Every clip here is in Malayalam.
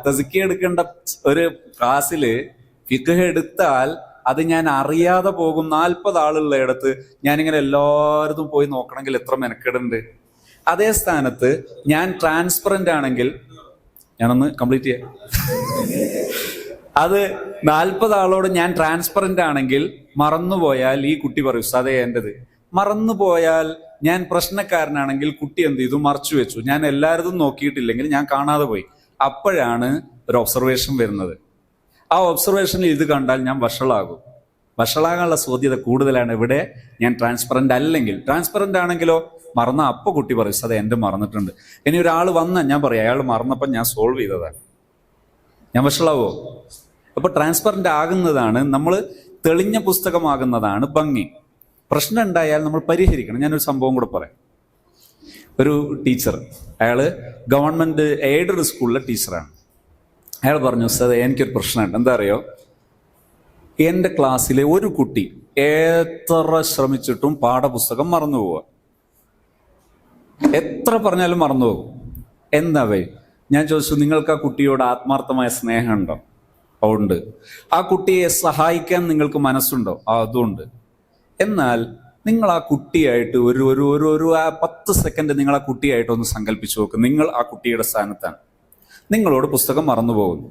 തസ്കിയ എടുക്കേണ്ട ഒരു ക്ലാസ്സിൽ ഫിഖ് എടുത്താൽ അത് ഞാൻ അറിയാതെ പോകും. 40 ആളുള്ള ഇടത്ത് ഞാനിങ്ങനെ എല്ലായിടത്തും പോയി നോക്കണമെങ്കിൽ എത്ര മെനക്കെടുണ്ട്. അതേ സ്ഥാനത്ത് ഞാൻ ട്രാൻസ്പെറന്റ് ആണെങ്കിൽ, ഞാനൊന്ന് കംപ്ലീറ്റ് ചെയ്യാം, അത് 40 ആളോട് ഞാൻ ട്രാൻസ്പെറന്റ് ആണെങ്കിൽ മറന്നുപോയാൽ ഈ കുട്ടി പറയും ഉസ്താദേ എന്റേത്. മറന്നുപോയാൽ ഞാൻ പ്രശ്നക്കാരനാണെങ്കിൽ കുട്ടി എന്ത് ചെയ്തു, മറച്ചു വെച്ചു. ഞാൻ എല്ലാവരും നോക്കിയിട്ടില്ലെങ്കിൽ ഞാൻ കാണാതെ പോയി. അപ്പോഴാണ് ഒരു ഒബ്സർവേഷൻ വരുന്നത്. ആ ഒബ്സർവേഷനിൽ ഇത് കണ്ടാൽ ഞാൻ വഷളാകും. വഷളാകാനുള്ള സാധ്യത കൂടുതലാണ് ഇവിടെ ഞാൻ ട്രാൻസ്പെറന്റ് അല്ലെങ്കിൽ. ട്രാൻസ്പെറന്റ് ആണെങ്കിലോ മറന്ന അപ്പൊ കുട്ടി പറയും അത് എന്റെ മറന്നിട്ടുണ്ട്. ഇനി ഒരാൾ വന്നാൽ ഞാൻ പറയും അയാൾ മറന്നപ്പോൾ ഞാൻ സോൾവ് ചെയ്തതാണ്. ഞാൻ വഷളാവോ? അപ്പൊ ട്രാൻസ്പെറന്റ് ആകുന്നതാണ്, നമ്മൾ തെളിഞ്ഞ പുസ്തകമാകുന്നതാണ് ഭംഗി. പ്രശ്നം ഉണ്ടായാൽ നമ്മൾ പരിഹരിക്കണം. ഞാനൊരു സംഭവം കൂടെ പറയാം. ഒരു ടീച്ചർ, അയാള് ഗവൺമെന്റ് എയ്ഡഡ് സ്കൂളിലെ ടീച്ചറാണ്. അയാൾ പറഞ്ഞു ഉസ്താദേ എനിക്കൊരു പ്രശ്നമുണ്ട്. എന്താ അറിയോ, എൻ്റെ ക്ലാസ്സിലെ ഒരു കുട്ടി എത്ര ശ്രമിച്ചിട്ടും പാഠപുസ്തകം മറന്നു പോവുക. എത്ര പറഞ്ഞാലും മറന്നു പോകും. എന്താവേ? ഞാൻ ചോദിച്ചു നിങ്ങൾക്ക് ആ കുട്ടിയോട് ആത്മാർത്ഥമായ സ്നേഹമുണ്ടോ? ഉണ്ട്. ആ കുട്ടിയെ സഹായിക്കാൻ നിങ്ങൾക്ക് മനസ്സുണ്ടോ? അതുണ്ട്. എന്നാൽ നിങ്ങൾ ആ കുട്ടിയായിട്ട് ഒരു 10 സെക്കൻഡ് നിങ്ങൾ ആ കുട്ടിയായിട്ട് ഒന്ന് സങ്കല്പിച്ചു നോക്ക്. നിങ്ങൾ ആ കുട്ടിയുടെ സ്ഥാനത്താണ്. നിങ്ങളോട് പുസ്തകം മറന്നു പോകുന്നു,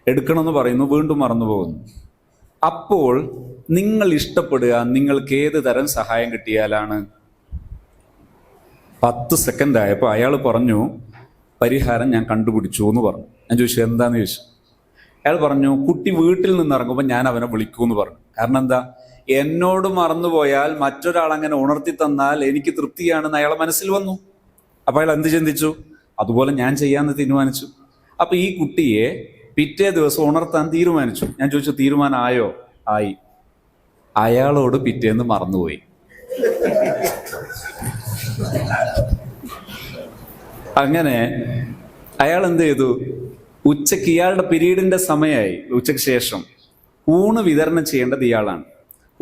എടുക്കണമെന്ന് പറയുന്നു, വീണ്ടും മറന്നു പോകുന്നു. അപ്പോൾ നിങ്ങൾ ഇഷ്ടപ്പെടുക നിങ്ങൾക്ക് ഏത് തരം സഹായം കിട്ടിയാലാണ്? 10 സെക്കൻഡ് ആയപ്പോൾ അയാൾ പറഞ്ഞു പരിഹാരം ഞാൻ കണ്ടുപിടിച്ചു എന്ന് പറഞ്ഞു. ഞാൻ ചോദിച്ചു എന്താന്ന് ചോദിച്ചു. അയാൾ പറഞ്ഞു കുട്ടി വീട്ടിൽ നിന്ന് ഇറങ്ങുമ്പോൾ ഞാൻ അവനെ വിളിക്കൂന്ന് പറഞ്ഞു. കാരണം എന്താ, എന്നോട് മറന്നുപോയാൽ മറ്റൊരാൾ അങ്ങനെ ഉണർത്തി തന്നാൽ എനിക്ക് തൃപ്തിയാണെന്ന് അയാളെ മനസ്സിൽ വന്നു. അപ്പൊ അയാൾ എന്ത് ചിന്തിച്ചു? അതുപോലെ ഞാൻ ചെയ്യാമെന്ന് തീരുമാനിച്ചു. അപ്പൊ ഈ കുട്ടിയെ പിറ്റേ ദിവസം ഉണർത്താൻ തീരുമാനിച്ചു. ഞാൻ ചോദിച്ചു തീരുമാനം ആയോ? ആയി. അയാളോട് പിറ്റേന്ന് മറന്നുപോയി. അങ്ങനെ അയാൾ എന്ത് ചെയ്തു, ഉച്ചക്ക് ഇയാളുടെ പീരീഡിന്റെ സമയമായി, ഉച്ചയ്ക്ക് ശേഷം ഊണ് വിതരണം ചെയ്യേണ്ടത് ഇയാളാണ്.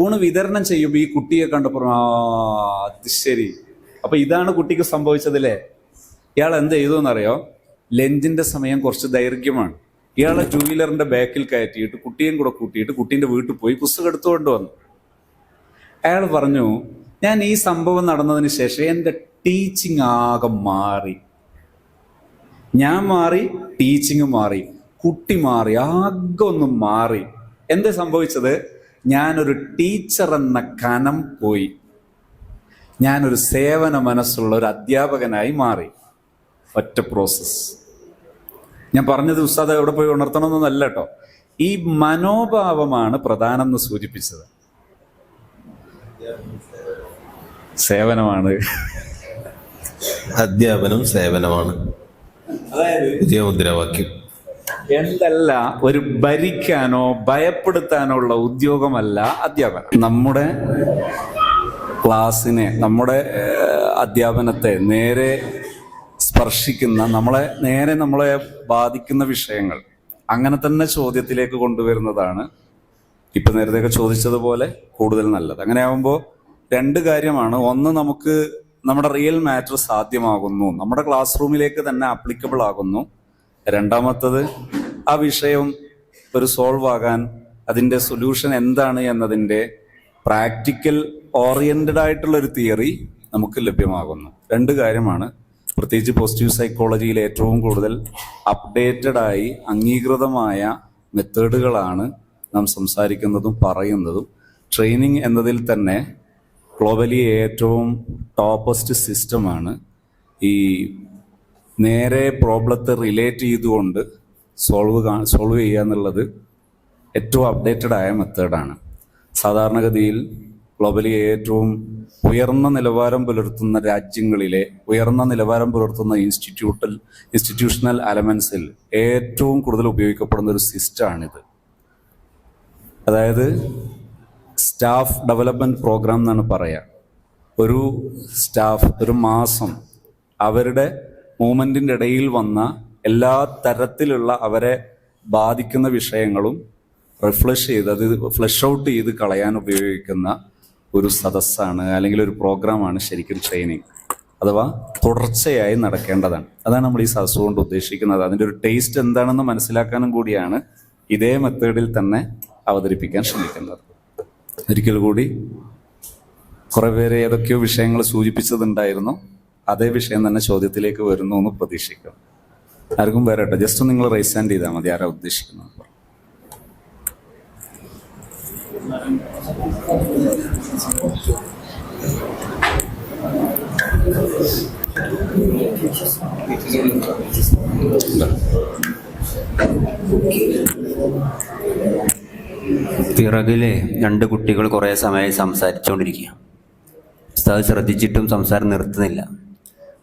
ഊണ് വിതരണം ചെയ്യുമ്പോൾ ഈ കുട്ടിയെ കണ്ടപ്പോൾ അത് ശരി, അപ്പൊ ഇതാണ് കുട്ടിക്ക് സംഭവിച്ചതില്ലേ. ഇയാൾ എന്ത് ചെയ്തു എന്നറിയോ, ലഞ്ചിന്റെ സമയം കുറച്ച് ദൈർഘ്യമാണ്. ഇയാളെ 2 വീലറിന്റെ ബാക്കിൽ കയറ്റിയിട്ട് കുട്ടിയും കൂടെ കൂട്ടിയിട്ട് കുട്ടീൻ്റെ വീട്ടിൽ പോയി പുസ്തകം എടുത്തുകൊണ്ട് വന്നു. അയാൾ പറഞ്ഞു ഞാൻ ഈ സംഭവം നടന്നതിന് ശേഷം എൻ്റെ ടീച്ചിങ് ആകെ മാറി. ഞാൻ മാറി, ടീച്ചിങ് മാറി, കുട്ടി മാറി, ആകെ ഒന്നും മാറി. എന്താ സംഭവിച്ചത്? ഞാനൊരു ടീച്ചർ എന്ന കനം പോയി. ഞാനൊരു സേവന മനസ്സുള്ള ഒരു അധ്യാപകനായി മാറി. ഒറ്റ പ്രോസസ്. ഞാൻ പറഞ്ഞത് ഉസ്താദ് എവിടെ പോയി ഉണർത്തണമെന്നല്ല കേട്ടോ. ഈ മനോഭാവമാണ് പ്രധാനം എന്ന് സൂചിപ്പിച്ചത്. സേവനമാണ്, അധ്യാപനം സേവനമാണ്, പുതിയ മുദ്രാവാക്യം. എന്തല്ല ഒരു ഭരിക്കാനോ ഭയപ്പെടുത്താനോ ഉള്ള ഉദ്യോഗമല്ല അധ്യാപനം. നമ്മുടെ ക്ലാസ്സിനെ, നമ്മുടെ അധ്യാപനത്തെ നേരെ സ്പർശിക്കുന്ന, നമ്മളെ ബാധിക്കുന്ന വിഷയങ്ങൾ അങ്ങനെ തന്നെ ചോദ്യത്തിലേക്ക് കൊണ്ടുവരുന്നതാണ് ഇപ്പൊ നേരത്തെയൊക്കെ ചോദിച്ചതുപോലെ കൂടുതൽ നല്ലത്. അങ്ങനെ ആകുമ്പോൾ 2 കാര്യമാണ്. ഒന്ന്, നമുക്ക് നമ്മുടെ റിയൽ മാറ്റർ സാധ്യമാകുന്നു, നമ്മുടെ ക്ലാസ് റൂമിലേക്ക് തന്നെ ആപ്ലിക്കബിൾ ആകുന്നു. രണ്ടാമത്തത്, ആ വിഷയം ഒരു സോൾവ് ആകാൻ അതിൻ്റെ സൊല്യൂഷൻ എന്താണ് എന്നതിൻ്റെ പ്രാക്ടിക്കൽ ഓറിയന്റഡ് ആയിട്ടുള്ള ഒരു തിയറി നമുക്ക് ലഭ്യമാകുന്നു. 2 കാര്യമാണ്. പ്രത്യേകിച്ച് പോസിറ്റീവ് സൈക്കോളജിയിൽ ഏറ്റവും കൂടുതൽ അപ്ഡേറ്റഡ് ആയി അംഗീകൃതമായ മെത്തേഡുകളാണ് നാം സംസാരിക്കുന്നതും പറയുന്നതും. ട്രെയിനിങ് എന്നതിൽ തന്നെ ഗ്ലോബലി ഏറ്റവും ടോപ്പസ്റ്റ് സിസ്റ്റമാണ്. ഈ നേരെ പ്രോബ്ലത്തെ റിലേറ്റ് ചെയ്തുകൊണ്ട് സോൾവ് ചെയ്യുക എന്നുള്ളത് ഏറ്റവും അപ്ഡേറ്റഡ് ആയ മെത്തേഡാണ്. സാധാരണഗതിയിൽ ഗ്ലോബലി ഏറ്റവും ഉയർന്ന നിലവാരം പുലർത്തുന്ന രാജ്യങ്ങളിലെ ഉയർന്ന നിലവാരം പുലർത്തുന്ന ഇൻസ്റ്റിറ്റ്യൂഷണൽ എലമെന്റ്സിൽ ഏറ്റവും കൂടുതൽ ഉപയോഗിക്കപ്പെടുന്ന ഒരു സിസ്റ്റമാണിത്. അതായത് സ്റ്റാഫ് ഡെവലപ്മെന്റ് പ്രോഗ്രാം എന്നാണ് പറയുക. ഒരു സ്റ്റാഫ് ഒരു മാസം അവരുടെ മൂവ്മെന്റിന്റെ ഇടയിൽ വന്ന എല്ലാ തരത്തിലുള്ള അവരെ ബാധിക്കുന്ന വിഷയങ്ങളും റിഫ്ലഷ് ചെയ്ത് അത് ഫ്ലഷ് ഔട്ട് ചെയ്ത് കളയാൻ ഉപയോഗിക്കുന്ന ഒരു സദസ്സാണ്, അല്ലെങ്കിൽ ഒരു പ്രോഗ്രാമാണ് ശരിക്കും ട്രെയിനിങ്. അഥവാ തുടർച്ചയായി നടക്കേണ്ടതാണ്. അതാണ് നമ്മൾ ഈ സദസ് കൊണ്ട് ഉദ്ദേശിക്കുന്നത്. അതിൻ്റെ ഒരു ടേസ്റ്റ് എന്താണെന്ന് മനസ്സിലാക്കാനും കൂടിയാണ് ഇതേ മെത്തേഡിൽ തന്നെ അവതരിപ്പിക്കാൻ ശ്രമിക്കുന്നത്. ഒരിക്കൽ കൂടി കുറെ പേര് ഏതൊക്കെയോ വിഷയങ്ങൾ സൂചിപ്പിച്ചതുണ്ടായിരുന്നു. അതേ വിഷയം തന്നെ ചോദ്യത്തിലേക്ക് വരുന്നു എന്ന് പ്രതീക്ഷിക്കാം. ആർക്കും വരട്ടെ, ജസ്റ്റ് നിങ്ങൾ റൈസ് ഹാൻഡ് ചെയ്താൽ മതി. ആരാ ഉദ്ദേശിക്കുന്നത്? പിറകില് രണ്ട് കുട്ടികൾ കുറേ സമയം സംസാരിച്ചുകൊണ്ടിരിക്കുക. ഉസ്താദ് ശ്രദ്ധിച്ചിട്ടും സംസാരം നിർത്തുന്നില്ല.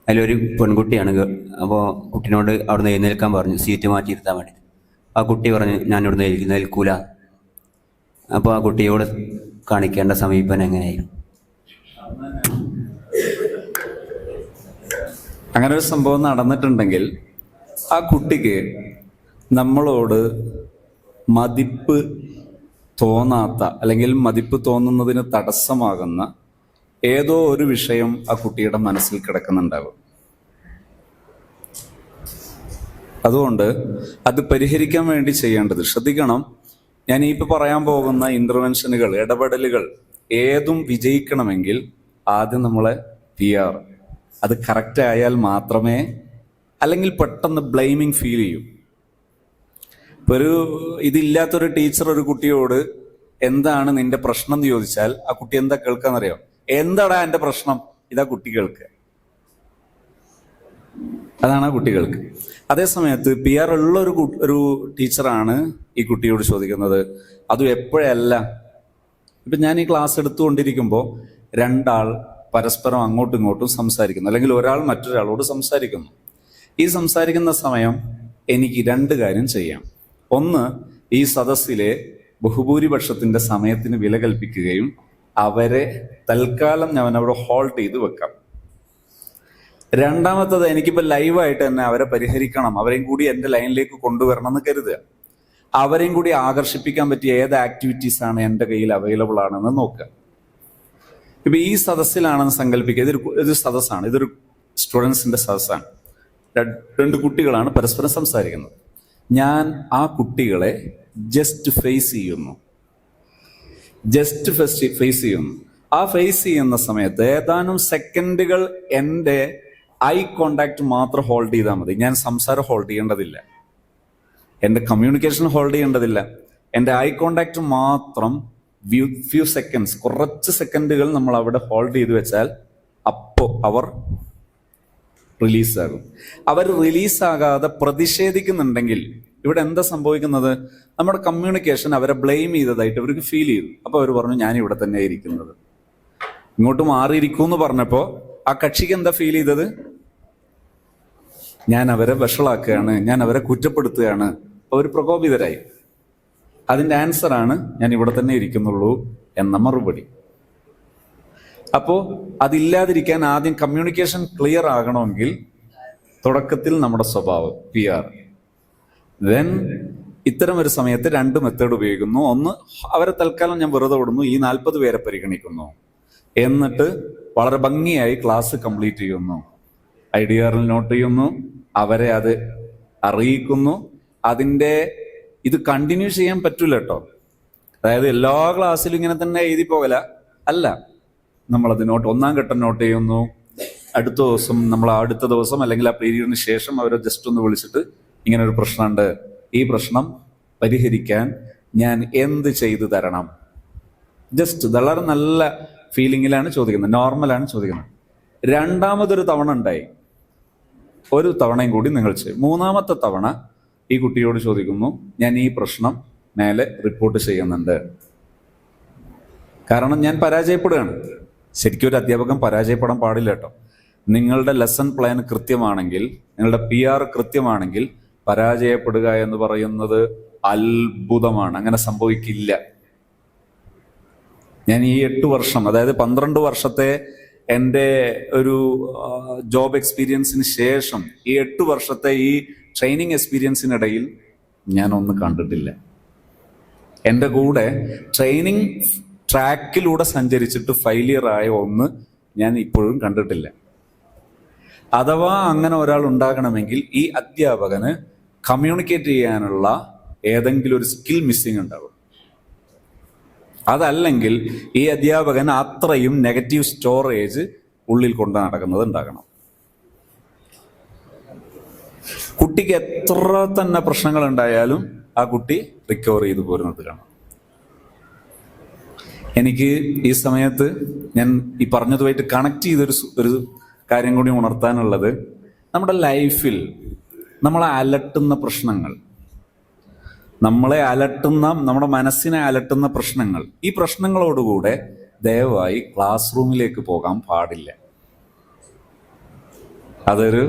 അതിലൊരു പെൺകുട്ടിയാണ്. അപ്പോൾ കുട്ടീനോട് അവിടുന്ന് എഴുന്നേൽക്കാൻ പറഞ്ഞു, സീറ്റ് മാറ്റി ഇരുത്താൻ വേണ്ടി. ആ കുട്ടി പറഞ്ഞു, ഞാൻ ഇവിടുന്ന് എഴുന്നേൽക്കൂല. അപ്പോൾ ആ കുട്ടിയോട് കാണിക്കേണ്ട സമീപനം എങ്ങനെയായിരുന്നു? അങ്ങനെ ഒരു സംഭവം നടന്നിട്ടുണ്ടെങ്കിൽ ആ കുട്ടിക്ക് നമ്മളോട് മതിപ്പ് തോന്നാത്ത, അല്ലെങ്കിൽ മതിപ്പ് തോന്നുന്നതിന് തടസ്സമാകുന്ന ഏതോ ഒരു വിഷയം ആ കുട്ടിയുടെ മനസ്സിൽ കിടക്കുന്നുണ്ടാവും. അതുകൊണ്ട് അത് പരിഹരിക്കാൻ വേണ്ടി ചെയ്യേണ്ടത്, ശ്രദ്ധിക്കണം, ഞാൻ ഈ പറയാൻ പോകുന്ന ഇന്റർവെൻഷനുകൾ, ഇടപെടലുകൾ ഏതും വിജയിക്കണമെങ്കിൽ ആദ്യം നമ്മളെ PR അത് കറക്റ്റ് ആയാൽ മാത്രമേ, അല്ലെങ്കിൽ പെട്ടെന്ന് ബ്ലെയിമിങ് ഫീൽ ചെയ്യും. ഇപ്പൊ ഇതില്ലാത്തൊരു ടീച്ചർ ഒരു കുട്ടിയോട് എന്താണ് നിന്റെ പ്രശ്നം എന്ന് ചോദിച്ചാൽ ആ കുട്ടി എന്താ കേൾക്കാന്നറിയോ? എന്താടാ എന്റെ പ്രശ്നം? ഇതാ കുട്ടി കേൾക്കുക. അതാണ് ആ കുട്ടികൾക്ക്. അതേസമയത്ത് PR ഉള്ള ഒരു ടീച്ചറാണ് ഈ കുട്ടിയോട് ചോദിക്കുന്നത്. അതും എപ്പോഴല്ല, ഇപ്പൊ ഞാൻ ഈ ക്ലാസ് എടുത്തുകൊണ്ടിരിക്കുമ്പോൾ രണ്ടാൾ പരസ്പരം അങ്ങോട്ടും ഇങ്ങോട്ടും സംസാരിക്കുന്നു, അല്ലെങ്കിൽ ഒരാൾ മറ്റൊരാളോട് സംസാരിക്കുന്നു. ഈ സംസാരിക്കുന്ന സമയം എനിക്ക് രണ്ട് കാര്യം ചെയ്യാം. ഒന്ന്, ഈ സദസ്സിലെ ബഹുഭൂരിപക്ഷത്തിന്റെ സമയത്തിന് വില കൽപ്പിക്കുകയും അവരെ തൽക്കാലം ഞാൻ അവിടെ ഹോൾഡ് ചെയ്ത് വെക്കാം. രണ്ടാമത്തത്, എനിക്കിപ്പോൾ ലൈവായിട്ട് തന്നെ അവരെ പരിഹരിക്കണം, അവരെയും കൂടി എൻ്റെ ലൈനിലേക്ക് കൊണ്ടുവരണം എന്ന് കരുതുക. അവരെയും കൂടി ആകർഷിപ്പിക്കാൻ പറ്റിയ ഏത് ആക്ടിവിറ്റീസ് ആണ് എൻ്റെ കയ്യിൽ അവൈലബിൾ ആണെന്ന് നോക്കുക. ഇപ്പൊ ഈ സദസ്സിലാണെന്ന് സങ്കല്പിക്കുക. ഇതൊരു സദസ്സാണ്, ഇതൊരു സ്റ്റുഡൻസിന്റെ സദസ്സാണ്. രണ്ട് കുട്ടികളാണ് പരസ്പരം സംസാരിക്കുന്നത്. ഞാൻ ആ കുട്ടികളെ ജസ്റ്റ് ഫേസ് ചെയ്യുന്നു. ആ ഫേസ് ചെയ്യുന്ന സമയത്ത് ഏതാനും സെക്കൻഡുകൾ എൻ്റെ ഐ കോണ്ടാക്ട് മാത്രം ഹോൾഡ് ചെയ്താൽ മതി. ഞാൻ സംസാരം ഹോൾഡ് ചെയ്യേണ്ടതില്ല, എൻ്റെ കമ്മ്യൂണിക്കേഷൻ ഹോൾഡ് ചെയ്യേണ്ടതില്ല. എൻ്റെ ഐ കോണ്ടാക്ട് മാത്രം ഫ്യൂ സെക്കൻഡ്സ്, കുറച്ച് സെക്കൻഡുകൾ നമ്മൾ അവിടെ ഹോൾഡ് ചെയ്ത് വെച്ചാൽ അപ്പോൾ അവർ റിലീസാകും. അവർ റിലീസാകാതെ പ്രതിഷേധിക്കുന്നുണ്ടെങ്കിൽ ഇവിടെ എന്താ സംഭവിക്കുന്നത്? നമ്മുടെ കമ്മ്യൂണിക്കേഷൻ അവരെ ബ്ലെയിം ചെയ്തതായിട്ട് അവർക്ക് ഫീൽ ചെയ്തു. അപ്പൊ അവർ പറഞ്ഞു, ഞാൻ ഇവിടെ തന്നെ ഇരിക്കുന്നത്. ഇങ്ങോട്ട് മാറിയിരിക്കും എന്ന് പറഞ്ഞപ്പോ ആ കക്ഷിക്ക് എന്താ ഫീൽ ചെയ്തത്? ഞാൻ അവരെ വഷളാക്കുകയാണ്, ഞാൻ അവരെ കുറ്റപ്പെടുത്തുകയാണ്. അവർ പ്രകോപിതരായി. അതിന്റെ ആൻസറാണ് ഞാൻ ഇവിടെ തന്നെ ഇരിക്കുന്നുള്ളൂ എന്ന മറുപടി. അപ്പോ അതില്ലാതിരിക്കാൻ ആദ്യം കമ്മ്യൂണിക്കേഷൻ ക്ലിയർ ആകണമെങ്കിൽ തുടക്കത്തിൽ നമ്മുടെ സ്വഭാവം PR. ദെൻ ഇത്തരം ഒരു സമയത്ത് രണ്ട് മെത്തേഡ് ഉപയോഗിക്കുന്നു. ഒന്ന്, അവരെ തൽക്കാലം ഞാൻ വെറുതെ വിടുന്നു, ഈ 40 പേരെ പരിഗണിക്കുന്നു. എന്നിട്ട് വളരെ ഭംഗിയായി ക്ലാസ് കംപ്ലീറ്റ് ചെയ്യുന്നു, IDRൽ നോട്ട് ചെയ്യുന്നു, അവരെ അത് അറിയിക്കുന്നു. ഇത് കണ്ടിന്യൂ ചെയ്യാൻ പറ്റൂല കേട്ടോ. അതായത് എല്ലാ ക്ലാസ്സിലും ഇങ്ങനെ തന്നെ എഴുതി പോകല അല്ല. നമ്മളത് ഒന്നാം ഘട്ടം നോട്ട് ചെയ്യുന്നു. അടുത്ത ദിവസം അല്ലെങ്കിൽ ആ പീരീഡിന് ശേഷം അവരെ ജസ്റ്റ് ഒന്ന് വിളിച്ചിട്ട്, ഇങ്ങനെ ഒരു പ്രശ്നമുണ്ട്, ഈ പ്രശ്നം പരിഹരിക്കാൻ ഞാൻ എന്ത് ചെയ്തു തരണം? ജസ്റ്റ് വളരെ നല്ല ഫീലിങ്ങിലാണ് ചോദിക്കുന്നത്, നോർമലാണ് ചോദിക്കുന്നത്. രണ്ടാമതൊരു തവണ ഉണ്ടായി, ഒരു തവണയും കൂടി നിങ്ങൾ ചെയ്യും. മൂന്നാമത്തെ തവണ ഈ കുട്ടിയോട് ചോദിക്കുന്നു, ഞാൻ ഈ പ്രശ്നം മേലെ റിപ്പോർട്ട് ചെയ്യുന്നുണ്ട്, കാരണം ഞാൻ പരാജയപ്പെടുകയാണ്. ശരിക്കും ഒരു അധ്യാപകൻ പരാജയപ്പെടാൻ പാടില്ല കേട്ടോ. നിങ്ങളുടെ ലെസൺ പ്ലാൻ കൃത്യമാണെങ്കിൽ, നിങ്ങളുടെ PR കൃത്യമാണെങ്കിൽ പരാജയപ്പെടുക എന്ന് പറയുന്നത് അത്ഭുതമാണ്. അങ്ങനെ സംഭവിക്കില്ല. ഞാൻ ഈ 8 വർഷം, അതായത് 12 വർഷത്തെ എൻ്റെ ഒരു ജോബ് എക്സ്പീരിയൻസിന് ശേഷം ഈ 8 വർഷത്തെ ഈ ട്രെയിനിങ് എക്സ്പീരിയൻസിനിടയിൽ ഞാൻ ഒന്നും കണ്ടിട്ടില്ല. എൻ്റെ കൂടെ ട്രെയിനിങ് ട്രാക്കിലൂടെ സഞ്ചരിച്ചിട്ട് ഫെയിലിയർ ആയ ഒന്ന് ഞാൻ ഇപ്പോഴും കണ്ടിട്ടില്ല. അഥവാ അങ്ങനെ ഒരാൾ ഉണ്ടാകണമെങ്കിൽ ഈ അധ്യാപകന് കമ്മ്യൂണിക്കേറ്റ് ചെയ്യാനുള്ള ഏതെങ്കിലും ഒരു സ്കിൽ മിസ്സിംഗ് ഉണ്ടാവും. അതല്ലെങ്കിൽ ഈ അധ്യാപകൻ അത്രയും നെഗറ്റീവ് സ്റ്റോറേജ് ഉള്ളിൽ കൊണ്ട് നടക്കുന്നത് ഉണ്ടാകണം. കുട്ടിക്ക് എത്ര തന്നെ പ്രശ്നങ്ങൾ ഉണ്ടായാലും ആ കുട്ടി റിക്കവർ ചെയ്തു പോരുന്നത് കാണാം. എനിക്ക് ഈ സമയത്ത് ഞാൻ ഈ പറഞ്ഞതുമായിട്ട് കണക്ട് ചെയ്തൊരു കാര്യം കൂടി ഉണർത്താനുള്ളത്, നമ്മുടെ ലൈഫിൽ നമ്മളെ അലട്ടുന്ന പ്രശ്നങ്ങൾ, നമ്മുടെ മനസ്സിനെ അലട്ടുന്ന പ്രശ്നങ്ങൾ, ഈ പ്രശ്നങ്ങളോടുകൂടെ ദയവായി ക്ലാസ് റൂമിലേക്ക് പോകാൻ പാടില്ല. അതൊരു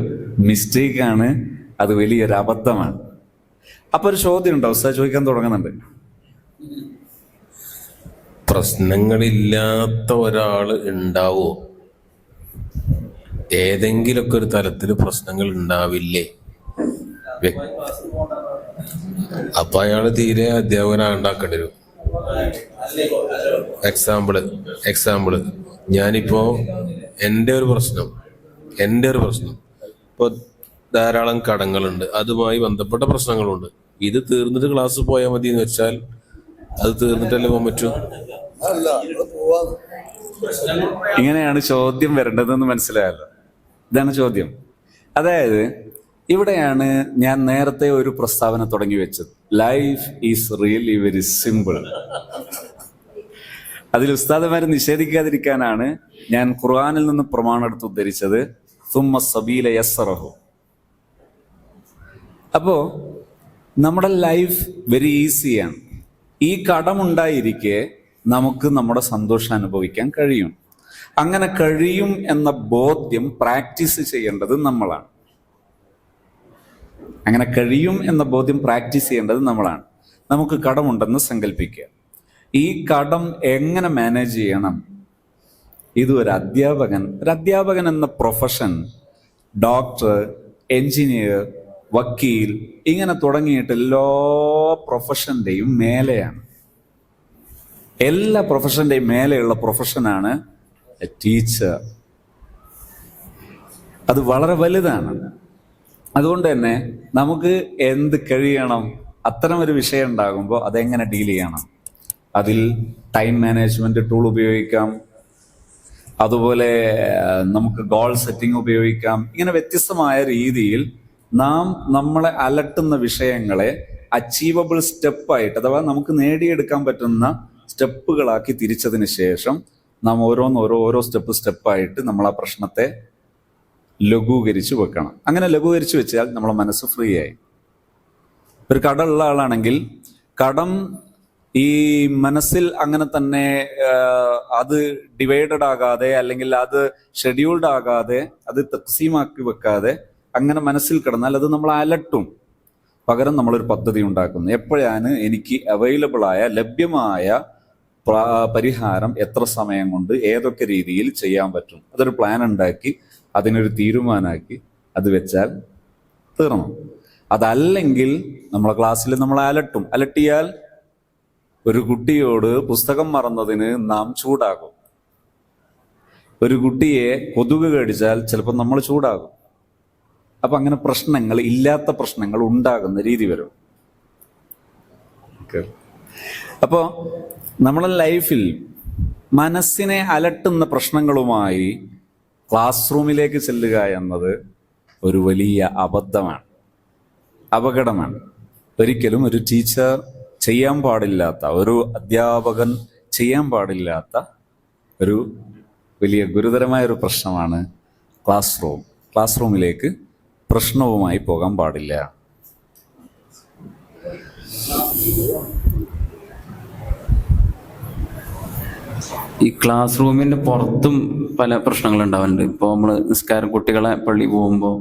മിസ്റ്റേക്കാണ്, അത് വലിയൊരു അബദ്ധമാണ്. അപ്പൊ ഒരു ചോദ്യം ഉണ്ടോ? ഉസ്താദ് ചോദിക്കാൻ തുടങ്ങുന്നുണ്ട്. പ്രശ്നങ്ങളില്ലാത്ത ഒരാള് ഉണ്ടാവോ? ഏതെങ്കിലുമൊക്കെ ഒരു തലത്തിൽ പ്രശ്നങ്ങൾ ഉണ്ടാവില്ലേ? അപ്പൊ അയാള് തീരെ അധ്യാപകനാണ്ടാക്കേണ്ടി വരും. എക്സാമ്പിള് ഞാനിപ്പോ എൻ്റെ ഒരു പ്രശ്നം ഇപ്പൊ ധാരാളം കടങ്ങളുണ്ട്, അതുമായി ബന്ധപ്പെട്ട പ്രശ്നങ്ങളുണ്ട്. ഇത് തീർന്നിട്ട് ക്ലാസ് പോയാൽ മതി എന്ന് വെച്ചാൽ അത് തീർന്നിട്ടല്ലേ പോകാൻ പറ്റൂ? ഇങ്ങനെയാണ് ചോദ്യം വരേണ്ടതെന്ന് മനസ്സിലായല്ലോ. ഇതാണ് ചോദ്യം. അതായത് ഇവിടെയാണ് ഞാൻ നേരത്തെ ഒരു പ്രസ്താവന തുടങ്ങി വെച്ചത്. Life is really very simple. അതിൽ ഉസ്താദുമാരെ നിഷേധിക്കാതിരിക്കാനാണ് ഞാൻ ഖുർആനിൽ നിന്ന് പ്രമാണം എടുത്ത് ഉദ്ധരിച്ചത്. സുമ്മ സബീല യസ്സറഹു. അപ്പോ നമ്മുടെ ലൈഫ് വെരി ഈസിയാണ്. ഈ കടമുണ്ടായിരിക്കെ നമുക്ക് നമ്മുടെ സന്തോഷം അനുഭവിക്കാൻ കഴിയും. അങ്ങനെ കഴിയും എന്ന ബോധ്യം പ്രാക്ടീസ് ചെയ്യേണ്ടത് നമ്മളാണ്. നമുക്ക് കടമുണ്ടെന്ന് സങ്കല്പിക്കുക. ഈ കടം എങ്ങനെ മാനേജ് ചെയ്യണം? ഇത് ഒരു അധ്യാപകൻ എന്ന പ്രൊഫഷൻ, ഡോക്ടർ, എഞ്ചിനീയർ, വക്കീൽ, ഇങ്ങനെ തുടങ്ങിയിട്ട് എല്ലാ പ്രൊഫഷന്റെയും മേലെയാണ്. എല്ലാ പ്രൊഫഷന്റെയും മേലെയുള്ള പ്രൊഫഷനാണ് ടീച്ചർ. അത് വളരെ വലുതാണ്. അതുകൊണ്ട് തന്നെ നമുക്ക് എന്ത് കഴിയണം? അത്തരമൊരു വിഷയം ഉണ്ടാകുമ്പോൾ അതെങ്ങനെ ഡീൽ ചെയ്യണം? അതിൽ ടൈം മാനേജ്മെന്റ് ടൂൾ ഉപയോഗിക്കാം, അതുപോലെ നമുക്ക് ഗോൾ സെറ്റിംഗ് ഉപയോഗിക്കാം. ഇങ്ങനെ വ്യത്യസ്തമായ രീതിയിൽ നാം നമ്മളെ അലട്ടുന്ന വിഷയങ്ങളെ അച്ചീവബിൾ സ്റ്റെപ്പായിട്ട്, അഥവാ നമുക്ക് നേടിയെടുക്കാൻ പറ്റുന്ന സ്റ്റെപ്പുകളാക്കി തിരിച്ചതിന് ശേഷം നാം ഓരോ സ്റ്റെപ്പായിട്ട് നമ്മൾ ആ പ്രശ്നത്തെ ലഘൂകരിച്ച് വെക്കണം. അങ്ങനെ ലഘൂകരിച്ച് വെച്ചാൽ നമ്മളെ മനസ്സ് ഫ്രീ ആയി. ഒരു കടമുള്ള ആളാണെങ്കിൽ കടം ഈ മനസ്സിൽ അങ്ങനെ തന്നെ അത് ഡിവൈഡഡ് ആകാതെ, അല്ലെങ്കിൽ അത് ഷെഡ്യൂൾഡ് ആകാതെ, അത് തക്സീമാക്കി വെക്കാതെ അങ്ങനെ മനസ്സിൽ കിടന്നാൽ അത് നമ്മൾ അലട്ടും. പകരം നമ്മളൊരു പദ്ധതി ഉണ്ടാക്കുന്നു. എപ്പോഴാണ് എനിക്ക് അവൈലബിൾ ആയ, ലഭ്യമായ പരിഹാരം എത്ര സമയം കൊണ്ട് ഏതൊക്കെ രീതിയിൽ ചെയ്യാൻ പറ്റും, അതൊരു പ്ലാൻ ഉണ്ടാക്കി അതിനൊരു തീരുമാനമാക്കി അത് വെച്ചാൽ തീർന്നു. അതല്ലെങ്കിൽ നമ്മളെ ക്ലാസ്സിൽ നമ്മൾ അലട്ടിയാൽ ഒരു കുട്ടിയോട് പുസ്തകം മറന്നതിന് നാം ചൂടാകും. ഒരു കുട്ടിയെ കൊതുക് കടിച്ചാൽ ചിലപ്പോൾ നമ്മൾ ചൂടാകും. അപ്പൊ അങ്ങനെ ഇല്ലാത്ത പ്രശ്നങ്ങൾ ഉണ്ടാകുന്ന രീതി വരും. അപ്പോ നമ്മളെ ലൈഫിൽ മനസ്സിനെ അലട്ടുന്ന പ്രശ്നങ്ങളുമായി ക്ലാസ് റൂമിലേക്ക് ചെല്ലുക എന്നത് ഒരു വലിയ അപകടമാണ്. ഒരിക്കലും ഒരു ടീച്ചർ ചെയ്യാൻ പാടില്ലാത്ത, ഒരു അധ്യാപകൻ ചെയ്യാൻ പാടില്ലാത്ത ഒരു വലിയ ഗുരുതരമായ ഒരു പ്രശ്നമാണ് ക്ലാസ് റൂമിലേക്ക് പ്രശ്നവുമായി പോകാൻ പാടില്ല. ഈ ക്ലാസ് റൂമിന്റെ പുറത്തും പല പ്രശ്നങ്ങൾ ഉണ്ടാവുന്നുണ്ട്. ഇപ്പോൾ നമ്മൾ നിസ്കാരം, കുട്ടികളെ പള്ളി പോകുമ്പോൾ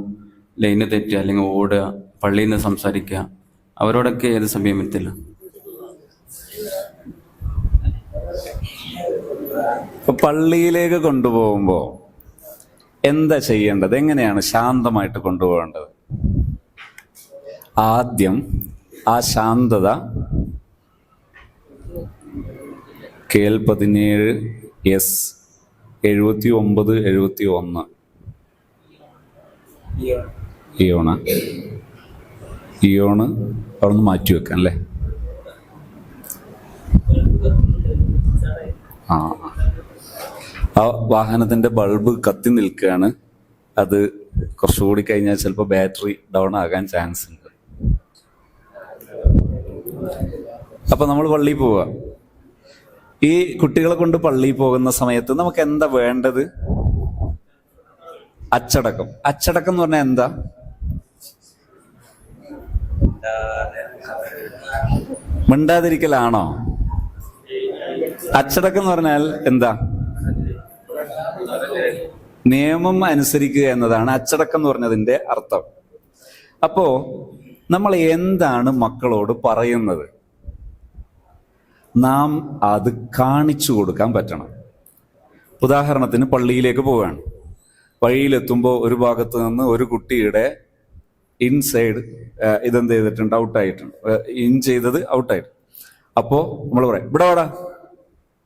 ലൈന് തെറ്റുക, അല്ലെങ്കിൽ ഓടുക, പള്ളിയിൽ നിന്ന് സംസാരിക്കുക, അവരോടൊക്കെ ഏത് സമയത്തില്ല. ഇപ്പൊ പള്ളിയിലേക്ക് കൊണ്ടുപോകുമ്പോൾ എന്താ ചെയ്യേണ്ടത്? എങ്ങനെയാണ് ശാന്തമായിട്ട് കൊണ്ടുപോകേണ്ടത്? ആദ്യം ആ ശാന്തത KL 17 S 79 71 ഇയോണ ഇയോണ് അവിടെ നിന്ന് മാറ്റി വെക്കാം അല്ലേ? ആ വാഹനത്തിന്റെ ബൾബ് കത്തി നിൽക്കുകയാണ്. അത് കുറച്ചുകൂടി കഴിഞ്ഞാൽ ചിലപ്പോൾ ബാറ്ററി ഡൗൺ ആകാൻ ചാൻസ് ഉണ്ട്. അപ്പൊ നമ്മൾ പള്ളിയിൽ പോവുക. ഈ കുട്ടികളെ കൊണ്ട് പള്ളിയിൽ പോകുന്ന സമയത്ത് നമുക്ക് എന്താ വേണ്ടത്? അച്ചടക്കം. അച്ചടക്കം എന്ന് പറഞ്ഞാൽ എന്താ? മിണ്ടാതിരിക്കലാണോ? അച്ചടക്കം എന്ന് പറഞ്ഞാൽ എന്താ? നിയമം അനുസരിക്കുക എന്നതാണ് അച്ചടക്കം എന്ന് പറഞ്ഞതിന്റെ അർത്ഥം. അപ്പോ നമ്മൾ എന്താണ് മക്കളോട് പറയുന്നത്? നാം അത് കാണിച്ചു കൊടുക്കാൻ പറ്റണം. ഉദാഹരണത്തിന് പള്ളിയിലേക്ക് പോവുകയാണ്. വഴിയിലെത്തുമ്പോൾ ഒരു ഭാഗത്ത് നിന്ന് ഒരു കുട്ടിയുടെ ഇൻസൈഡ് ഇതെന്ത് ചെയ്തിട്ടുണ്ട്? ഔട്ടായിട്ടുണ്ട്. ഇൻ ചെയ്തത് ഔട്ടായിട്ട്. അപ്പോൾ നമ്മൾ പറയാം, ഇവിടെ വാടാ.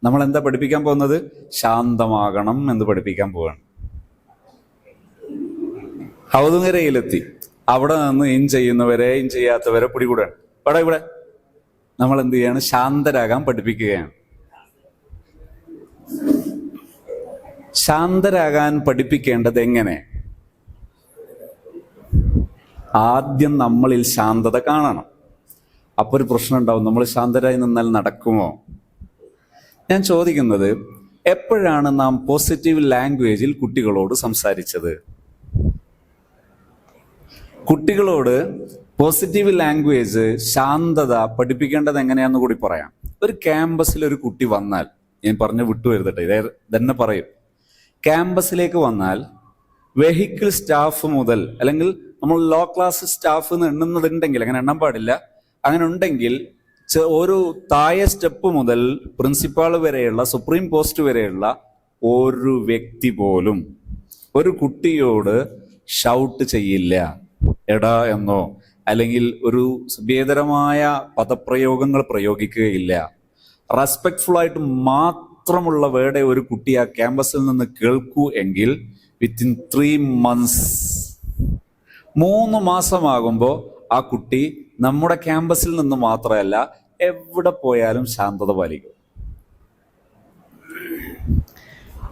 നമ്മൾ എന്താ പഠിപ്പിക്കാൻ പോകുന്നത്? ശാന്തമാകണം എന്ന് പഠിപ്പിക്കാൻ പോവാണ്. ഹൗദുങ്ങരയിലെത്തി. അവിടെ നിന്ന് ഇൻ ചെയ്യുന്നവരെ ഇൻ ചെയ്യാത്തവരെ പിടികൂടാണ്. ഇവിടെ നമ്മൾ എന്ത് ചെയ്യാണ്? ശാന്തരാകാൻ പഠിപ്പിക്കുകയാണ്. ശാന്തരാകാൻ പഠിപ്പിക്കേണ്ടത് എങ്ങനെ? ആദ്യം നമ്മളിൽ ശാന്തത കാണണം. അപ്പൊ ഒരു പ്രശ്നം ഉണ്ടാവും. നമ്മൾ ശാന്തരായി നിന്നാൽ നടക്കുമോ? ഞാൻ ചോദിക്കുന്നത്, എപ്പോഴാണ് നാം പോസിറ്റീവ് ലാംഗ്വേജിൽ കുട്ടികളോട് സംസാരിച്ചത്? കുട്ടികളോട് പോസിറ്റീവ് ലാംഗ്വേജ്, ശാന്തത പഠിപ്പിക്കേണ്ടത് എങ്ങനെയാന്ന് കൂടി പറയാം. ഒരു ക്യാമ്പസിൽ ഒരു കുട്ടി വന്നാൽ, ഞാൻ പറഞ്ഞു വിട്ടുവരുതട്ടെ, ഇതന്നെ പറയും. ക്യാമ്പസിലേക്ക് വന്നാൽ വെഹിക്കിൾ സ്റ്റാഫ് മുതൽ, അല്ലെങ്കിൽ നമ്മൾ ലോ ക്ലാസ് സ്റ്റാഫ് എന്ന് എണ്ണുന്നതുണ്ടെങ്കിൽ, അങ്ങനെ എണ്ണാൻ പാടില്ല, അങ്ങനെ ഉണ്ടെങ്കിൽ ഒരു താഴെ സ്റ്റെപ്പ് മുതൽ പ്രിൻസിപ്പാൾ വരെയുള്ള, സുപ്രീം പോസ്റ്റ് വരെയുള്ള ഒരു വ്യക്തി പോലും ഒരു കുട്ടിയോട് ഷൗട്ട് ചെയ്യില്ല. എടാ എന്നോ അല്ലെങ്കിൽ ഒരു സഭ്യേതരമായ പദപ്രയോഗങ്ങൾ പ്രയോഗിക്കുകയില്ല. റെസ്പെക്ട്ഫുൾ ആയിട്ട് മാത്രമുള്ള വേർഡേ ഒരു കുട്ടി ആ ക്യാമ്പസിൽ നിന്ന് കേൾക്കൂ എങ്കിൽ വിത്തിൻ 3 months, 3 മാസമാകുമ്പോൾ ആ കുട്ടി നമ്മുടെ ക്യാമ്പസിൽ നിന്ന് മാത്രമല്ല എവിടെ പോയാലും ശാന്തത പാലിക്കും.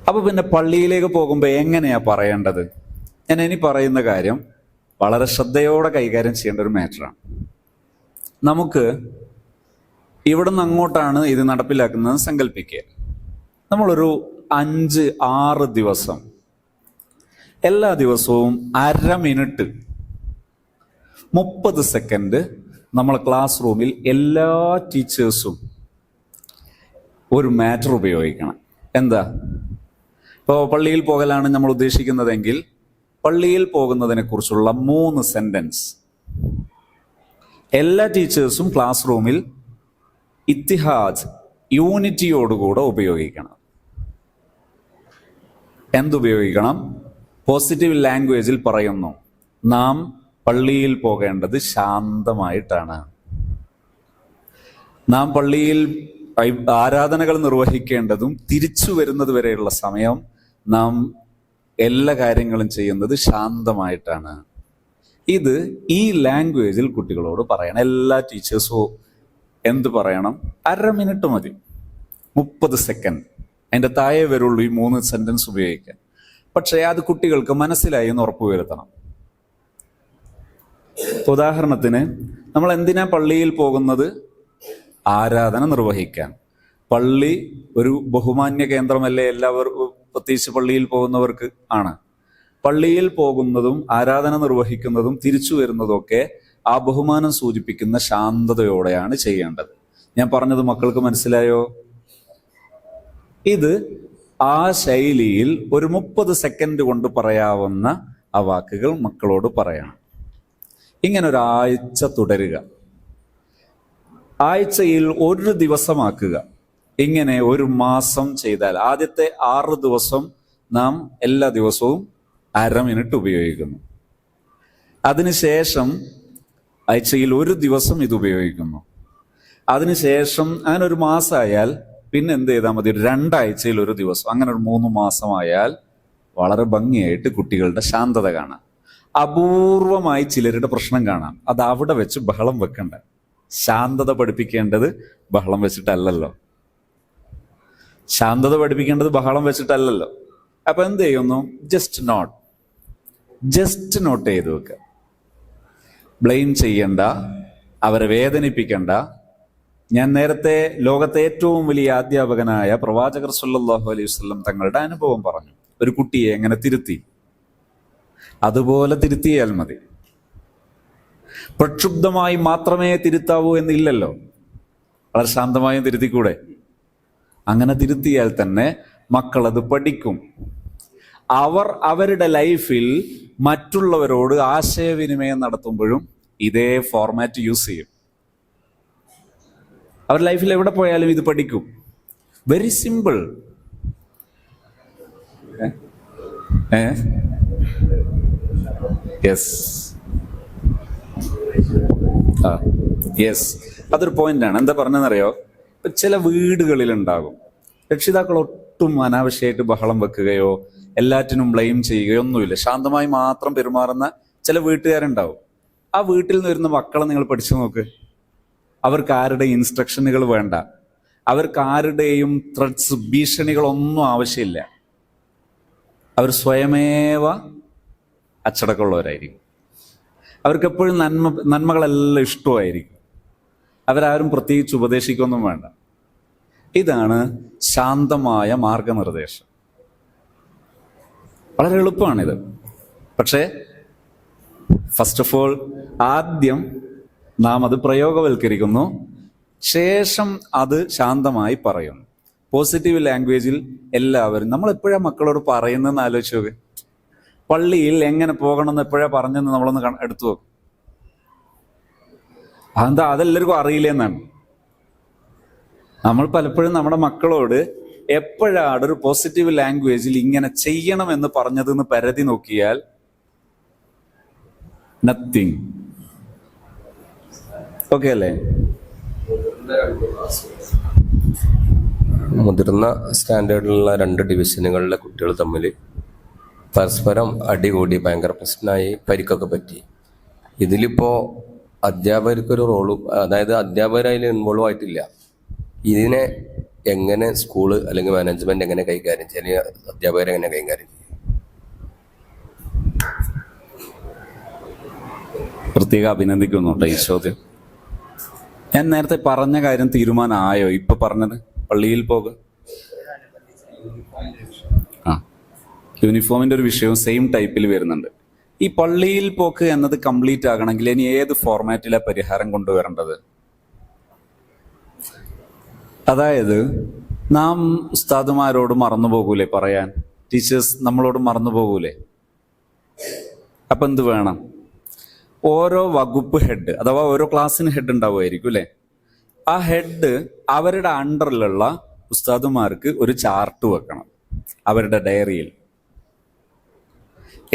അപ്പൊ പിന്നെ പള്ളിയിലേക്ക് പോകുമ്പോൾ എങ്ങനെയാ പറയേണ്ടത്? ഞാൻ ഇനി പറയുന്ന കാര്യം വളരെ ശ്രദ്ധയോടെ കൈകാര്യം ചെയ്യേണ്ട ഒരു മാറ്ററാണ്. നമുക്ക് ഇവിടെ നിന്ന് അങ്ങോട്ടാണ് ഇത് നടപ്പിലാക്കുന്നത് സങ്കല്പിക്കുക. നമ്മളൊരു 5-6 ദിവസം എല്ലാ ദിവസവും 1/2 മിനിറ്റ് 30 സെക്കൻഡ് നമ്മളെ ക്ലാസ് റൂമിൽ എല്ലാ ടീച്ചേഴ്സും ഒരു മാറ്റർ ഉപയോഗിക്കണം. എന്താ? ഇപ്പോൾ പള്ളിയിൽ പോകലാണ് നമ്മൾ ഉദ്ദേശിക്കുന്നതെങ്കിൽ പള്ളിയിൽ പോകുന്നതിനെ കുറിച്ചുള്ള 3 സെന്റൻസ് എല്ലാ ടീച്ചേഴ്സും ക്ലാസ് റൂമിൽ ഇത്തിഹാദ്, യൂണിറ്റിയോടുകൂടെ ഉപയോഗിക്കണം. എന്തുപയോഗിക്കണം? പോസിറ്റീവ് ലാംഗ്വേജിൽ പറയുന്നു, നാം പള്ളിയിൽ പോകേണ്ടത് ശാന്തമായിട്ടാണ്. നാം പള്ളിയിൽ ആരാധനകൾ നിർവഹിക്കേണ്ടതും തിരിച്ചു വരുന്നത് വരെയുള്ള സമയം നാം എല്ലാ കാര്യങ്ങളും ചെയ്യുന്നത് ശാന്തമായിട്ടാണ്. ഇത് ഈ ലാംഗ്വേജിൽ കുട്ടികളോട് പറയണം. എല്ലാ ടീച്ചേഴ്സും എന്ത് പറയണം? 1/2 മിനിറ്റ് മതി, 30 സെക്കൻഡ്. അതിൻ്റെ താഴെ വരുള്ളൂ ഈ 3 സെന്റൻസ് ഉപയോഗിക്കാൻ. പക്ഷേ അത് കുട്ടികൾക്ക് മനസ്സിലായി എന്ന് ഉറപ്പുവരുത്തണം. ഉദാഹരണത്തിന്, നമ്മൾ എന്തിനാ പള്ളിയിൽ പോകുന്നത്? ആരാധന നിർവഹിക്കാൻ. പള്ളി ഒരു ബഹുമാന്യ കേന്ദ്രമല്ലേ? എല്ലാവർക്കും, പ്രത്യേകിച്ച് പള്ളിയിൽ പോകുന്നവർക്ക് ആണ്. പള്ളിയിൽ പോകുന്നതും ആരാധന നിർവഹിക്കുന്നതും തിരിച്ചു വരുന്നതൊക്കെ ആ ബഹുമാനം സൂചിപ്പിക്കുന്ന ശാന്തതയോടെയാണ് ചെയ്യേണ്ടത്. ഞാൻ പറഞ്ഞത് മക്കൾക്ക് മനസ്സിലായോ? ഇത് ആ ശൈലിയിൽ ഒരു 30 സെക്കൻഡ് കൊണ്ട് പറയാവുന്ന ആ വാക്കുകൾ മക്കളോട് പറയണം. ഇങ്ങനെ ഒരാഴ്ച തുടരുക. ആഴ്ചയിൽ 1 ദിവസമാക്കുക. ഇങ്ങനെ 1 മാസം ചെയ്താൽ, ആദ്യത്തെ 6 ദിവസം നാം എല്ലാ ദിവസവും 1/2 മിനിറ്റ് ഉപയോഗിക്കുന്നു. അതിനുശേഷം ആഴ്ചയിൽ 1 ദിവസം ഇത് ഉപയോഗിക്കുന്നു. അതിനുശേഷം അങ്ങനെ 1 മാസമായാൽ പിന്നെ എന്ത് ചെയ്താൽ മതി? 2 ആഴ്ചയിൽ 1 ദിവസം. അങ്ങനെ ഒരു 3 മാസമായാൽ വളരെ ഭംഗിയായിട്ട് കുട്ടികളുടെ ശാന്തത കാണാം. അപൂർവമായി ചിലരുടെ പ്രശ്നം കാണാം. അത് അവിടെ വെച്ച് ബഹളം വെക്കണ്ട. ശാന്തത പഠിപ്പിക്കേണ്ടത് ബഹളം വെച്ചിട്ടല്ലല്ലോ. ശാന്തത പഠിപ്പിക്കേണ്ടത് ബഹളം വെച്ചിട്ടല്ലല്ലോ. അപ്പൊ എന്ത് ചെയ്യുന്നു? ജസ്റ്റ് നോട്ട് ചെയ്ത് വെക്കുക. ബ്ലെയിം ചെയ്യണ്ട, അവരെ വേദനിപ്പിക്കണ്ട. ഞാൻ നേരത്തെ ലോകത്തെ ഏറ്റവും വലിയ അധ്യാപകനായ പ്രവാചകർ സല്ലല്ലാഹു അലൈഹി വസല്ലം തങ്ങളുടെ അനുഭവം പറഞ്ഞു. ഒരു കുട്ടിയെ എങ്ങനെ തിരുത്തി, അതുപോലെ തിരുത്തിയാൽ മതി. പ്രക്ഷുബ്ധമായി മാത്രമേ തിരുത്താവൂ എന്നില്ലല്ലോ. വളരെ ശാന്തമായും തിരുത്തിക്കൂടെ? അങ്ങനെ തിരുത്തിയാൽ തന്നെ മക്കളത് പഠിക്കും. അവർ അവരുടെ ലൈഫിൽ മറ്റുള്ളവരോട് ആശയവിനിമയം നടത്തുമ്പോഴും ഇതേ ഫോർമാറ്റ് യൂസ് ചെയ്യും. അവർ ലൈഫിൽ എവിടെ പോയാലും ഇത് പഠിക്കും. Very simple. യെസ്, അതൊരു പോയിന്റാണ്. എന്താ പറഞ്ഞതെന്നറിയോ? ഇപ്പൊ ചില വീടുകളിൽ ഉണ്ടാകും രക്ഷിതാക്കൾ ഒട്ടും അനാവശ്യമായിട്ട് ബഹളം വെക്കുകയോ എല്ലാറ്റിനും ബ്ലെയിം ചെയ്യുകയോ ഒന്നുമില്ല. ശാന്തമായി മാത്രം പെരുമാറുന്ന ചില വീട്ടുകാരുണ്ടാവും. ആ വീട്ടിൽ നിന്ന് വരുന്ന മക്കളെ നിങ്ങൾ പഠിച്ചു നോക്ക്. അവർക്ക് ആരുടെയും ഇൻസ്ട്രക്ഷനുകൾ വേണ്ട. അവർക്ക് ആരുടെയും ത്രെഡ്സ്, ഭീഷണികളൊന്നും ആവശ്യമില്ല. അവർ സ്വയമേവ അച്ചടക്കമുള്ളവരായിരിക്കും. അവർക്കെപ്പോഴും നന്മകളെല്ലാം ഇഷ്ടമായിരിക്കും. അവരാരും പ്രത്യേകിച്ച് ഉപദേശിക്കൊന്നും വേണ്ട. ഇതാണ് ശാന്തമായ മാർഗനിർദ്ദേശം. വളരെ എളുപ്പമാണിത്. പക്ഷേ ഫസ്റ്റ് ഓഫ് ഓൾ ആദ്യം നാം അത് പ്രയോഗവൽക്കരിക്കുന്നു, ശേഷം അത് ശാന്തമായി പറയുന്നു. പോസിറ്റീവ് ലാംഗ്വേജിൽ എല്ലാവരും നമ്മൾ എപ്പോഴാണ് മക്കളോട് പറയുന്നതെന്ന് ആലോചിച്ച് നോക്ക്. പള്ളിയിൽ എങ്ങനെ പോകണമെന്ന് എപ്പോഴാണ് പറഞ്ഞെന്ന് നമ്മളൊന്ന് എടുത്തു നോക്കും. അതെന്താ? അതെല്ലാവർക്കും അറിയില്ലെന്നാണ്. നമ്മൾ പലപ്പോഴും നമ്മുടെ മക്കളോട് എപ്പോഴാണ് ഒരു പോസിറ്റീവ് ലാംഗ്വേജിൽ ഇങ്ങനെ ചെയ്യണമെന്ന് പറഞ്ഞതെന്ന് പരതി നോക്കിയാൽ നത്തിങ്. ഓക്കെ അല്ലേ? മുതിർന്ന സ്റ്റാൻഡേർഡിലുള്ള 2 ഡിവിഷനുകളിലെ കുട്ടികൾ തമ്മിൽ പരസ്പരം അടികൂടി ഭയങ്കര പ്രശ്നമായി, പരിക്കൊക്കെ പറ്റി. ഇതിലിപ്പോൾ അധ്യാപകർക്കൊരു റോളും, അതായത് അധ്യാപകർ അതിൽ ഇൻവോൾവ് ആയിട്ടില്ല. ഇതിനെ എങ്ങനെ സ്കൂള് അല്ലെങ്കിൽ മാനേജ്മെന്റ് എങ്ങനെ കൈകാര്യം ചെയ്യും, അല്ലെങ്കിൽ അധ്യാപകരെങ്ങനെ കൈകാര്യം ചെയ്യും? പ്രത്യേക അഭിനന്ദിക്കുന്നു ഈ ചോദ്യം. ഞാൻ നേരത്തെ പറഞ്ഞ കാര്യം തീരുമാനമായോ? ഇപ്പൊ പറഞ്ഞത് പള്ളിയിൽ പോകുക. യൂണിഫോമിന്റെ ഒരു വിഷയവും സെയിം ടൈപ്പിൽ വരുന്നുണ്ട്. ഈ പള്ളിയിൽ പോക്ക് എന്നത് കംപ്ലീറ്റ് ആകണമെങ്കിൽ ഇനി ഏത് ഫോർമാറ്റിലാണ് പരിഹാരം കൊണ്ടുവരേണ്ടത്? അതായത് നാം ഉസ്താദുമാരോട് മറന്നുപോകൂലേ പറയാൻ? ടീച്ചേഴ്സ് നമ്മളോട് മറന്നുപോകൂലേ? അപ്പൊ എന്ത് വേണം? ഓരോ വകുപ്പ് ഹെഡ് അഥവാ ഓരോ ക്ലാസ്സിന് ഹെഡ് ഉണ്ടാവുമായിരിക്കും അല്ലെ? ആ ഹെഡ് അവരുടെ അണ്ടറിലുള്ള ഉസ്താദുമാർക്ക് ഒരു ചാർട്ട് വെക്കണം അവരുടെ ഡയറിയിൽ.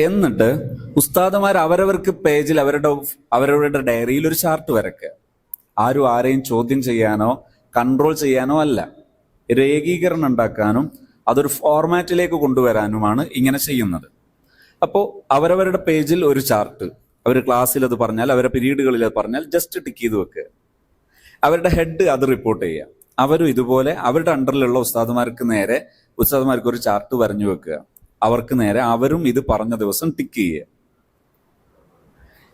എന്നിട്ട് ഉസ്താദുമാർ അവരവർക്ക് പേജിൽ അവരവരുടെ ഡയറിയിൽ ഒരു ചാർട്ട് വരയ്ക്കുക. ആരും ആരെയും ചോദ്യം ചെയ്യാനോ കൺട്രോൾ ചെയ്യാനോ അല്ല, ഒരു ഏകീകരണം ഉണ്ടാക്കാനും അതൊരു ഫോർമാറ്റിലേക്ക് കൊണ്ടുവരാനുമാണ് ഇങ്ങനെ ചെയ്യുന്നത്. അപ്പോൾ അവരവരുടെ പേജിൽ ഒരു ചാർട്ട്, അവർ ക്ലാസ്സിൽ അത് പറഞ്ഞാൽ, അവരുടെ പീരീഡുകളിൽ അത് പറഞ്ഞാൽ ജസ്റ്റ് ടിക്ക് ചെയ്ത് വെക്കുക. അവരുടെ ഹെഡ് അത് റിപ്പോർട്ട് ചെയ്യുക. അവരും ഇതുപോലെ അവരുടെ അണ്ടറിലുള്ള ഉസ്താദുമാർക്ക് ഒരു ചാർട്ട് വരഞ്ഞു വെക്കുക. അവർക്ക് നേരെ അവരും ഇത് പറഞ്ഞ ദിവസം ടിക്ക് ചെയ്യുക.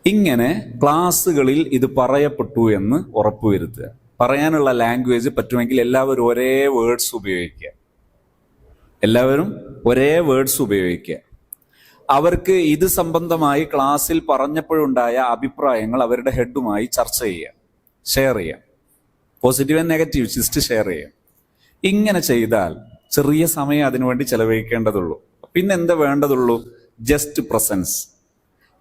ഇങ്ങനെ ക്ലാസ്സുകളിൽ ഇത് പറയപ്പെട്ടു എന്ന് ഉറപ്പുവരുത്തുക. പറയാനുള്ള ലാംഗ്വേജ് പറ്റുമെങ്കിൽ എല്ലാവരും ഒരേ വേർഡ്സ് ഉപയോഗിക്കുക. അവർക്ക് ഇത് സംബന്ധമായി ക്ലാസ്സിൽ പറഞ്ഞപ്പോഴുണ്ടായ അഭിപ്രായങ്ങൾ അവരുടെ ഹെഡുമായി ചർച്ച ചെയ്യുക, ഷെയർ ചെയ്യാം. Positive and negative just share ചെയ്യാം. ഇങ്ങനെ ചെയ്താൽ ചെറിയ സമയം അതിനുവേണ്ടി ചെലവഴിക്കേണ്ടതുള്ളൂ. പിന്നെ എന്താ വേണ്ടതുള്ളൂ? Just presence.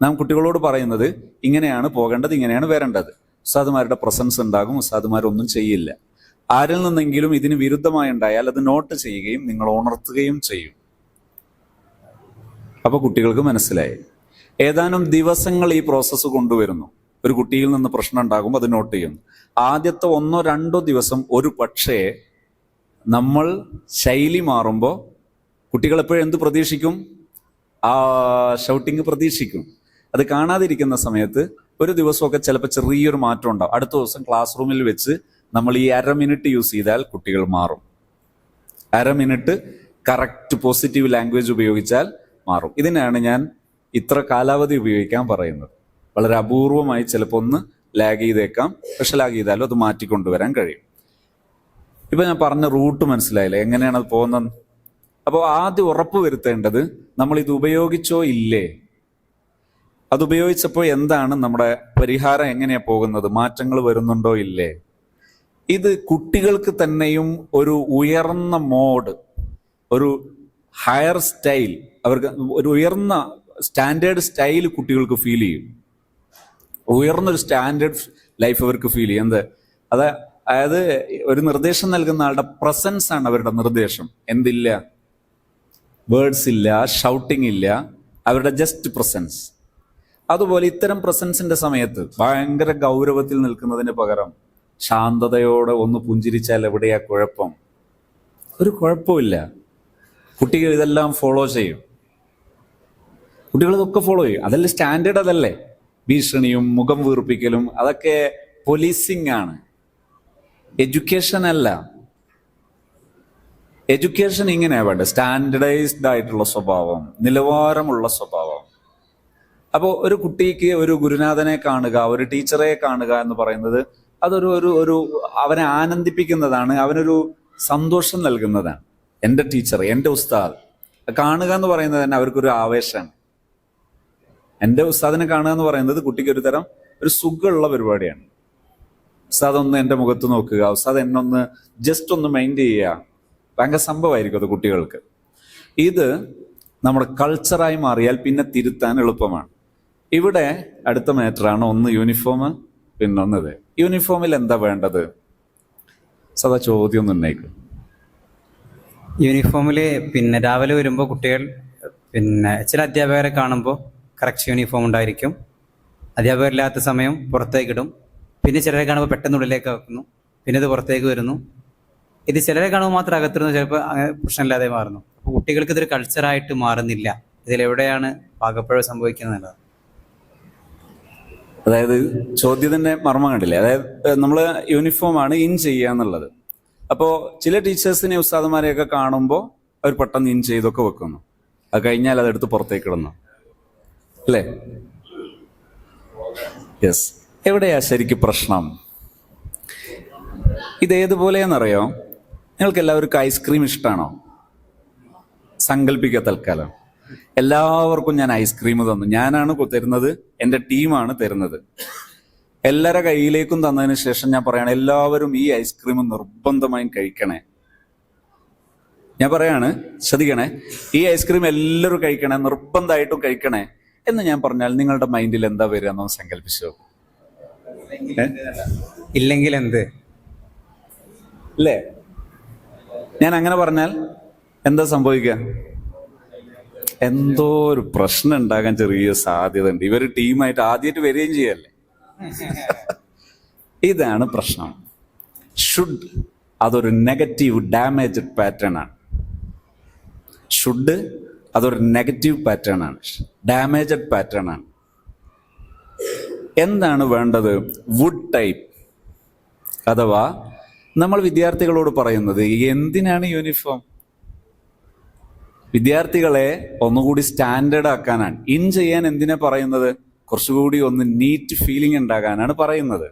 നാം കുട്ടികളോട് പറയുന്നത് ഇങ്ങനെയാണ് പോകേണ്ടത്, ഇങ്ങനെയാണ് വരേണ്ടത്. ഉസ്താദുമാരുടെ പ്രസൻസ് ഉണ്ടാകും. ഉസ്താദുമാരൊന്നും ചെയ്യില്ല. ആരിൽ നിന്നെങ്കിലും ഇതിന് വിരുദ്ധമായി ഉണ്ടായാൽ അത് നോട്ട് ചെയ്യുകയും നിങ്ങൾ ഉണർത്തുകയും ചെയ്യും. അപ്പൊ കുട്ടികൾക്ക് മനസ്സിലായി. ഏതാനും ദിവസങ്ങൾ ഈ പ്രോസസ്സ് കൊണ്ടുവരുന്നു. ഒരു കുട്ടിയിൽ നിന്ന് പ്രശ്നം ഉണ്ടാകുമ്പോൾ അത് നോട്ട് ചെയ്യുന്നു. ആദ്യത്തെ 1-2 ദിവസം ഒരു പക്ഷേ നമ്മൾ ശൈലി മാറുമ്പോൾ കുട്ടികൾ എപ്പോഴും എന്ത് പ്രതീക്ഷിക്കും? ആ ഷൗട്ടിങ് പ്രതീക്ഷിക്കും. അത് കാണാതിരിക്കുന്ന സമയത്ത് ഒരു ദിവസമൊക്കെ ചിലപ്പോൾ ചെറിയൊരു മാറ്റം ഉണ്ടാവും. അടുത്ത ദിവസം ക്ലാസ് റൂമിൽ വെച്ച് നമ്മൾ ഈ 1/2 മിനിറ്റ് യൂസ് ചെയ്താൽ കുട്ടികൾ മാറും. 1/2 മിനിറ്റ് കറക്റ്റ് പോസിറ്റീവ് ലാംഗ്വേജ് ഉപയോഗിച്ചാൽ മാറും. ഇതിനാണ് ഞാൻ ഇത്ര കാലാവധി ഉപയോഗിക്കാൻ പറയുന്നത്. വളരെ അപൂർവമായി ചിലപ്പോൾ ഒന്ന് ലാഗ് ചെയ്തേക്കാം, പക്ഷെ ലാഗ് ചെയ്താലും അത് മാറ്റിക്കൊണ്ടുവരാൻ കഴിയും. ഇപ്പൊ ഞാൻ പറഞ്ഞ റൂട്ട് മനസ്സിലായില്ലേ, എങ്ങനെയാണ് അത് പോകുന്നത്? അപ്പോൾ ആദ്യം ഉറപ്പ് വരുത്തേണ്ടത് നമ്മൾ ഇത് ഉപയോഗിച്ചോ ഇല്ലേ, അത് ഉപയോഗിച്ചപ്പോൾ എന്താണ് നമ്മുടെ പരിഹാരം, എങ്ങനെയാ പോകുന്നത്, മാറ്റങ്ങൾ വരുന്നുണ്ടോ ഇല്ലേ. ഇത് കുട്ടികൾക്ക് തന്നെയും ഒരു ഉയർന്ന മോഡ്, ഒരു ഹയർ സ്റ്റൈൽ, അവർക്ക് ഒരു ഉയർന്ന സ്റ്റാൻഡേർഡ് സ്റ്റൈൽ കുട്ടികൾക്ക് ഫീൽ ചെയ്യും. ഉയർന്നൊരു സ്റ്റാൻഡേർഡ് ലൈഫ് അവർക്ക് ഫീൽ ചെയ്യും. അതായത് ഒരു നിർദ്ദേശം നൽകുന്ന ആളുടെ പ്രസൻസ് ആണ് അവരുടെ നിർദ്ദേശം. എന്തില്ല, വേർഡ്സ് ഇല്ല, ഷൗട്ടിങ് ഇല്ല, അവരുടെ ജസ്റ്റ് പ്രസൻസ്. അതുപോലെ ഇത്തരം പ്രസൻസിന്റെ സമയത്ത് ഭയങ്കര ഗൗരവത്തിൽ നിൽക്കുന്നതിന് പകരം ശാന്തതയോടെ ഒന്ന് പുഞ്ചിരിച്ചാൽ എവിടെയാ കുഴപ്പം? ഒരു കുഴപ്പമില്ല. കുട്ടികൾ ഇതെല്ലാം ഫോളോ ചെയ്യും. കുട്ടികൾ ഇതൊക്കെ ഫോളോ ചെയ്യും. അതല്ലേ സ്റ്റാൻഡേർഡ്, അതല്ലേ ഭീഷണിയും മുഖം വീർപ്പിക്കലും, അതൊക്കെ പോലീസിങ് ആണ്, എഡ്യൂക്കേഷൻ അല്ല. എഡ്യൂക്കേഷൻ ഇങ്ങനെയാ വേണ്ടത്, സ്റ്റാൻഡേർഡൈസ്ഡ് ആയിട്ടുള്ള സ്വഭാവം, നിലവാരമുള്ള സ്വഭാവം. അപ്പോൾ ഒരു കുട്ടിക്ക് ഒരു ഗുരുനാഥനെ കാണുക, ഒരു ടീച്ചറെ കാണുക എന്ന് പറയുന്നത് അതൊരു ഒരു ഒരു അവനെ ആനന്ദിപ്പിക്കുന്നതാണ്, അവനൊരു സന്തോഷം നൽകുന്നതാണ്. എൻ്റെ ടീച്ചർ, എൻ്റെ ഉസ്താദ് കാണുക എന്ന് പറയുന്നത് തന്നെ അവർക്കൊരു ആവേശമാണ്. എൻ്റെ ഉസ്താദിനെ കാണുക എന്ന് പറയുന്നത് കുട്ടിക്ക് ഒരു തരം ഒരു സുഖമുള്ള പരിപാടിയാണ്. ഉസ്താദ് ഒന്ന് എൻ്റെ മുഖത്ത് നോക്കുക, ഉസ്താദ് എന്നൊന്ന് ജസ്റ്റ് ഒന്ന് മൈൻഡ് ചെയ്യുക, ഭയങ്കര സംഭവമായിരിക്കും അത് കുട്ടികൾക്ക്. ഇത് നമ്മുടെ കൾച്ചറായി മാറിയാൽ പിന്നെ തിരുത്താൻ എളുപ്പമാണ്. ഇവിടെ അടുത്ത മാറ്ററാണ്, ഒന്ന് യൂണിഫോം, പിന്നൊന്നത്. യൂണിഫോമിൽ എന്താ വേണ്ടത്? സദാ ചോദ്യം ഒന്നും ഉന്നയിക്കും. യൂണിഫോമിൽ രാവിലെ വരുമ്പോൾ കുട്ടികൾ ചില അധ്യാപകരെ കാണുമ്പോൾ കറക്റ്റ് യൂണിഫോം ഉണ്ടായിരിക്കും. അധ്യാപകരില്ലാത്ത സമയം പുറത്തേക്കിടും. പിന്നെ ചിലരെ കാണുമ്പോൾ പെട്ടെന്ന് ഉള്ളിലേക്ക് വെക്കുന്നു, പിന്നെ ഇത് പുറത്തേക്ക് വരുന്നു. ഇത് ചിലരെ കാണുമ്പോൾ മാത്രം അകത്തിരുന്നു, ചിലപ്പോൾ അങ്ങനെ പ്രശ്നമില്ലാതെ മാറുന്നു. അപ്പോൾ കുട്ടികൾക്ക് ഇതൊരു കൾച്ചറായിട്ട് മാറുന്നില്ല. ഇതിലെവിടെയാണ് പാകപ്പിഴ സംഭവിക്കുന്നത്? അതായത് ചോദ്യത്തിന്റെ മർമ്മം കണ്ടില്ലേ? അതായത് നമ്മൾ യൂണിഫോമാണ് ഇൻ ചെയ്യുക എന്നുള്ളത്. അപ്പോൾ ചില ടീച്ചേഴ്സിനെ ഉസ്താദന്മാരെയൊക്കെ കാണുമ്പോൾ അവർ പെട്ടെന്ന് ഇൻ ചെയ്തൊക്കെ വെക്കുന്നു, അത് കഴിഞ്ഞാൽ അതെടുത്ത് പുറത്തേക്ക് ഇടുന്നു, അല്ലേ? യെസ്. എവിടെയാ ശരിക്കും പ്രശ്നം? ഇതേതുപോലെയെന്നറിയോ? നിങ്ങൾക്ക് എല്ലാവർക്കും ഐസ്ക്രീം ഇഷ്ടമാണോ? സങ്കല്പിക്കുക തൽക്കാലം. എല്ലാവർക്കും ഞാൻ ഐസ്ക്രീം തന്നു, ഞാനാണ് തരുന്നത്, എൻ്റെ ടീമാണ് തരുന്നത്. എല്ലാവരുടെ കയ്യിലേക്കും തന്നതിന് ശേഷം ഞാൻ പറയാണ്, എല്ലാവരും ഈ ഐസ്ക്രീം നിർബന്ധമായും കഴിക്കണേ. ഞാൻ പറയാണ്, ശ്രദ്ധിക്കണേ, ഈ ഐസ്ക്രീം എല്ലാവരും കഴിക്കണേ, നിർബന്ധമായിട്ടും കഴിക്കണേ എന്ന് ഞാൻ പറഞ്ഞാൽ നിങ്ങളുടെ മൈൻഡിൽ എന്താ വരിക എന്നൊന്ന് സങ്കല്പിച്ചോ. ഇല്ലെങ്കിൽ എന്ത്? അല്ലേ? ഞാൻ അങ്ങനെ പറഞ്ഞാൽ എന്താ സംഭവിക്കുക? എന്തോ ഒരു പ്രശ്നം ഉണ്ടാകാൻ ചെറിയ സാധ്യത ഉണ്ട്. ഇവർ ടീമായിട്ട് ആദ്യമായിട്ട് വരികയും ചെയ്യല്ലേ. ഇതാണ് പ്രശ്നം. ഷുഡ് അതൊരു നെഗറ്റീവ് ഡാമേജ്ഡ് പാറ്റേൺ ആണ്. ഷുഡ് അതൊരു നെഗറ്റീവ് പാറ്റേൺ ആണ്, ഡാമേജ്ഡ് പാറ്റേൺ ആണ്. എന്താണ് വേണ്ടത്? വുഡ് ടൈപ്പ്. അഥവാ നമ്മൾ വിദ്യാർത്ഥികളോട് പറയുന്നത് എന്തിനാണ് യൂണിഫോം? വിദ്യാർത്ഥികളെ ഒന്നുകൂടി സ്റ്റാൻഡേർഡ് ആക്കാനാണ്. ഇൻ ചെയ്യാൻ എന്തിനാ പറയുന്നത്? കുറച്ചുകൂടി ഒന്ന് നീറ്റ് ഫീലിംഗ് ഉണ്ടാകാനാണ് പറയുന്നത്.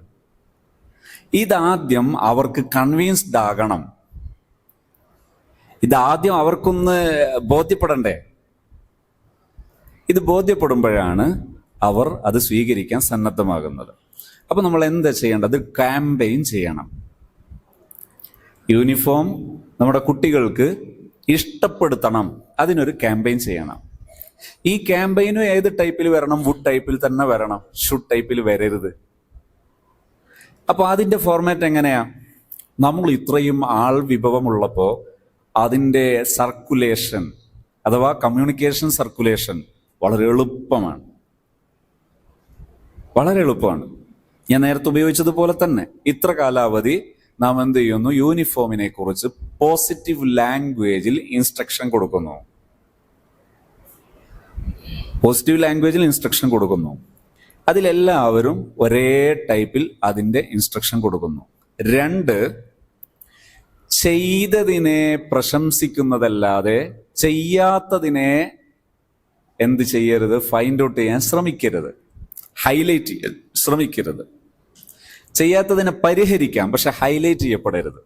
ഇതാദ്യം അവർക്ക് കൺവിൻസ്ഡ് ആകണം. ഇതാദ്യം അവർക്കൊന്ന് ബോധ്യപ്പെടണ്ടേ? ഇത് ബോധ്യപ്പെടുമ്പോഴാണ് അവർ അത് സ്വീകരിക്കാൻ സന്നദ്ധമാകുന്നത്. അപ്പൊ നമ്മൾ എന്താ ചെയ്യേണ്ടത്? ക്യാമ്പയിൻ ചെയ്യണം. യൂണിഫോം നമ്മുടെ കുട്ടികൾക്ക് ഇഷ്ടപ്പെടുത്തണം, അതിനൊരു ക്യാമ്പയിൻ ചെയ്യണം. ഈ ക്യാമ്പയിനും ഏത് ടൈപ്പിൽ വരണം? വുഡ് ടൈപ്പിൽ തന്നെ വരണം, ഷുഡ് ടൈപ്പിൽ വരരുത്. അപ്പൊ അതിന്റെ ഫോർമാറ്റ് എങ്ങനെയാ? നമ്മൾ ഇത്രയും ആൾ വിഭവമുള്ളപ്പോൾ അതിൻ്റെ സർക്കുലേഷൻ അഥവാ കമ്മ്യൂണിക്കേഷൻ സർക്കുലേഷൻ വളരെ എളുപ്പമാണ്. വളരെ എളുപ്പമാണ്. ഞാൻ നേരത്തെ ഉപയോഗിച്ചതുപോലെ തന്നെ ഇത്ര കാലാവധി നാം എന്ത് ചെയ്യുന്നു? യൂണിഫോമിനെ കുറിച്ച് പോസിറ്റീവ് ലാംഗ്വേജിൽ ഇൻസ്ട്രക്ഷൻ കൊടുക്കുന്നു. പോസിറ്റീവ് ലാംഗ്വേജിൽ ഇൻസ്ട്രക്ഷൻ കൊടുക്കുന്നു. അതിലെല്ലാവരും ഒരേ ടൈപ്പിൽ അതിൻ്റെ ഇൻസ്ട്രക്ഷൻ കൊടുക്കുന്നു. 2, ചെയ്തതിനെ പ്രശംസിക്കുന്നതല്ലാതെ ചെയ്യാത്തതിനെ എന്ത് ചെയ്യരുത്, ഫൈൻഡ് ഔട്ട് ചെയ്യാൻ ശ്രമിക്കരുത്, ഹൈലൈറ്റ് ചെയ്യാൻ ശ്രമിക്കരുത്. ചെയ്യാത്തതിനെ പരിഹരിക്കാം, പക്ഷെ ഹൈലൈറ്റ് ചെയ്യപ്പെടരുത്.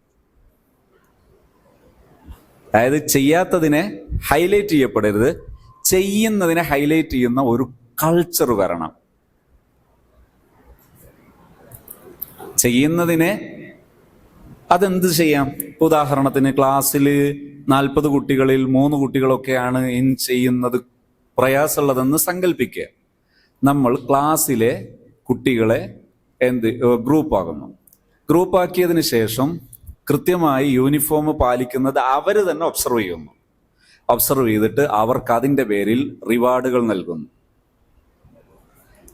അതായത് ചെയ്യാത്തതിനെ ഹൈലൈറ്റ് ചെയ്യപ്പെടരുത്, ചെയ്യുന്നതിനെ ഹൈലൈറ്റ് ചെയ്യുന്ന ഒരു കൾച്ചർ വരണം. ചെയ്യുന്നതിനെ അതെന്ത് ചെയ്യാം. ഉദാഹരണത്തിന് ക്ലാസ്സിൽ 40 കുട്ടികളിൽ 3 കുട്ടികളൊക്കെയാണ് ചെയ്യുന്നത് പ്രയാസമുള്ളതെന്ന് സങ്കല്പിക്കുക. നമ്മൾ ക്ലാസ്സിലെ കുട്ടികളെ ഗ്രൂപ്പാകുന്നു. ഗ്രൂപ്പാക്കിയതിന് ശേഷം കൃത്യമായി യൂണിഫോം പാലിക്കുന്നത് അവർ തന്നെ ഒബ്സർവ് ചെയ്യുന്നു. ഒബ്സർവ് ചെയ്തിട്ട് അവർക്ക് അതിൻ്റെ പേരിൽ റിവാർഡുകൾ നൽകുന്നു.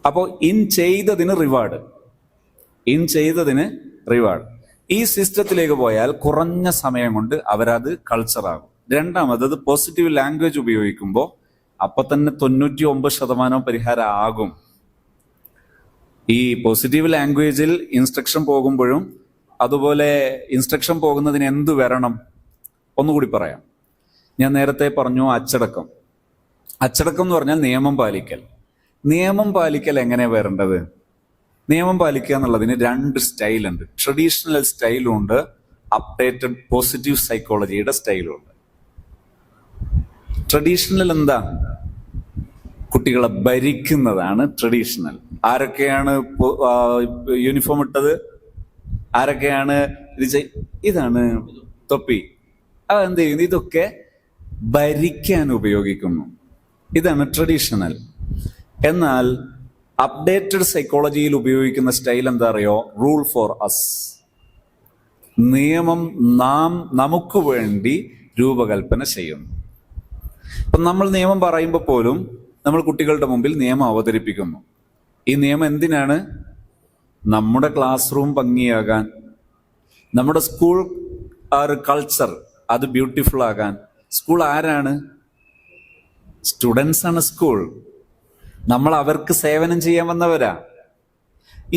അപ്പോൾ ചെയ്തതിന് റിവാർഡ്. ഈ സിസ്റ്റത്തിലേക്ക് പോയാൽ കുറഞ്ഞ സമയം കൊണ്ട് അവരത് കൾച്ചറാകും. രണ്ടാമത് പോസിറ്റീവ് ലാംഗ്വേജ് ഉപയോഗിക്കുമ്പോൾ അപ്പൊ തന്നെ 99% പരിഹാരം ആകും. ഈ പോസിറ്റീവ് ലാംഗ്വേജിൽ ഇൻസ്ട്രക്ഷൻ പോകുമ്പോഴും അതുപോലെ ഇൻസ്ട്രക്ഷൻ പോകുന്നതിന് എന്തു വരണം ഒന്നുകൂടി പറയാം. ഞാൻ നേരത്തെ പറഞ്ഞു അച്ചടക്കം എന്ന് പറഞ്ഞാൽ നിയമം പാലിക്കൽ. നിയമം പാലിക്കൽ എങ്ങനെ വരേണ്ടത്? നിയമം പാലിക്കുക എന്നുള്ളതിന് 2 സ്റ്റൈലുണ്ട്. ട്രഡീഷണൽ സ്റ്റൈലും ഉണ്ട്, അപ്ഡേറ്റഡ് പോസിറ്റീവ് സൈക്കോളജിയുടെ സ്റ്റൈലും ഉണ്ട്. ട്രഡീഷണൽ എന്താ? കുട്ടികളെ ഭരിക്കുന്നതാണ് ട്രഡീഷണൽ. ആരൊക്കെയാണ് യൂണിഫോം ഇട്ടത്, ആരൊക്കെയാണ് ഇതാണ് തൊപ്പി, എന്ത് ചെയ്യുന്നു, ഇതൊക്കെ ഭരിക്കാൻ ഉപയോഗിക്കുന്നു. ഇതാണ് ട്രഡീഷണൽ. എന്നാൽ അപ്ഡേറ്റഡ് സൈക്കോളജിയിൽ ഉപയോഗിക്കുന്ന സ്റ്റൈൽ എന്താ അറിയോ? Rule for us. നിയമം നമുക്ക് വേണ്ടി രൂപകൽപ്പന ചെയ്യുന്നു. അപ്പം നമ്മൾ നിയമം പറയുമ്പോൾ പോലും നമ്മൾ കുട്ടികളുടെ മുമ്പിൽ നിയമം അവതരിപ്പിക്കുന്നു. ഈ നിയമം എന്തിനാണ്? നമ്മുടെ ക്ലാസ് റൂം ഭംഗിയാകാൻ, നമ്മുടെ സ്കൂൾ കൾച്ചർ അത് ബ്യൂട്ടിഫുൾ ആകാൻ. സ്കൂൾ ആരാണ്? സ്റ്റുഡൻസ് ആണ് സ്കൂൾ. നമ്മൾ അവർക്ക് സേവനം ചെയ്യാൻ വന്നവരാ.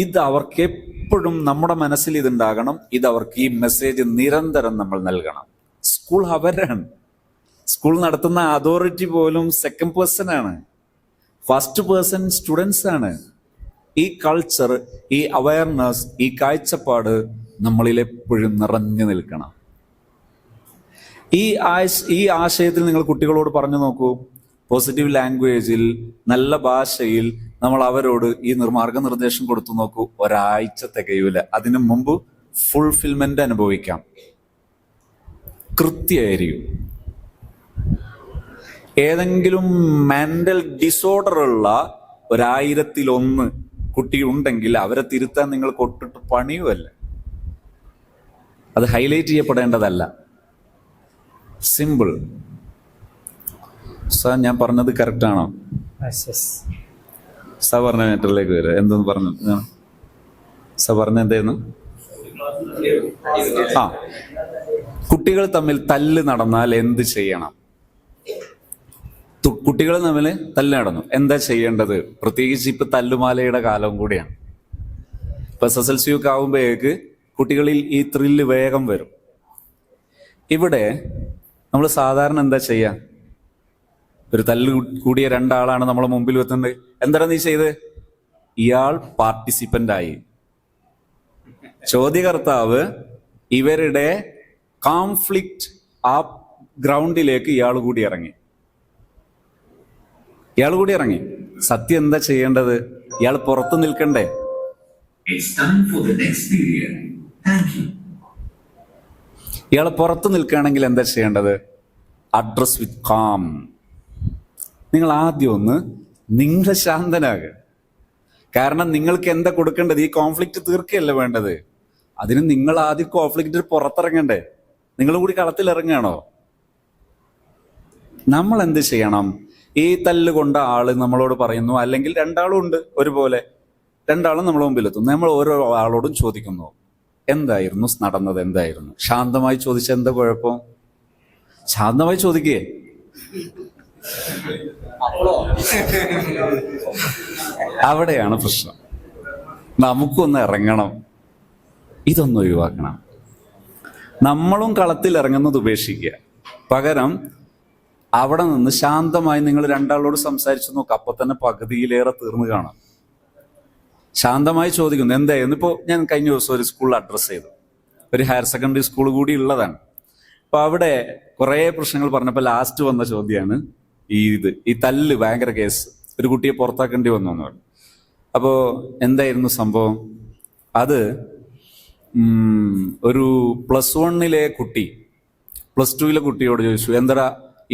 ഇത് അവർക്ക് എപ്പോഴും നമ്മുടെ മനസ്സിൽ ഇതുണ്ടാകണം. ഇത് അവർക്ക് ഈ മെസ്സേജ് നിരന്തരം നമ്മൾ നൽകണം. സ്കൂൾ അവരാണ്. സ്കൂൾ നടത്തുന്ന അതോറിറ്റി പോലും സെക്കൻഡ് പേഴ്സൺ ആണ്, ഫസ്റ്റ് പേഴ്സൺ സ്റ്റുഡൻസ് ആണ്. ഈ കൾച്ചർ, ഈ അവയർനെസ്, ഈ കാഴ്ചപ്പാട് നമ്മളിൽ എപ്പോഴും നിറഞ്ഞു നിൽക്കണം. ഈ ആശയത്തിൽ നിങ്ങൾ കുട്ടികളോട് പറഞ്ഞു നോക്കൂ. പോസിറ്റീവ് ലാംഗ്വേജിൽ, നല്ല ഭാഷയിൽ നമ്മൾ അവരോട് ഈ മാർഗനിർദ്ദേശം കൊടുത്തു നോക്കൂ. ഒരാഴ്ച തികയൂല. അതിനു മുമ്പ് ഫുൾഫിൽമെന്റ് അനുഭവിക്കാം. കൃത്യമായിരിക്കും. ഏതെങ്കിലും മെന്റൽ ഡിസോർഡർ ഉള്ള 1000-1 കുട്ടി ഉണ്ടെങ്കിൽ അവരെ തിരുത്താൻ നിങ്ങൾ കൊട്ടിട്ട് പണിയുമല്ല. അത് ഹൈലൈറ്റ് ചെയ്യപ്പെടേണ്ടതല്ല. സിമ്പിൾ. സാർ ഞാൻ പറഞ്ഞത് കറക്റ്റ് ആണോ? സാർ പറഞ്ഞ മാറ്ററിലേക്ക് വരിക. എന്തെന്ന് പറഞ്ഞു? സാർ പറഞ്ഞ എന്തായിരുന്നു? കുട്ടികൾ തമ്മിൽ തല്ല് നടന്നാൽ എന്ത് ചെയ്യണം? കുട്ടികൾ തമ്മിൽ തല്ല് നടന്നു, എന്താ ചെയ്യേണ്ടത്? പ്രത്യേകിച്ച് ഇപ്പൊ തല്ലുമാലയുടെ കാലവും കൂടിയാണ്. ഇപ്പൊ SSLC ഒക്കെ ആവുമ്പോഴേക്ക് കുട്ടികളിൽ ഈ ത്രില്ല് വേഗം വരും. ഇവിടെ നമ്മൾ സാധാരണ എന്താ ചെയ്യാ? ഒരു തല്ല് കൂടിയ 2 ആളാണ് നമ്മളെ മുമ്പിൽ വെത്തുന്നത്. എന്താണ് നീ ചെയ്ത്? ഇയാൾ പാർട്ടിസിപ്പന്റ് ആയി. ചോദ്യകർത്താവ് ഇവരുടെ കോൺഫ്ലിക്റ്റ് ആ ഗ്രൗണ്ടിലേക്ക് ഇയാൾ കൂടി ഇറങ്ങി. സത്യം എന്താ ചെയ്യേണ്ടത്? ഇയാൾ പുറത്ത് നിൽക്കണ്ടേ? ഇയാൾ പുറത്ത് നിൽക്കുകയാണെങ്കിൽ എന്താ ചെയ്യേണ്ടത്? അഡ്രസ് വിത്ത് കാം. നിങ്ങൾ ആദ്യം നിങ്ങൾ ശാന്തനാകുക. കാരണം നിങ്ങൾക്ക് എന്താ കൊടുക്കേണ്ടത്? ഈ കോൺഫ്ലിക്റ്റ് തീർക്കുകയല്ല വേണ്ടത്. അതിന് നിങ്ങൾ ആദ്യം കോൺഫ്ലിക്റ്റ് പുറത്തിറങ്ങണ്ടേ? നിങ്ങൾ കൂടി കളത്തിലിറങ്ങുകയാണോ? നമ്മൾ എന്ത് ചെയ്യണം? ഈ തല്ല് കൊണ്ട ആള് നമ്മളോട് പറയുന്നു, അല്ലെങ്കിൽ 2 ആളും ഉണ്ട് ഒരുപോലെ, 2 ആളും നമ്മളെ മുമ്പിലെത്തുന്നു. നമ്മൾ ഓരോ ആളോടും ചോദിക്കുന്നു, എന്തായിരുന്നു നടന്നത്, എന്തായിരുന്നു? ശാന്തമായി ചോദിച്ച എന്താ കുഴപ്പം? ശാന്തമായി ചോദിക്കേ. അവിടെയാണ് പ്രശ്നം. നമുക്കൊന്ന് ഇറങ്ങണം, ഇതൊന്നും ഒഴിവാക്കണം. നമ്മളും കളത്തിൽ ഇറങ്ങുന്നത് ഉപേക്ഷിക്കുക. പകരം അവിടെ നിന്ന് ശാന്തമായി നിങ്ങൾ രണ്ടാളോട് സംസാരിച്ചു നോക്കുക. അപ്പൊ തന്നെ പകുതിയിലേറെ തീർന്നു കാണാം. ശാന്തമായി ചോദിക്കുന്നു എന്തായിരുന്നു. ഇപ്പോൾ ഞാൻ കഴിഞ്ഞ ദിവസം ഒരു സ്കൂളിൽ അഡ്രസ്സ് ചെയ്തു, ഒരു ഹയർ സെക്കൻഡറി സ്കൂൾ കൂടി ഉള്ളതാണ്. അപ്പൊ അവിടെ കുറേ പ്രശ്നങ്ങൾ പറഞ്ഞപ്പോൾ ലാസ്റ്റ് വന്ന ചോദ്യമാണ് ഈ തല്ല് ഭയങ്കര കേസ്, ഒരു കുട്ടിയെ പുറത്താക്കേണ്ടി വന്നു എന്ന് പറഞ്ഞു. അപ്പോൾ എന്തായിരുന്നു സംഭവം? അത് ഒരു +1 കുട്ടി +2 കുട്ടിയോട് ചോദിച്ചു, എന്താ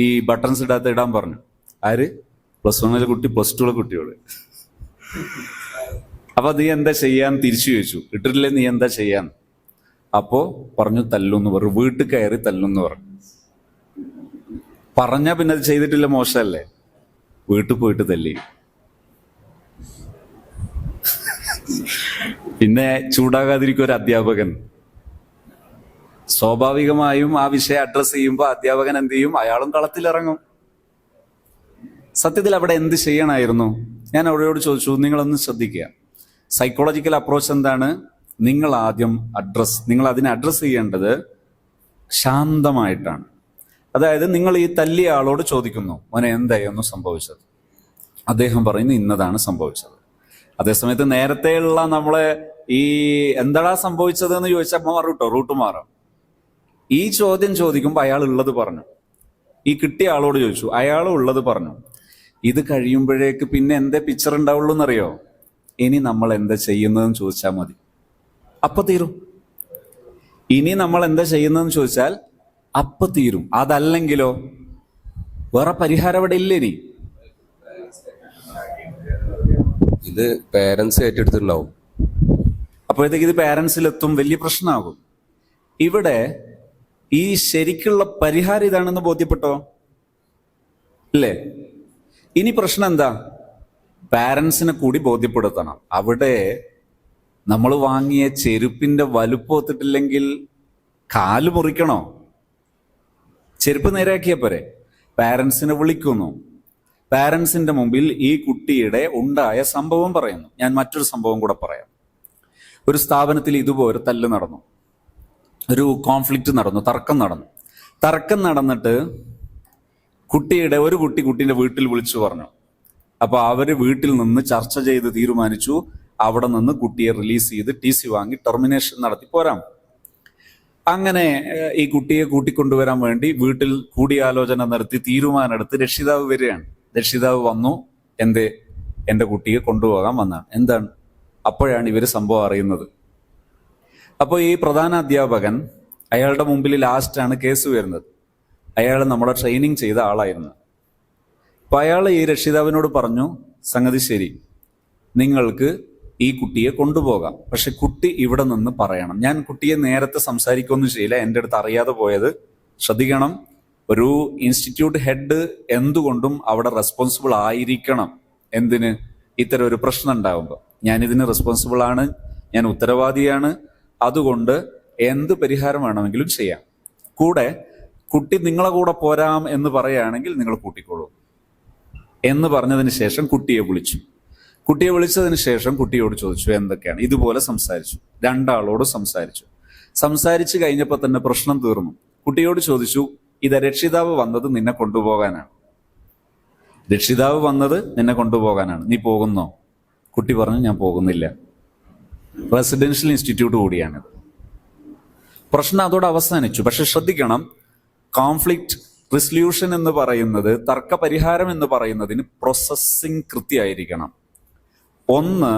ഈ ബട്ടൺസ് ഇടാൻ പറഞ്ഞു. ആര്? +1 കുട്ടി +2 കുട്ടിയോട്. അപ്പൊ നീ എന്താ ചെയ്യാൻ തിരിച്ചു ചോദിച്ചു. ഇട്ടിട്ടില്ലേ നീ എന്താ ചെയ്യാൻ? അപ്പോ പറഞ്ഞു തല്ലുന്ന് പറഞ്ഞു, വീട്ടിൽ കയറി തല്ലുന്ന് പറഞ്ഞു. പറഞ്ഞാ പിന്നെ അത് ചെയ്തിട്ടില്ല മോശമല്ലേ? വീട്ടിൽ പോയിട്ട് തല്ലി. പിന്നെ ചൂടാകാതിരിക്കും ഒരു അധ്യാപകൻ. സ്വാഭാവികമായും ആ വിഷയം അഡ്രസ് ചെയ്യുമ്പോൾ അധ്യാപകൻ എന്ത് ചെയ്യും? അയാളും കളത്തിലിറങ്ങും. സത്യത്തിൽ അവിടെ എന്ത് ചെയ്യണമായിരുന്നു? ഞാൻ അവരോട് ചോദിച്ചു, നിങ്ങളൊന്ന് ശ്രദ്ധിക്കുക. സൈക്കോളജിക്കൽ അപ്രോച്ച് എന്താണ്? നിങ്ങൾ അതിനെ അഡ്രസ് ചെയ്യേണ്ടത് ശാന്തമായിട്ടാണ്. അതായത് നിങ്ങൾ ഈ തല്ലിയ ആളോട് ചോദിക്കുന്നു, മോനെ എന്തായിരുന്നു സംഭവിച്ചത്? അദ്ദേഹം പറയുന്നു ഇന്നതാണ് സംഭവിച്ചത്. അതേസമയത്ത് നേരത്തെയുള്ള നമ്മളെ ഈ എന്താടാ സംഭവിച്ചത് എന്ന് ചോദിച്ചാൽ മാറും കേട്ടോ, റൂട്ട് മാറാം. ഈ ചോദ്യം ചോദിക്കുമ്പോൾ അയാൾ ഉള്ളത് പറഞ്ഞു. ഈ കിട്ടിയ ആളോട് ചോദിച്ചു, അയാളും ഉള്ളത് പറഞ്ഞു. ഇത് കഴിയുമ്പോഴേക്ക് പിന്നെ എന്തേ പിക്ചർ ഉണ്ടാവുള്ളൂ എന്നറിയോ? ഇനി നമ്മൾ എന്താ ചെയ്യുന്നതെന്ന് ചോദിച്ചാൽ മതി, അപ്പൊ തീരും. ഇനി നമ്മൾ എന്താ ചെയ്യുന്നതെന്ന് ചോദിച്ചാൽ അപ്പൊ തീരും. അതല്ലെങ്കിലോ വേറെ പരിഹാരം അവിടെ ഇല്ല. ഇനി ഇത് പേരൻസ് ഏറ്റെടുത്തിട്ടുണ്ടാവും. അപ്പോഴത്തേക്ക് ഇത് പേരൻസിലെത്തും, വലിയ പ്രശ്നമാകും. ഇവിടെ ഈ ശരിക്കുള്ള പരിഹാരം ഇതാണെന്ന് ബോധ്യപ്പെട്ടോ അല്ലേ? ഇനി പ്രശ്നം എന്താ? പാരൻസിനെ കൂടി ബോധ്യപ്പെടുത്തണം. അവിടെ നമ്മൾ വാങ്ങിയ ചെരുപ്പിന്റെ വലുപ്പം ഒത്തിട്ടില്ലെങ്കിൽ കാല് മുറിക്കണോ? ചെരുപ്പ് നേരെയാക്കിയ പോരെ? പാരൻസിനെ വിളിക്കുന്നു. പാരൻസിന്റെ മുമ്പിൽ ഈ കുട്ടിയുടെ ഉണ്ടായ സംഭവം പറയുന്നു. ഞാൻ മറ്റൊരു സംഭവം കൂടെ പറയാം. ഒരു സ്ഥാപനത്തിൽ ഇതുപോലെ തല്ല് നടന്നു, ഒരു കോൺഫ്ലിക്റ്റ് നടന്നു, തർക്കം നടന്നിട്ട് ഒരു കുട്ടീൻ്റെ വീട്ടിൽ വിളിച്ചു പറഞ്ഞു. അപ്പൊ അവര് വീട്ടിൽ നിന്ന് ചർച്ച ചെയ്ത് തീരുമാനിച്ചു, അവിടെ നിന്ന് കുട്ടിയെ റിലീസ് ചെയ്ത് TC വാങ്ങി ടെർമിനേഷൻ നടത്തി പോരാം. അങ്ങനെ ഈ കുട്ടിയെ കൂട്ടിക്കൊണ്ടുവരാൻ വേണ്ടി വീട്ടിൽ കൂടിയാലോചന നടത്തി തീരുമാനമെടുത്ത് രക്ഷിതാവ് വരികയാണ്. രക്ഷിതാവ് വന്നു, എന്റെ കുട്ടിയെ കൊണ്ടുപോകാൻ വന്നാണ്. എന്താണ്? അപ്പോഴാണ് ഇവര് സംഭവം അറിയുന്നത്. അപ്പോൾ ഈ പ്രധാന അധ്യാപകൻ, അയാളുടെ മുമ്പിൽ ലാസ്റ്റാണ് കേസ് വരുന്നത്. അയാൾ നമ്മുടെ ട്രെയിനിങ് ചെയ്ത ആളായിരുന്നു. അപ്പൊ അയാൾ ഈ രക്ഷിതാവിനോട് പറഞ്ഞു, സംഗതി ശരി, നിങ്ങൾക്ക് ഈ കുട്ടിയെ കൊണ്ടുപോകാം, പക്ഷെ കുട്ടി ഇവിടെ നിന്ന് പറയണം. ഞാൻ കുട്ടിയെ നേരത്തെ സംസാരിക്കൊന്നും ചെയ്യില്ല, എൻ്റെ അടുത്ത് അറിയാതെ പോയത്. ശ്രദ്ധിക്കണം, ഒരു ഇൻസ്റ്റിറ്റ്യൂട്ട് ഹെഡ് എന്തുകൊണ്ടും അവിടെ റെസ്പോൺസിബിൾ ആയിരിക്കണം. എന്തിന്? ഇത്തരം ഒരു പ്രശ്നം ഉണ്ടാകുമ്പോൾ ഞാൻ ഇതിന് റെസ്പോൺസിബിൾ ആണ്, ഞാൻ ഉത്തരവാദിയാണ്, അതുകൊണ്ട് എന്ത് പരിഹാരം വേണമെങ്കിലും ചെയ്യാം. കൂടെ കുട്ടി നിങ്ങളെ കൂടെ പോരാം എന്ന് പറയുകയാണെങ്കിൽ നിങ്ങൾ കൂട്ടിക്കോളൂ എന്ന് പറഞ്ഞതിന് ശേഷം കുട്ടിയെ വിളിച്ചതിന് ശേഷം കുട്ടിയോട് ചോദിച്ചു എന്തൊക്കെയാണ്. ഇതുപോലെ സംസാരിച്ചു, രണ്ടാളോട് സംസാരിച്ചു കഴിഞ്ഞപ്പോൾ തന്നെ പ്രശ്നം തീർന്നു. കുട്ടിയോട് ചോദിച്ചു, ഇത് രക്ഷിതാവ് വന്നത് നിന്നെ കൊണ്ടുപോകാനാണ്, നീ പോകുന്നോ? കുട്ടി പറഞ്ഞു, ഞാൻ പോകുന്നില്ല. റെസിഡൻഷ്യൽ ഇൻസ്റ്റിറ്റ്യൂട്ട് കൂടിയാണിത്. പ്രശ്നം അതോടെ അവസാനിച്ചു. പക്ഷെ ശ്രദ്ധിക്കണം, കോൺഫ്ലിക്റ്റ് റിസൊല്യൂഷൻ എന്ന് പറയുന്നത്, തർക്ക പരിഹാരം എന്ന് പറയുന്നതിന് പ്രോസസ്സിംഗ് കൃത്യമായിരിക്കണം. ഒന്ന്,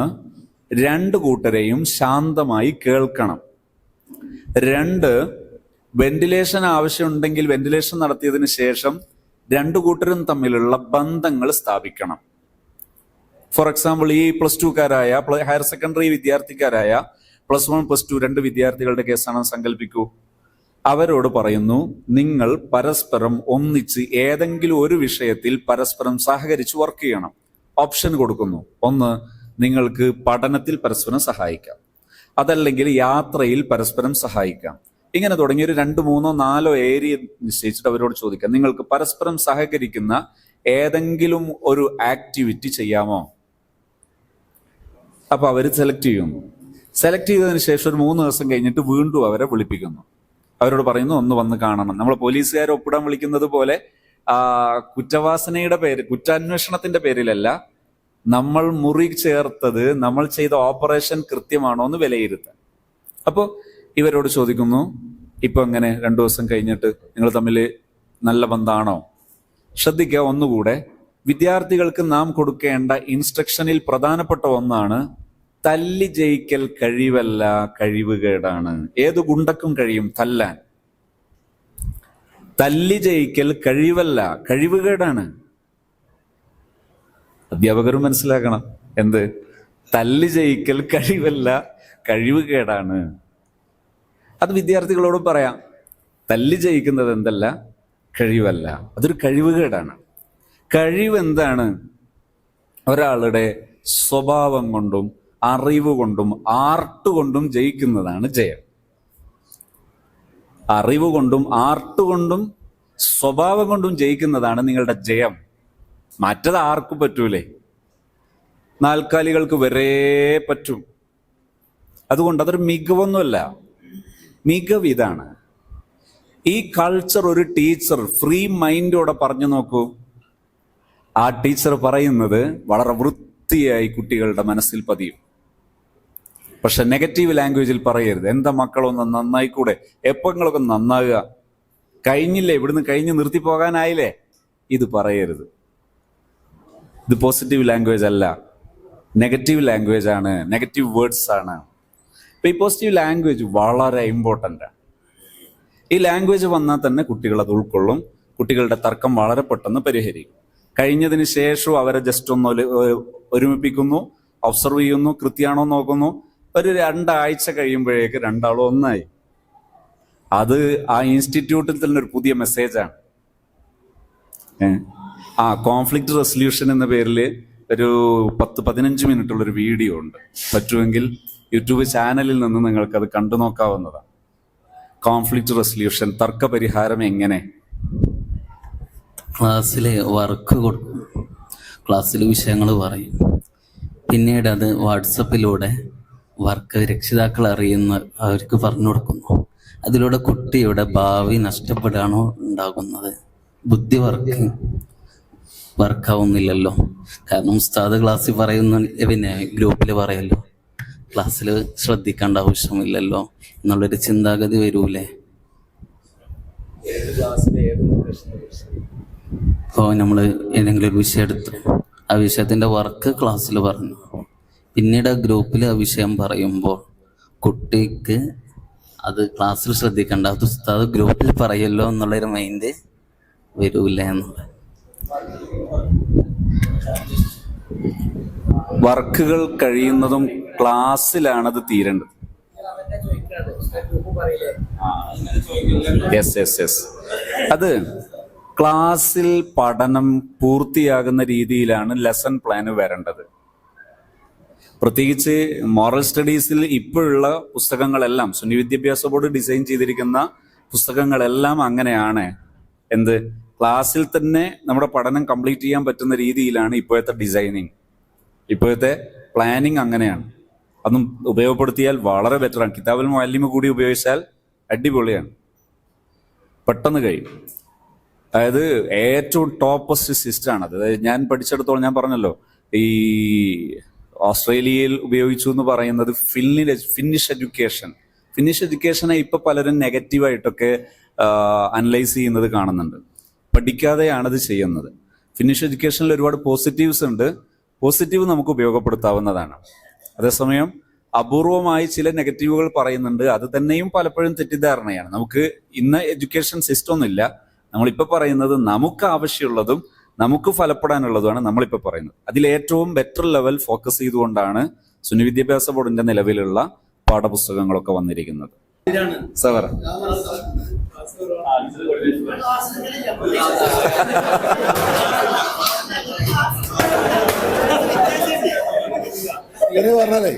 രണ്ട് കൂട്ടരെയും ശാന്തമായി കേൾക്കണം. രണ്ട്, വെന്റിലേഷൻ ആവശ്യമുണ്ടെങ്കിൽ വെന്റിലേഷൻ നടത്തിയതിനു ശേഷം രണ്ടു കൂട്ടരും തമ്മിലുള്ള ബന്ധങ്ങൾ സ്ഥാപിക്കണം. ഫോർ എക്സാമ്പിൾ, ഈ +2കാരായ ഹയർ സെക്കൻഡറി വിദ്യാർത്ഥിക്കാരായ +1 +2 2 വിദ്യാർത്ഥികളുടെ കേസാണെന്ന് സങ്കല്പിക്കൂ. അവരോട് പറയുന്നു, നിങ്ങൾ പരസ്പരം ഒന്നിച്ച് ഏതെങ്കിലും ഒരു വിഷയത്തിൽ പരസ്പരം സഹകരിച്ച് വർക്ക് ചെയ്യണം. ഓപ്ഷൻ കൊടുക്കുന്നു. ഒന്ന്, നിങ്ങൾക്ക് പഠനത്തിൽ പരസ്പരം സഹായിക്കാം, അതല്ലെങ്കിൽ യാത്രയിൽ പരസ്പരം സഹായിക്കാം. ഇങ്ങനെ തുടങ്ങി ഒരു 2, 3, 4 ഏരിയ നിശ്ചയിച്ചിട്ട് അവരോട് ചോദിക്കാം, നിങ്ങൾക്ക് പരസ്പരം സഹകരിക്കുന്ന ഏതെങ്കിലും ഒരു ആക്ടിവിറ്റി ചെയ്യാമോ? അപ്പൊ അവർ സെലക്ട് ചെയ്യുന്നു. സെലക്ട് ചെയ്തതിന് ശേഷം ഒരു 3 ദിവസം കഴിഞ്ഞിട്ട് വീണ്ടും അവരെ വിളിപ്പിക്കുന്നു. അവരോട് പറയുന്നു ഒന്ന് വന്ന് കാണണം. നമ്മൾ പോലീസുകാരെ ഒപ്പിടാൻ വിളിക്കുന്നത് പോലെ കുറ്റവാസനയുടെ പേര്, കുറ്റാന്വേഷണത്തിന്റെ പേരിലല്ല, നമ്മൾ മുറി ചേർത്തത്, നമ്മൾ ചെയ്ത ഓപ്പറേഷൻ കൃത്യമാണോ എന്ന് വിലയിരുത്താൻ. അപ്പോൾ ഇവരോട് ചോദിക്കുന്നു, ഇപ്പൊ എങ്ങനെ 2 ദിവസം കഴിഞ്ഞിട്ട് നിങ്ങൾ തമ്മിൽ നല്ല ബന്ധമാണോ? ശ്രദ്ധിക്കുക ഒന്നുകൂടെ, വിദ്യാർത്ഥികൾക്ക് നാം കൊടുക്കേണ്ട ഇൻസ്ട്രക്ഷനിൽ പ്രധാനപ്പെട്ട ഒന്നാണ് തല്ലി ജയിക്കൽ കഴിവല്ല, കഴിവുകേടാണ്. ഏതു ഗുണ്ടക്കും കഴിയും തല്ലാൻ. തല്ലി ജയിക്കൽ കഴിവല്ല, കഴിവുകേടാണ്. അധ്യാപകരും മനസ്സിലാക്കണം. എന്ത്? തല്ലി ജയിക്കൽ കഴിവല്ല, കഴിവുകേടാണ്. അത് വിദ്യാർത്ഥികളോടും പറയാം. തല്ലി ജയിക്കുന്നത് എന്തല്ല, കഴിവല്ല, അതൊരു കഴിവുകേടാണ്. കഴിവ് എന്താണ്? ഒരാളുടെ സ്വഭാവം കൊണ്ടും അറിവ് കൊണ്ടും ആർട്ട് കൊണ്ടും ജയിക്കുന്നതാണ് ജയം. അറിവ് കൊണ്ടും ആർട്ട് കൊണ്ടും സ്വഭാവം കൊണ്ടും ജയിക്കുന്നതാണ് നിങ്ങളുടെ ജയം. മറ്റത് ആർക്കും പറ്റൂലേ? നാൽക്കാലികൾക്ക് വരെ പറ്റും. അതുകൊണ്ട് അതൊരു മികവൊന്നുമല്ല, മികവ് ഇതാണ്. ഈ കൾച്ചർ ഒരു ടീച്ചർ ഫ്രീ മൈൻഡോടെ പറഞ്ഞു നോക്കൂ. ആ ടീച്ചർ പറയുന്നത് വളരെ വൃത്തിയായി കുട്ടികളുടെ മനസ്സിൽ പതിയും. പക്ഷെ നെഗറ്റീവ് ലാംഗ്വേജിൽ പറയരുത്. എന്താ മക്കളൊന്ന് നന്നായിക്കൂടെ, എപ്പോഴൊക്കെ നന്നാകുക, കഴിഞ്ഞില്ലേ, ഇവിടുന്ന് കഴിഞ്ഞ് നിർത്തി പോകാനായില്ലേ, ഇത് പറയരുത്. ഇത് പോസിറ്റീവ് ലാംഗ്വേജ് അല്ല, നെഗറ്റീവ് ലാംഗ്വേജ് ആണ്, നെഗറ്റീവ് വേർഡ്സ് ആണ്. അപ്പൊ ഈ പോസിറ്റീവ് ലാംഗ്വേജ് വളരെ ഇമ്പോർട്ടൻ്റ് ആണ്. ഈ ലാംഗ്വേജ് വന്നാൽ തന്നെ കുട്ടികൾ അത് ഉൾക്കൊള്ളും. കുട്ടികളുടെ തർക്കം വളരെ പെട്ടെന്ന് പരിഹരിക്കും. കഴിഞ്ഞതിന് ശേഷം അവരെ ജസ്റ്റ് ഒന്ന് ഒരുമിപ്പിക്കുന്നു, ഒബ്സർവ് ചെയ്യുന്നു, കൃത്യമാണോ നോക്കുന്നു. ഒരു 2 ആഴ്ച കഴിയുമ്പോഴേക്ക് രണ്ടാളും ഒന്നായി. അത് ആ ഇൻസ്റ്റിറ്റ്യൂട്ടിൽ തന്നെ ഒരു പുതിയ മെസ്സേജാണ്. കോൺഫ്ലിക്റ്റ് റെസൊല്യൂഷൻ എന്ന പേരിൽ ഒരു 10-15 മിനിറ്റുള്ളൊരു വീഡിയോ ഉണ്ട്. പറ്റുമെങ്കിൽ യൂട്യൂബ് ചാനലിൽ നിന്ന് നിങ്ങൾക്കത് കണ്ടു നോക്കാവുന്നതാണ്. കോൺഫ്ലിക്റ്റ് റെസൊല്യൂഷൻ, തർക്ക പരിഹാരം എങ്ങനെ. ക്ലാസ്സിൽ വർക്ക് കൊടുക്കും, ക്ലാസ്സിൽ വിഷയങ്ങൾ പറയും, പിന്നീട് അത് വാട്സപ്പിലൂടെ വർക്ക് രക്ഷിതാക്കൾ അറിയുന്ന അവർക്ക് പറഞ്ഞു കൊടുക്കുന്നു. അതിലൂടെ കുട്ടിയുടെ ഭാവി നഷ്ടപ്പെടുകയാണോ ഉണ്ടാകുന്നത്? ബുദ്ധി വർക്കാവുന്നില്ലല്ലോ. കാരണം ഉസ്താദ് ക്ലാസ്സിൽ പറയുന്ന, പിന്നെ ഗ്രൂപ്പിൽ പറയല്ലോ, ക്ലാസ്സിൽ ശ്രദ്ധിക്കേണ്ട ആവശ്യമില്ലല്ലോ എന്നുള്ളൊരു ചിന്താഗതി വരൂലേ? ഇപ്പോൾ നമ്മൾ ഏതെങ്കിലും ഒരു വിഷയം എടുത്തു, ആ വിഷയത്തിൻ്റെ വർക്ക് ക്ലാസ്സിൽ പറഞ്ഞു, പിന്നീട് ആ ഗ്രൂപ്പിൽ ആ വിഷയം പറയുമ്പോൾ കുട്ടിക്ക് അത് ക്ലാസ്സിൽ ശ്രദ്ധിക്കേണ്ട, അത് ഉസ്താദ് ഗ്രൂപ്പിൽ പറയല്ലോ എന്നുള്ളൊരു മൈൻഡ് വരൂല എന്നുള്ളത്. വർക്കുകൾ കഴിയുന്നതും ക്ലാസ്സിലാണത് തീരേണ്ടത്. യെസ്. അത് ക്ലാസ്സിൽ പഠനം പൂർത്തിയാകുന്ന രീതിയിലാണ് ലെസൺ പ്ലാന് വരേണ്ടത്. പ്രത്യേകിച്ച് മോറൽ സ്റ്റഡീസിൽ ഇപ്പോഴുള്ള പുസ്തകങ്ങളെല്ലാം, സുന്നി വിദ്യാഭ്യാസ ബോർഡ് ഡിസൈൻ ചെയ്തിരിക്കുന്ന പുസ്തകങ്ങളെല്ലാം അങ്ങനെയാണ്. എന്ത്? ക്ലാസ്സിൽ തന്നെ നമ്മുടെ പഠനം കംപ്ലീറ്റ് ചെയ്യാൻ പറ്റുന്ന രീതിയിലാണ് ഇപ്പോഴത്തെ ഡിസൈനിങ്, ഇപ്പോഴത്തെ പ്ലാനിങ് അങ്ങനെയാണ്. അതും ഉപയോഗപ്പെടുത്തിയാൽ വളരെ ബെറ്ററാണ്. കിതാബുൽ മുഅല്ലിം കൂടി ഉപയോഗിച്ചാൽ അടിപൊളിയാണ്, പെട്ടെന്ന് കഴിയും. അതായത് ഏറ്റവും ടോപ്പസ്റ്റ് സിസ്റ്റമാണ് അത്. ഞാൻ പഠിച്ചെടുത്തോളം, ഞാൻ പറഞ്ഞല്ലോ, ഈ ഓസ്ട്രേലിയയിൽ ഉപയോഗിച്ചു എന്ന് പറയുന്നത് ഫിന്നിഷ് എഡ്യൂക്കേഷനെ ഇപ്പൊ പലരും നെഗറ്റീവായിട്ടൊക്കെ അനലൈസ് ചെയ്യുന്നത് കാണുന്നുണ്ട്. പഠിക്കാതെയാണത് ചെയ്യുന്നത്. ഫിന്നിഷ് എഡ്യൂക്കേഷനിൽ ഒരുപാട് പോസിറ്റീവ്സ് ഉണ്ട്. പോസിറ്റീവ് നമുക്ക് ഉപയോഗപ്പെടുത്താവുന്നതാണ്. അതേസമയം അപൂർവമായി ചില നെഗറ്റീവുകൾ പറയുന്നുണ്ട്. അത് തന്നെയും പലപ്പോഴും തെറ്റിദ്ധാരണയാണ്. നമുക്ക് ഇന്ന് എഡ്യൂക്കേഷൻ സിസ്റ്റം ഒന്നുമില്ല. നമ്മളിപ്പോൾ പറയുന്നത് നമുക്ക് ആവശ്യമുള്ളതും നമുക്ക് ഫലപ്പെടാനുള്ളതുമാണ് നമ്മളിപ്പോൾ പറയുന്നത്. അതിലേറ്റവും ബെറ്റർ ലെവൽ ഫോക്കസ് ചെയ്തുകൊണ്ടാണ് സുന്നി വിദ്യാഭ്യാസ ബോർഡിന്റെ നിലവിലുള്ള പാഠപുസ്തകങ്ങളൊക്കെ വന്നിരിക്കുന്നത്. സവർ ഇങ്ങനെ പറഞ്ഞാലേ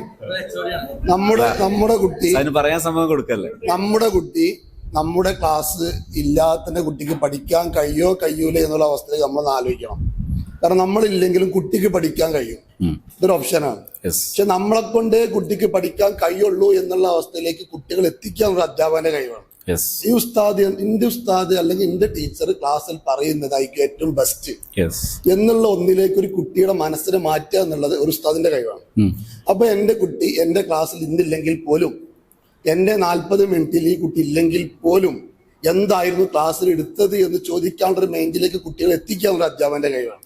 നമ്മുടെ കുട്ടി അതിന് പറയാൻ സമയം കൊടുക്കല്ലേ. നമ്മുടെ കുട്ടി നമ്മുടെ ക്ലാസ് ഇല്ലാത്തതിന്റെ കുട്ടിക്ക് പഠിക്കാൻ കഴിയൂല എന്നുള്ള അവസ്ഥയിൽ നമ്മൾ ആലോചിക്കണം. കാരണം നമ്മളില്ലെങ്കിലും കുട്ടിക്ക് പഠിക്കാൻ കഴിയും, ഇതൊരു ഓപ്ഷനാണ്. പക്ഷെ നമ്മളെ കൊണ്ട് കുട്ടിക്ക് പഠിക്കാൻ കഴിയുള്ളൂ എന്നുള്ള അവസ്ഥയിലേക്ക് കുട്ടികൾ എത്തിക്കാനുള്ള അധ്യാപകന്റെ കഴിവാണ്. ഈ ഉസ്താദ്, എന്റെ ഉസ്താദ് അല്ലെങ്കിൽ എന്റെ ടീച്ചർ ക്ലാസ്സിൽ പറയുന്നതായിരിക്കും ഏറ്റവും ബെസ്റ്റ് എന്നുള്ള ഒന്നിലേക്ക് ഒരു കുട്ടിയുടെ മനസ്സിനെ മാറ്റുക എന്നുള്ളത് ഒരു ഉസ്താദിന്റെ കഴിവാണ്. അപ്പൊ എന്റെ കുട്ടി എന്റെ ക്ലാസ്സിൽ ഇന്നില്ലെങ്കിൽ പോലും, എന്റെ 40 മിനിറ്റിൽ ഈ കുട്ടി ഇല്ലെങ്കിൽ പോലും എന്തായിരുന്നു ക്ലാസ്സിൽ എടുത്തത് എന്ന് ചോദിക്കാനുള്ള ഒരു മൈൻഡിലേക്ക് കുട്ടികളെ എത്തിക്കാനുള്ള അധ്യാപകന്റെ കഴിവാണ്.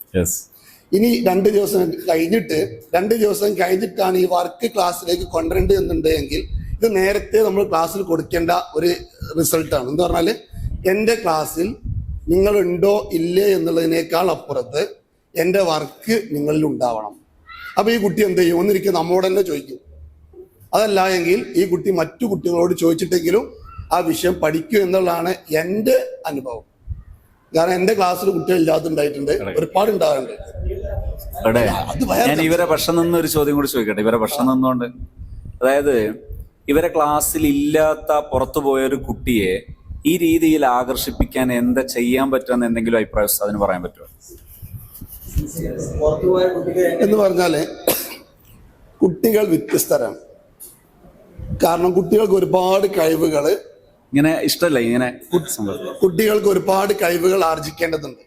ഇനി 2 ദിവസം കഴിഞ്ഞിട്ടാണ് ഈ വർക്ക് ക്ലാസ്സിലേക്ക് കൊണ്ടുവരേണ്ടത് എന്നുണ്ടെങ്കിൽ ഇത് നേരത്തെ നമ്മൾ ക്ലാസ്സിൽ കൊടുക്കേണ്ട ഒരു റിസൾട്ടാണ്. എന്ന് പറഞ്ഞാല് എന്റെ ക്ലാസ്സിൽ നിങ്ങളുണ്ടോ ഇല്ലേ എന്നുള്ളതിനേക്കാൾ അപ്പുറത്ത് എന്റെ വർക്ക് നിങ്ങളിൽ ഉണ്ടാവണം. അപ്പൊ ഈ കുട്ടി എന്ത് ചെയ്യും? ഒന്നിരിക്കും നമ്മോട് തന്നെ ചോദിക്കും. അതല്ല എങ്കിൽ ഈ കുട്ടി മറ്റു കുട്ടികളോട് ചോദിച്ചിട്ടെങ്കിലും ആ വിഷയം പഠിക്കൂ എന്നുള്ളതാണ് എന്റെ അനുഭവം. കാരണം എന്റെ ക്ലാസ്സിൽ കുട്ടികൾ ഇല്ലാത്തുണ്ടായിട്ടുണ്ട്, ഒരുപാട് ഉണ്ടാകാറുണ്ട്. ഞാൻ ഇവരെ പക്ഷം നിന്ന് ഒരു ചോദ്യം കൂടി ചോദിക്കട്ടെ. ഇവരെ പക്ഷം നിന്നുകൊണ്ട്, അതായത് ഇവരെ ക്ലാസ്സിൽ ഇല്ലാത്ത പുറത്തു പോയ ഒരു കുട്ടിയെ ഈ രീതിയിൽ ആകർഷിപ്പിക്കാൻ എന്താ ചെയ്യാൻ പറ്റുമെന്ന് എന്തെങ്കിലും അഭിപ്രായം അതിന് പറയാൻ പറ്റുമോ? എന്ന് പറഞ്ഞാല് കുട്ടികൾ വ്യത്യസ്തരാണ്. കാരണം കുട്ടികൾക്ക് ഒരുപാട് കഴിവുകൾ, ഇങ്ങനെ ഇഷ്ടമല്ല ഇങ്ങനെ കുട്ടികൾക്ക് ഒരുപാട് കഴിവുകൾ ആർജിക്കേണ്ടതുണ്ട്.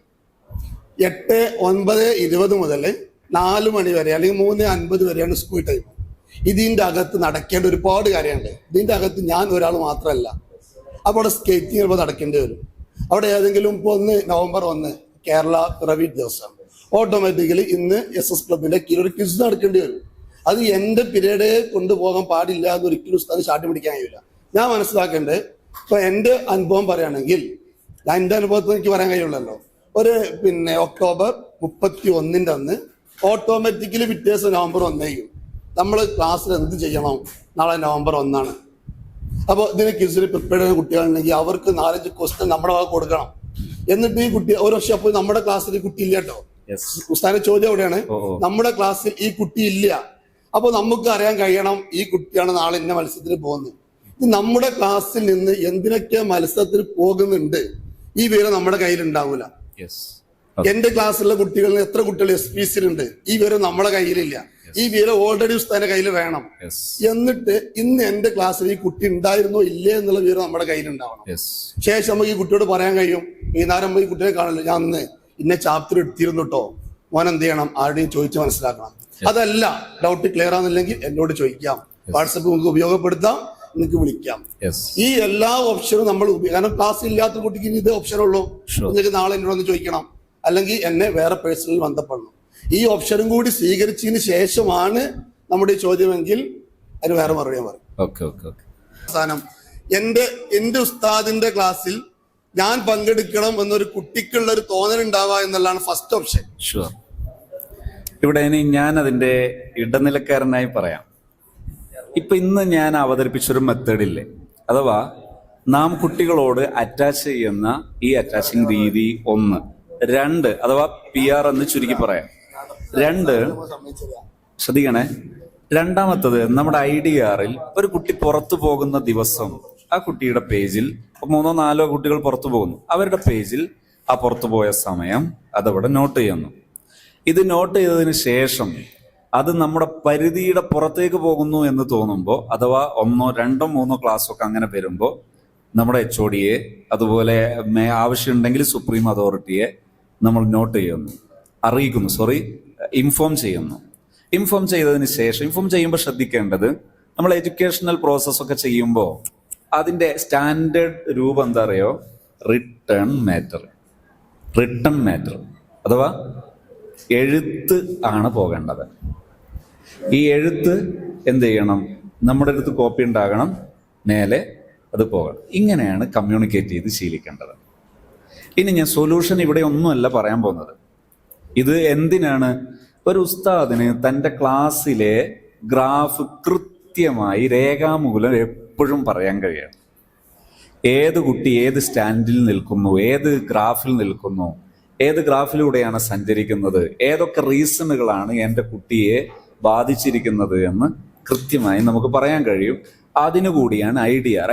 8, 9, 20 മുതൽ 4 മണി വരെ അല്ലെങ്കിൽ 3:50 വരെയാണ് സ്കൂൾ ടൈം. ഇതിന്റെ അകത്ത് നടക്കേണ്ട ഒരുപാട് കാര്യമുണ്ട്. ഇതിന്റെ അകത്ത് ഞാൻ ഒരാൾ മാത്രമല്ല. അപ്പോൾ അവിടെ സ്കേറ്റിംഗ് ചിലപ്പോൾ നടക്കേണ്ടി വരും. അവിടെ ഏതെങ്കിലും ഇപ്പോൾ നവംബർ 1 കേരള പിറവി ദിവസം ഓട്ടോമാറ്റിക്കലി ഇന്ന് SS ക്ലബിന്റെ കീഴിൽ ഒരു ക്വിസ് നടക്കേണ്ടി വരും. അത് എന്റെ പീരീഡേ കൊണ്ടുപോകാൻ പാടില്ല എന്ന് ഒരിക്കലും ഉസ്താദ് ചാട്ടി പിടിക്കാൻ കഴിയില്ല. ഞാൻ മനസ്സിലാക്കേണ്ടത്, ഇപ്പൊ എന്റെ അനുഭവം പറയുകയാണെങ്കിൽ, എന്റെ അനുഭവത്തിൽ എനിക്ക് പറയാൻ കഴിയുള്ളല്ലോ, ഒരു ഒക്ടോബർ 31 അന്ന് ഓട്ടോമാറ്റിക്കലി പിറ്റേഴ്സ് നവംബർ 1 നമ്മൾ ക്ലാസ്സിൽ എന്ത് ചെയ്യണം? നാളെ നവംബർ 1 അപ്പോൾ ഇതിന് ക്വിസിൽ പ്രിപ്പയർ ചെയ്യുന്ന കുട്ടികളുണ്ടെങ്കിൽ അവർക്ക് 4-5 ക്വസ്റ്റ്യൻ നമ്മുടെ ഭാഗം കൊടുക്കണം. എന്നിട്ട് ഈ കുട്ടി ഒരു വർഷം അപ്പോൾ നമ്മുടെ ക്ലാസ്സിൽ ഈ കുട്ടി ഇല്ല കേട്ടോ. ഉസ്താദിന്റെ ചോദ്യം എവിടെയാണ്? നമ്മുടെ ക്ലാസ്സിൽ ഈ കുട്ടി ഇല്ല. അപ്പൊ നമുക്ക് അറിയാൻ കഴിയണം ഈ കുട്ടിയാണ് നാളെ ഇന്ന മത്സരത്തിന് പോകുന്നത്. നമ്മുടെ ക്ലാസ്സിൽ നിന്ന് എന്തിനൊക്കെ മത്സരത്തിന് പോകുന്നുണ്ട് ഈ വിവരം നമ്മുടെ കയ്യിൽ ഉണ്ടാവൂല. എന്റെ ക്ലാസ്സിലുള്ള കുട്ടികളിൽ എത്ര കുട്ടികൾ SPCയിലുണ്ട് ഈ വിവരം നമ്മുടെ കയ്യിലില്ല. ഈ വിവരം ഓൾറെഡി ഉസ്താദിന്റെ കയ്യിൽ വേണം. എന്നിട്ട് ഇന്ന് എന്റെ ക്ലാസ്സിൽ ഈ കുട്ടി ഉണ്ടായിരുന്നോ ഇല്ലേ എന്നുള്ള വിവരം നമ്മുടെ കയ്യിലുണ്ടാവണം. ശേഷം നമുക്ക് ഈ കുട്ടിയോട് പറയാൻ കഴിയും, വൈകുന്നേരം ഈ കുട്ടിയെ കാണില്ല, ഞാൻ ഇന്ന് ഇന്ന ചാപ്റ്റർ എടുത്തിരുന്നു കേട്ടോ, മോൻ എന്ത് ചെയ്യണം? ആരുടെയും ചോദിച്ച് മനസ്സിലാക്കണം. അതല്ല ഡൗട്ട് ക്ലിയർ ആണെന്നില്ലെങ്കിൽ എന്നോട് ചോദിക്കാം, വാട്സപ്പ് നിങ്ങൾക്ക് ഉപയോഗപ്പെടുത്താം, നിങ്ങൾക്ക് വിളിക്കാം. ഈ എല്ലാ ഓപ്ഷനും നമ്മൾ കാരണം ക്ലാസ് ഇല്ലാത്ത കുട്ടിക്ക് ഇനി ഇത് ഓപ്ഷൻ ഉള്ളൂ. നിങ്ങൾക്ക് നാളെ എന്നോടൊന്ന് ചോദിക്കണം, അല്ലെങ്കിൽ എന്നെ വേറെ പേഴ്സണൽ ബന്ധപ്പെടണം. ഈ ഓപ്ഷനും കൂടി സ്വീകരിച്ചതിന് ശേഷമാണ് നമ്മുടെ ഈ ചോദ്യമെങ്കിൽ അതിന് വേറെ മറുപടി പറയും. അവസാനം എന്റെ ഉസ്താദിന്റെ ക്ലാസ്സിൽ ഞാൻ പങ്കെടുക്കണം എന്നൊരു കുട്ടിക്കുള്ള ഒരു തോന്നലുണ്ടാവുക എന്നുള്ളതാണ് ഫസ്റ്റ് ഓപ്ഷൻ. ഇവിടെ ഇനി ഞാൻ അതിന്റെ ഇടനിലക്കാരനായി പറയാം. ഇപ്പൊ ഇന്ന് ഞാൻ അവതരിപ്പിച്ചൊരു മെത്തേഡില്ലേ, അഥവാ നാം കുട്ടികളോട് അറ്റാച്ച് ചെയ്യുന്ന ഈ അറ്റാച്ചിങ് രീതി 1, 2 അഥവാ PR എന്ന് ചുരുക്കി പറയാം. 2 ശ്രദ്ധിക്കണേ. രണ്ടാമത്തത് നമ്മുടെ IDRൽ ഒരു കുട്ടി പുറത്തു പോകുന്ന ദിവസം ആ കുട്ടിയുടെ പേജിൽ 3-4 കുട്ടികൾ പുറത്തു പോകുന്നു, അവരുടെ പേജിൽ ആ പുറത്തുപോയ സമയം അതവിടെ നോട്ട് ചെയ്യുന്നു. ഇത് നോട്ട് ചെയ്തതിന് ശേഷം അത് നമ്മുടെ പരിധിയുടെ പുറത്തേക്ക് പോകുന്നു എന്ന് തോന്നുമ്പോൾ, അഥവാ 1, 2, 3 ക്ലാസ്സൊക്കെ അങ്ങനെ വരുമ്പോൾ നമ്മുടെ HODയെ അതുപോലെ ആവശ്യമുണ്ടെങ്കിൽ സുപ്രീം അതോറിറ്റിയെ നമ്മൾ നോട്ട് ചെയ്യുന്നു, ഇൻഫോം ചെയ്യുന്നു. ഇൻഫോം ചെയ്തതിന് ശേഷം ഇൻഫോം ചെയ്യുമ്പോൾ ശ്രദ്ധിക്കേണ്ടത്, നമ്മൾ എഡ്യൂക്കേഷണൽ പ്രോസസ്സൊക്കെ ചെയ്യുമ്പോൾ അതിൻ്റെ സ്റ്റാൻഡേർഡ് രൂപം എന്താ അറിയോ? റിട്ടേൺ മാറ്റർ അഥവാ എഴുത്ത് ആണ് പോകേണ്ടത്. ഈ എഴുത്ത് എന്ത് ചെയ്യണം? നമ്മുടെ അടുത്ത് കോപ്പി ഉണ്ടാകണം, മേലെ അത് പോകണം. ഇങ്ങനെയാണ് കമ്മ്യൂണിക്കേറ്റ് ചെയ്ത് ശീലിക്കേണ്ടത്. ഇനി ഞാൻ സൊല്യൂഷൻ ഇവിടെ ഒന്നുമല്ല പറയാൻ പോകുന്നത്. ഇത് എന്തിനാണ്? ഒരു ഉസ്താദിന് തൻ്റെ ക്ലാസ്സിലെ ഗ്രാഫ് കൃത്യമായി രേഖാമൂലം എപ്പോഴും പറയാൻ കഴിയണം. ഏത് കുട്ടി ഏത് സ്റ്റാൻഡിൽ നിൽക്കുന്നു, ഏത് ഗ്രാഫിൽ നിൽക്കുന്നു, ഏത് ഗ്രാഫിലൂടെയാണ് സഞ്ചരിക്കുന്നത്, ഏതൊക്കെ റീസണുകളാണ് എൻ്റെ കുട്ടിയെ ബാധിച്ചിരിക്കുന്നത് എന്ന് കൃത്യമായി നമുക്ക് പറയാൻ കഴിയും. അതിനു കൂടിയാണ് IDR.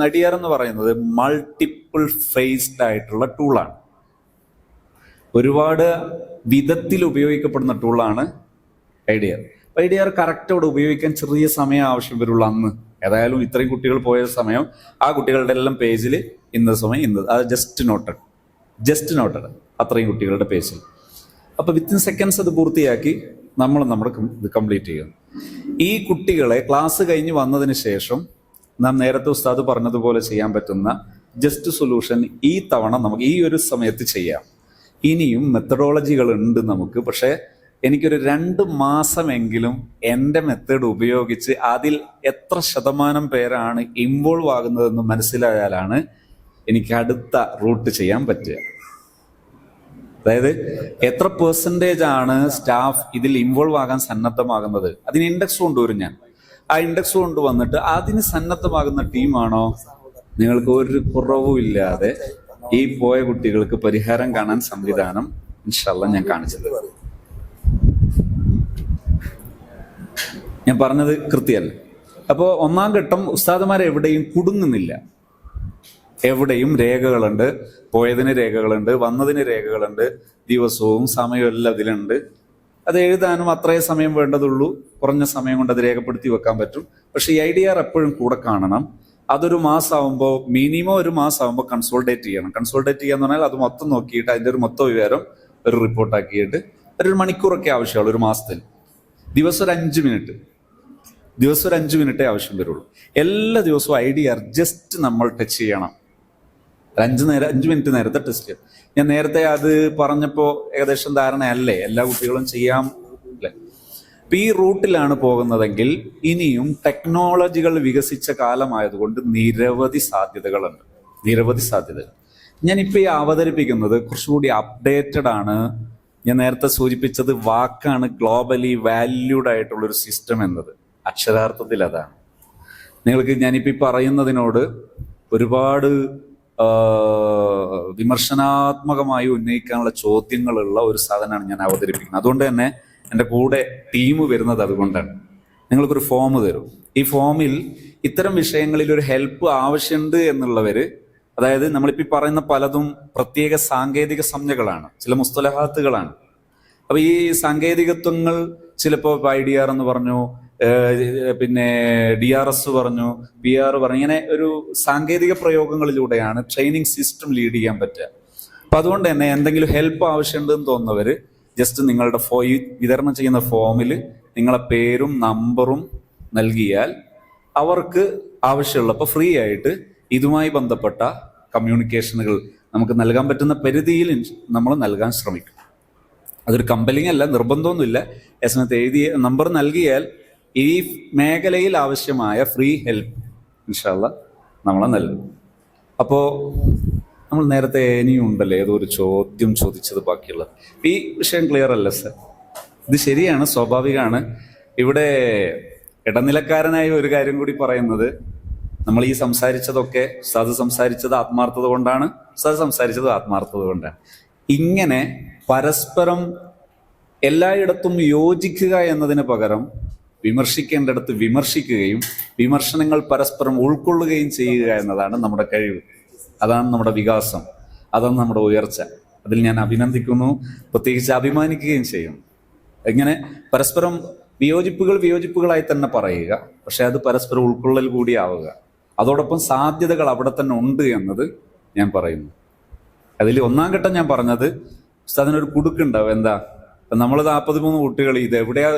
IDR എന്ന് പറയുന്നത് മൾട്ടിപ്പിൾ ഫേസ്ഡ് ആയിട്ടുള്ള ടൂളാണ്. ഒരുപാട് വിധത്തിൽ ഉപയോഗിക്കപ്പെടുന്ന ടൂളാണ് IDR. IDR കറക്റ്റോടെ ഉപയോഗിക്കാൻ ചെറിയ സമയം ആവശ്യം വരുള്ളൂ. അന്ന് ഏതായാലും ഇത്രയും കുട്ടികൾ പോയ സമയം ആ കുട്ടികളുടെ എല്ലാം പേജിൽ ഇന്ന സമയം ഇന്നത്, അത് ജസ്റ്റ് നോട്ടഡ് അത്രയും കുട്ടികളുടെ പേജിൽ. അപ്പോൾ വിത്തിൻ സെക്കൻഡ്സ് അത് പൂർത്തിയാക്കി നമ്മൾ നമ്മുടെ ഇത് കംപ്ലീറ്റ് ചെയ്യുക. ഈ കുട്ടികളെ ക്ലാസ് കഴിഞ്ഞ് വന്നതിന് ശേഷം നാം നേരത്തെ ഉസ്താദ് പറഞ്ഞതുപോലെ ചെയ്യാൻ പറ്റുന്ന ജസ്റ്റ് സൊല്യൂഷൻ ഈ തവണ നമുക്ക് ഈ ഒരു സമയത്ത് ചെയ്യാം. ഇനിയും മെത്തഡോളജികൾ ഉണ്ട് നമുക്ക്. പക്ഷേ എനിക്കൊരു 2 മാസമെങ്കിലും എൻ്റെ മെത്തേഡ് ഉപയോഗിച്ച് അതിൽ എത്ര ശതമാനം പേരാണ് ഇൻവോൾവ് ആകുന്നതെന്ന് മനസ്സിലായാലാണ് എനിക്ക് അടുത്ത റൂട്ട് ചെയ്യാൻ പറ്റുക. അതായത് എത്ര % ആണ് സ്റ്റാഫ് ഇതിൽ ഇൻവോൾവ് ആകാൻ സന്നദ്ധമാകുന്നത്. അതിന് ഇൻഡെക്സ് കൊണ്ടുവരും ഞാൻ. ആ ഇൻഡെക്സ് കൊണ്ടുവന്നിട്ട് അതിന് സന്നദ്ധമാകുന്ന ടീമാണോ, നിങ്ങൾക്ക് ഒരു കുറവും ഇല്ലാതെ ഈ പോയ കുട്ടികൾക്ക് പരിഹാരം കാണാൻ സംവിധാനം ഇൻഷാ അല്ലാഹ് ഞാൻ കാണിച്ചത്. ഞാൻ പറഞ്ഞത് കൃത്യമല്ല. അപ്പോൾ 1-ാം ഘട്ടം ഉസ്താദുമാർ എവിടെയും കുടുങ്ങുന്നില്ല. എവിടെയും രേഖകളുണ്ട്, പോയതിന് രേഖകളുണ്ട്, വന്നതിന് രേഖകളുണ്ട്, ദിവസവും സമയവും എല്ലാം ഇതിലുണ്ട്. അത് എഴുതാനും അത്രേ സമയം വേണ്ടതുള്ളൂ. കുറഞ്ഞ സമയം കൊണ്ട് അത് രേഖപ്പെടുത്തി വെക്കാൻ പറ്റും. പക്ഷേ ഈ IDR എപ്പോഴും കൂടെ കാണണം. അതൊരു മാസമാകുമ്പോൾ, മിനിമം ഒരു മാസമാകുമ്പോൾ കൺസോൾട്ടേറ്റ് ചെയ്യണം. കൺസോൾട്ടേറ്റ് ചെയ്യാന്ന് പറഞ്ഞാൽ അത് മൊത്തം നോക്കിയിട്ട് അതിൻ്റെ ഒരു മൊത്തം വിവരം ഒരു റിപ്പോർട്ടാക്കിയിട്ട് ഒരു മണിക്കൂറൊക്കെ ആവശ്യമുള്ളൂ ഒരു മാസത്തിൽ. ദിവസം ഒരു 5 മിനിറ്റേ ആവശ്യം വരുള്ളൂ. എല്ലാ ദിവസവും IDR ജസ്റ്റ് നമ്മൾ ടച്ച് ചെയ്യണം. 5 മിനിറ്റ് നേരത്തെ ടെസ്റ്റ് ചെയ്യാം. ഞാൻ നേരത്തെ അത് പറഞ്ഞപ്പോൾ ഏകദേശം ധാരണയല്ലേ, എല്ലാ കുട്ടികളും ചെയ്യാം അല്ലേ? ഇപ്പം ഈ റൂട്ടിലാണ് പോകുന്നതെങ്കിൽ ഇനിയും ടെക്നോളജികൾ വികസിച്ച കാലമായതുകൊണ്ട് നിരവധി സാധ്യതകളുണ്ട്. ഞാനിപ്പോൾ ഈ അവതരിപ്പിക്കുന്നത് കുറച്ചുകൂടി അപ്ഡേറ്റഡ് ആണ്. ഞാൻ നേരത്തെ സൂചിപ്പിച്ചത് വാക്കാണ് ഗ്ലോബലി വാല്യൂഡ് ആയിട്ടുള്ളൊരു സിസ്റ്റം എന്നത്. അക്ഷരാർത്ഥത്തിൽ അതാണ്. നിങ്ങൾക്ക് ഞാനിപ്പോൾ ഈ പറയുന്നതിനോട് ഒരുപാട് വിമർശനാത്മകമായി ഉന്നയിക്കാനുള്ള ചോദ്യങ്ങളുള്ള ഒരു സാധനമാണ് ഞാൻ അവതരിപ്പിക്കുന്നത്. അതുകൊണ്ട് തന്നെ എൻ്റെ കൂടെ ടീം വരുന്നത് അതുകൊണ്ടാണ്. നിങ്ങൾക്കൊരു ഫോം തരും. ഈ ഫോമിൽ ഇത്തരം വിഷയങ്ങളിൽ ഒരു ഹെൽപ്പ് ആവശ്യമുണ്ട് എന്നുള്ളവര്, അതായത് നമ്മളിപ്പോൾ പറയുന്ന പലതും പ്രത്യേക സാങ്കേതിക സംജ്ഞകളാണ്, ചില മുസ്തലഹാത്തുകളാണ്. അപ്പൊ ഈ സാങ്കേതികത്വങ്ങൾ ചിലപ്പോൾ IDR എന്ന് പറഞ്ഞു, പിന്നെ DRS പറഞ്ഞു, PR പറഞ്ഞു, ഇങ്ങനെ ഒരു സാങ്കേതിക പ്രയോഗങ്ങളിലൂടെയാണ് ട്രെയിനിങ് സിസ്റ്റം ലീഡ് ചെയ്യാൻ പറ്റുക. അപ്പൊ അതുകൊണ്ട് തന്നെ എന്തെങ്കിലും ഹെൽപ്പ് ആവശ്യമുണ്ടെന്ന് തോന്നുന്നവര് ജസ്റ്റ് നിങ്ങളുടെ വിതരണം ചെയ്യുന്ന ഫോമിൽ നിങ്ങളെ പേരും നമ്പറും നൽകിയാൽ അവർക്ക് ആവശ്യമുള്ളപ്പോൾ ഫ്രീ ആയിട്ട് ഇതുമായി ബന്ധപ്പെട്ട കമ്മ്യൂണിക്കേഷനുകൾ നമുക്ക് നൽകാൻ പറ്റുന്ന പരിധിയിൽ നമ്മൾ നൽകാൻ ശ്രമിക്കും. അതൊരു കമ്പലിംഗ് അല്ല, നിർബന്ധമൊന്നുമില്ല. എസ്നത്ത് എഴുതിയ നമ്പർ നൽകിയാൽ ഈ മേഖലയിൽ ആവശ്യമായ ഫ്രീ ഹെൽപ്പ് ഇൻഷാ അല്ലാഹ് നമ്മളെ നൽകും. അപ്പോൾ നമ്മൾ നേരത്തെ ഇനിയും ഉണ്ടല്ലോ ഏതോ ഒരു ചോദ്യം ചോദിച്ചത് ബാക്കിയുള്ളത്. ഈ വിഷയം ക്ലിയർ അല്ല സർ? ഇത് ശരിയാണ്, സ്വാഭാവികമാണ്. ഇവിടെ ഇടനിലക്കാരനായ ഒരു കാര്യം കൂടി പറയുന്നത്, നമ്മൾ ഈ സംസാരിച്ചതൊക്കെ ഉസ്താദ് സംസാരിച്ചത് ആത്മാർത്ഥത കൊണ്ടാണ്, ഇങ്ങനെ പരസ്പരം എല്ലായിടത്തും യോജിക്കുക എന്നതിന് പകരം വിമർശിക്കേണ്ടിടത്ത് വിമർശിക്കുകയും വിമർശനങ്ങൾ പരസ്പരം ഉൾക്കൊള്ളുകയും ചെയ്യുക എന്നതാണ് നമ്മുടെ കഴിവ്. അതാണ് നമ്മുടെ വികാസം, അതാണ് നമ്മുടെ ഉയർച്ച. അതിൽ ഞാൻ അഭിനന്ദിക്കുന്നു, പ്രത്യേകിച്ച് അഭിമാനിക്കുകയും ചെയ്യും. ഇങ്ങനെ പരസ്പരം വിയോജിപ്പുകളായി തന്നെ പറയുക, പക്ഷെ അത് പരസ്പരം ഉൾക്കൊള്ളൽ കൂടി ആവുക. അതോടൊപ്പം സാധ്യതകൾ അവിടെ തന്നെ ഉണ്ട് എന്നത് ഞാൻ പറയുന്നു. അതിൽ 1-ാം ഘട്ടം ഞാൻ പറഞ്ഞത് അതിനൊരു കുടുക്കുണ്ടാവും. എന്താ, നമ്മൾ 43 കുട്ടികൾ ഇത്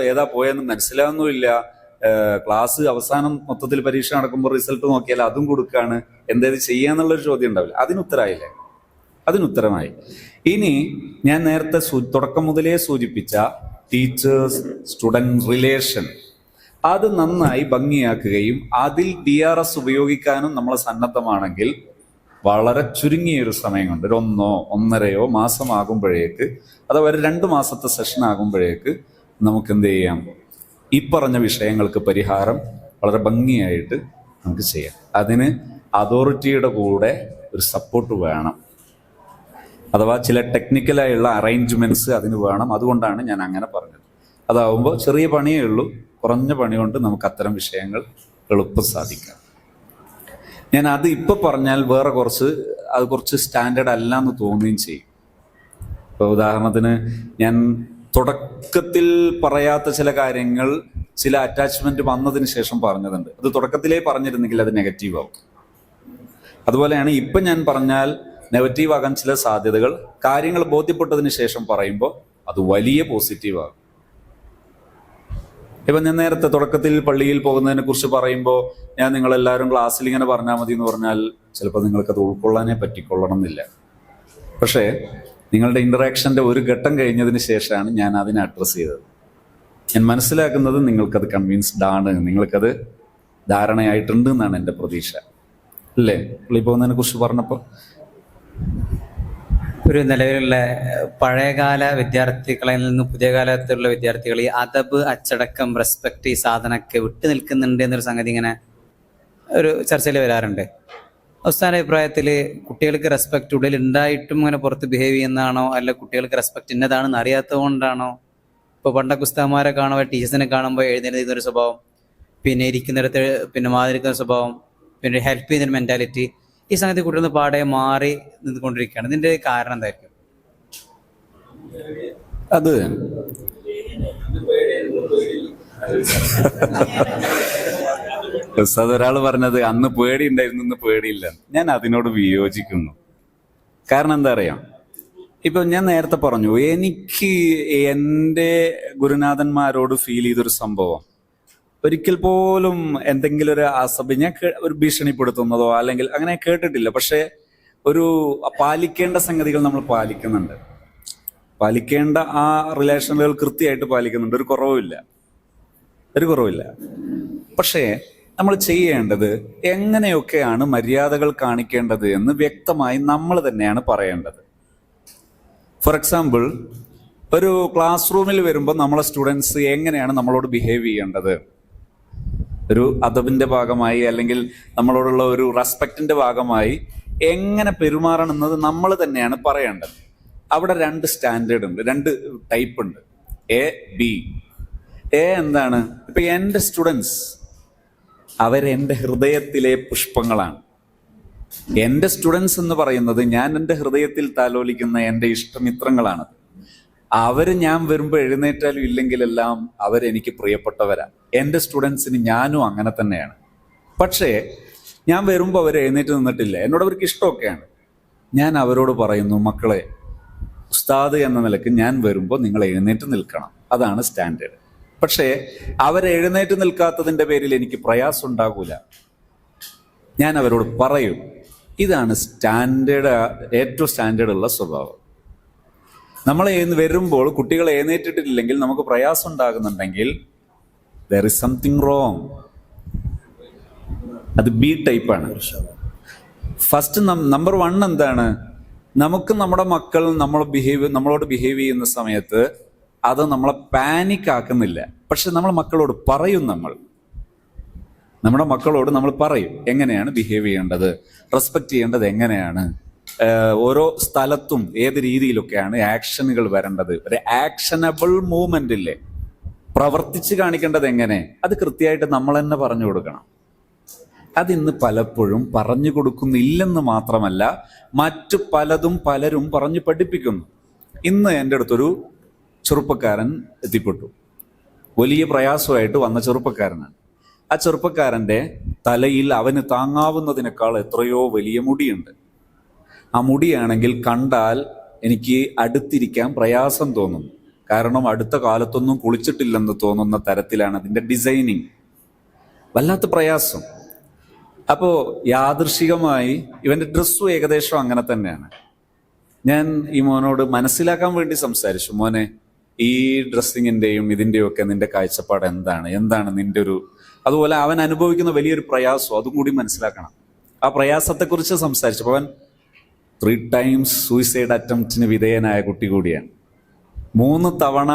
ഏതാ പോയെന്ന് മനസ്സിലാവുന്നുമില്ല. ക്ലാസ് അവസാനം മൊത്തത്തിൽ പരീക്ഷ നടക്കുമ്പോൾ റിസൾട്ട് നോക്കിയാൽ അതും കൊടുക്കാണ്, എന്തേത് ചെയ്യാന്നുള്ളൊരു ചോദ്യം ഉണ്ടാവില്ല. അതിനുത്തരമായി. ഇനി ഞാൻ നേരത്തെ തുടക്കം മുതലേ സൂചിപ്പിച്ച ടീച്ചേഴ്സ് സ്റ്റുഡൻറ് റിലേഷൻ, അത് നന്നായി ഭംഗിയാക്കുകയും അതിൽ DRS ഉപയോഗിക്കാനും നമ്മൾ സന്നദ്ധമാണെങ്കിൽ വളരെ ചുരുങ്ങിയൊരു സമയം കൊണ്ട്, ഒരു 1-1.5 മാസമാകുമ്പോഴേക്ക്, അഥവാ ഒരു 2 മാസത്തെ സെഷൻ ആകുമ്പോഴേക്ക് നമുക്ക് എന്ത് ചെയ്യാം, ഈ പറഞ്ഞ വിഷയങ്ങൾക്ക് പരിഹാരം വളരെ ഭംഗിയായിട്ട് നമുക്ക് ചെയ്യാം. അതിന് അതോറിറ്റിയുടെ കൂടെ ഒരു സപ്പോർട്ട് വേണം, അഥവാ ചില ടെക്നിക്കലായുള്ള അറേഞ്ച്മെന്റ്സ് അതിന് വേണം. അതുകൊണ്ടാണ് ഞാൻ അങ്ങനെ പറഞ്ഞത്. അതാവുമ്പോൾ ചെറിയ പണിയേ ഉള്ളൂ, കുറഞ്ഞ പണി കൊണ്ട് നമുക്ക് അത്തരം വിഷയങ്ങൾ എളുപ്പം സാധിക്കാം. ഞാൻ അത് ഇപ്പൊ പറഞ്ഞാൽ വേറെ കുറച്ച് സ്റ്റാൻഡേർഡ് അല്ല എന്ന് തോന്നുകയും ചെയ്യും. ഇപ്പോൾ ഉദാഹരണത്തിന് ഞാൻ തുടക്കത്തിൽ പറയാത്ത ചില കാര്യങ്ങൾ ചില അറ്റാച്ച്മെന്റ് വന്നതിന് ശേഷം പറഞ്ഞതുണ്ട്. അത് തുടക്കത്തിലേ പറഞ്ഞിരുന്നെങ്കിൽ അത് നെഗറ്റീവ് ആവും. അതുപോലെയാണ് ഇപ്പം ഞാൻ പറഞ്ഞാൽ നെഗറ്റീവ് ആകാൻ ചില സാധ്യതകൾ കാര്യങ്ങൾ ബോധ്യപ്പെട്ടതിന് ശേഷം പറയുമ്പോൾ അത് വലിയ പോസിറ്റീവ് ആകും. ഇപ്പം ഞാൻ നേരത്തെ തുടക്കത്തിൽ പള്ളിയിൽ പോകുന്നതിനെ കുറിച്ച് പറയുമ്പോൾ ഞാൻ നിങ്ങളെല്ലാവരും ക്ലാസ്സിൽ ഇങ്ങനെ പറഞ്ഞാൽ മതി എന്ന് പറഞ്ഞാൽ ചിലപ്പോൾ നിങ്ങൾക്കത് ഉൾക്കൊള്ളാനേ പറ്റിക്കൊള്ളണം എന്നില്ല. പക്ഷേ നിങ്ങളുടെ ഇൻറ്ററാക്ഷൻ്റെ ഒരു ഘട്ടം കഴിഞ്ഞതിന് ശേഷമാണ് ഞാൻ അതിനെ അഡ്രസ്സ് ചെയ്തത്. ഞാൻ മനസ്സിലാക്കുന്നത് നിങ്ങൾക്കത് കൺവിൻസ്ഡ് ആണ്, നിങ്ങൾക്കത് ധാരണയായിട്ടുണ്ട് എന്നാണ് എൻ്റെ പ്രതീക്ഷ. അല്ലേ? പള്ളിയിൽ പോകുന്നതിനെ കുറിച്ച് പറഞ്ഞപ്പോൾ ഒരു നിലവിലുള്ള പഴയകാല വിദ്യാർത്ഥികളിൽ നിന്ന് പുതിയ കാലത്തുള്ള വിദ്യാർത്ഥികൾ ഈ അദബ്, അച്ചടക്കം, റെസ്പെക്ട്, ഈ സാധനമൊക്കെ വിട്ടു നിൽക്കുന്നുണ്ട് എന്നൊരു സംഗതി ഇങ്ങനെ ഒരു ചർച്ചയിൽ വരാറുണ്ട്. ഉസ്താദിന്റെ അഭിപ്രായത്തിൽ കുട്ടികൾക്ക് റെസ്പെക്ട് ഉള്ളിൽ ഉണ്ടായിട്ടും ഇങ്ങനെ പുറത്ത് ബിഹേവ് ചെയ്യുന്നതാണോ, അല്ല കുട്ടികൾക്ക് റെസ്പെക്ട് ഇന്നതാണെന്ന് അറിയാത്തത് കൊണ്ടാണോ? ഇപ്പോൾ പണ്ടൊക്കെ ഉസ്താദ്മാരെ കാണുമ്പോൾ ടീച്ചേഴ്സിനെ കാണുമ്പോൾ എഴുന്നേൽക്കുന്നൊരു സ്വഭാവം, പിന്നെ ഇരിക്കുന്നിടത്ത് പിന്നെ മാറിയിരിക്കുന്ന സ്വഭാവം, പിന്നെ ഹെൽപ്പ് ചെയ്യുന്നൊരു മെന്റാലിറ്റി, ഈ സംഗതി കുട്ടികൾ പാടെ മാറി നിന്നുകൊണ്ടിരിക്കുകയാണ്. ഇതിന്റെ കാരണം എന്തായിരിക്കും? അത് ഒരാൾ പറഞ്ഞത് അന്ന് പേടി ഉണ്ടായിരുന്നു, ഇന്ന് പേടിയില്ല. ഞാൻ അതിനോട് വിയോജിക്കുന്നു. കാരണം എന്താ അറിയാം, ഇപ്പൊ ഞാൻ നേരത്തെ പറഞ്ഞു, എനിക്ക് എൻ്റെ ഗുരുനാഥന്മാരോട് ഫീൽ ചെയ്തൊരു സംഭവം, ഒരിക്കൽ പോലും എന്തെങ്കിലും ഒരു അസഭ്യം ഞാൻ ഒരു ഭീഷണിപ്പെടുത്തുന്നതോ അല്ലെങ്കിൽ അങ്ങനെ കേട്ടിട്ടില്ല. പക്ഷെ ഒരു പാലിക്കേണ്ട സംഗതികൾ നമ്മൾ പാലിക്കുന്നുണ്ട്, പാലിക്കേണ്ട ആ റിലേഷനുകൾ കൃത്യമായിട്ട് പാലിക്കുന്നുണ്ട്, ഒരു കുറവില്ല. പക്ഷേ നമ്മൾ ചെയ്യേണ്ടത് എങ്ങനെയൊക്കെയാണ് മര്യാദകൾ കാണിക്കേണ്ടത് എന്ന് വ്യക്തമായി നമ്മൾ തന്നെയാണ് പറയേണ്ടത്. ഫോർ എക്സാമ്പിൾ, ഒരു ക്ലാസ് റൂമിൽ വരുമ്പോൾ നമ്മളെ സ്റ്റുഡൻസ് എങ്ങനെയാണ് നമ്മളോട് ബിഹേവ് ചെയ്യേണ്ടത്, ഒരു അദബിന്റെ ഭാഗമായി അല്ലെങ്കിൽ നമ്മളോടുള്ള ഒരു റെസ്പെക്റ്റിന്റെ ഭാഗമായി എങ്ങനെ പെരുമാറണം എന്നത് നമ്മൾ തന്നെയാണ് പറയേണ്ടത്. അവിടെ രണ്ട് സ്റ്റാൻഡേർഡ് ഉണ്ട്, രണ്ട് ടൈപ്പ് ഉണ്ട്, എ, ബി. എ എന്താണ്? ഇപ്പൊ എൻ്റെ സ്റ്റുഡൻസ് അവരെൻ്റെ ഹൃദയത്തിലെ പുഷ്പങ്ങളാണ്. എൻ്റെ സ്റ്റുഡൻസ് എന്ന് പറയുന്നത് ഞാൻ എൻ്റെ ഹൃദയത്തിൽ താലോലിക്കുന്ന എൻ്റെ ഇഷ്ടമിത്രങ്ങളാണ്. അവര് ഞാൻ വരുമ്പോൾ എഴുന്നേറ്റാലും ഇല്ലെങ്കിലെല്ലാം അവരെനിക്ക് പ്രിയപ്പെട്ടവരാ. എൻ്റെ സ്റ്റുഡൻസിന് ഞാനും അങ്ങനെ തന്നെയാണ്. പക്ഷേ ഞാൻ വരുമ്പോൾ അവർ എഴുന്നേറ്റ് നിന്നിട്ടില്ല, എന്നോട് അവർക്ക് ഇഷ്ടമൊക്കെയാണ്. ഞാൻ അവരോട് പറയുന്നു, മക്കളെ, ഉസ്താദ് എന്ന നിലക്ക് ഞാൻ വരുമ്പോൾ നിങ്ങൾ എഴുന്നേറ്റ് നിൽക്കണം, അതാണ് സ്റ്റാൻഡേർഡ്. പക്ഷേ അവരെഴുന്നേറ്റ് നിൽക്കാത്തതിൻ്റെ പേരിൽ എനിക്ക് പ്രയാസം ഉണ്ടാകൂല, ഞാൻ അവരോട് പറയും. ഇതാണ് സ്റ്റാൻഡേർഡ്, ഏറ്റവും സ്റ്റാൻഡേർഡ് ഉള്ള സ്വഭാവം. നമ്മൾ വരുമ്പോൾ കുട്ടികൾ എഴുന്നേറ്റിട്ടില്ലെങ്കിൽ നമുക്ക് പ്രയാസം ഉണ്ടാകുന്നുണ്ടെങ്കിൽ there is something wrong. അത് ബി ടൈപ്പാണ്. ഫസ്റ്റ് നമ്പർ 1 എന്താണ്? നമുക്ക് നമ്മുടെ മക്കൾ നമ്മളോട് ബിഹേവ് ചെയ്യുന്ന സമയത്ത് അത് നമ്മളെ പാനിക് ആക്കുന്നില്ല. പക്ഷെ നമ്മൾ മക്കളോട് പറയും, നമ്മുടെ മക്കളോട് നമ്മൾ പറയും എങ്ങനെയാണ് ബിഹേവ് ചെയ്യേണ്ടത്, റെസ്പെക്ട് ചെയ്യേണ്ടത് എങ്ങനെയാണ്, ഓരോ സ്ഥലത്തും ഏത് രീതിയിലൊക്കെയാണ് ആക്ഷനുകൾ വരേണ്ടത്, ഒരു ആക്ഷനബിൾ മൂവ്മെന്റ് ഇല്ലേ, പ്രവർത്തിച്ച് കാണിക്കേണ്ടത് എങ്ങനെ, അത് കൃത്യമായിട്ട് നമ്മൾ തന്നെ പറഞ്ഞു കൊടുക്കണം. അതിന്ന് പലപ്പോഴും പറഞ്ഞു കൊടുക്കുന്നില്ലെന്ന് മാത്രമല്ല, മറ്റു പലരും പറഞ്ഞു പഠിപ്പിക്കുന്നു. ഇന്ന് എൻ്റെ അടുത്തൊരു ചെറുപ്പക്കാരൻ എത്തിപ്പെട്ടു, വലിയ പ്രയാസമായിട്ട് വന്ന ചെറുപ്പക്കാരനാണ്. ആ ചെറുപ്പക്കാരൻ്റെ തലയിൽ അവന് താങ്ങാവുന്നതിനേക്കാൾ എത്രയോ വലിയ മുടിയുണ്ട്. ആ മുടിയാണെങ്കിൽ കണ്ടാൽ എനിക്ക് അടുത്തിരിക്കാൻ പ്രയാസം തോന്നുന്നു. കാരണം അടുത്ത കാലത്തൊന്നും കുളിച്ചിട്ടില്ലെന്ന് തോന്നുന്ന തരത്തിലാണ് അതിൻ്റെ ഡിസൈനിങ്. വല്ലാത്ത പ്രയാസം. അപ്പോൾ യാദൃശികമായി ഇവൻ്റെ ഡ്രസ്സും ഏകദേശം അങ്ങനെ തന്നെയാണ്. ഞാൻ ഈ മോനോട് മനസ്സിലാക്കാൻ വേണ്ടി സംസാരിച്ചു, മോനെ, ഈ ഡ്രസ്സിങ്ങിൻ്റെയും ഇതിൻ്റെയും ഒക്കെ നിന്റെ കാഴ്ചപ്പാട് എന്താണ് നിന്റെ ഒരു, അതുപോലെ അവൻ അനുഭവിക്കുന്ന വലിയൊരു പ്രയാസം അതും കൂടി മനസ്സിലാക്കണം. ആ പ്രയാസത്തെക്കുറിച്ച് സംസാരിച്ചപ്പോൾ അവൻ 3 times സൂയിസൈഡ് അറ്റംപ്റ്റിന് വിധേയനായ കുട്ടി കൂടിയാണ്. 3 തവണ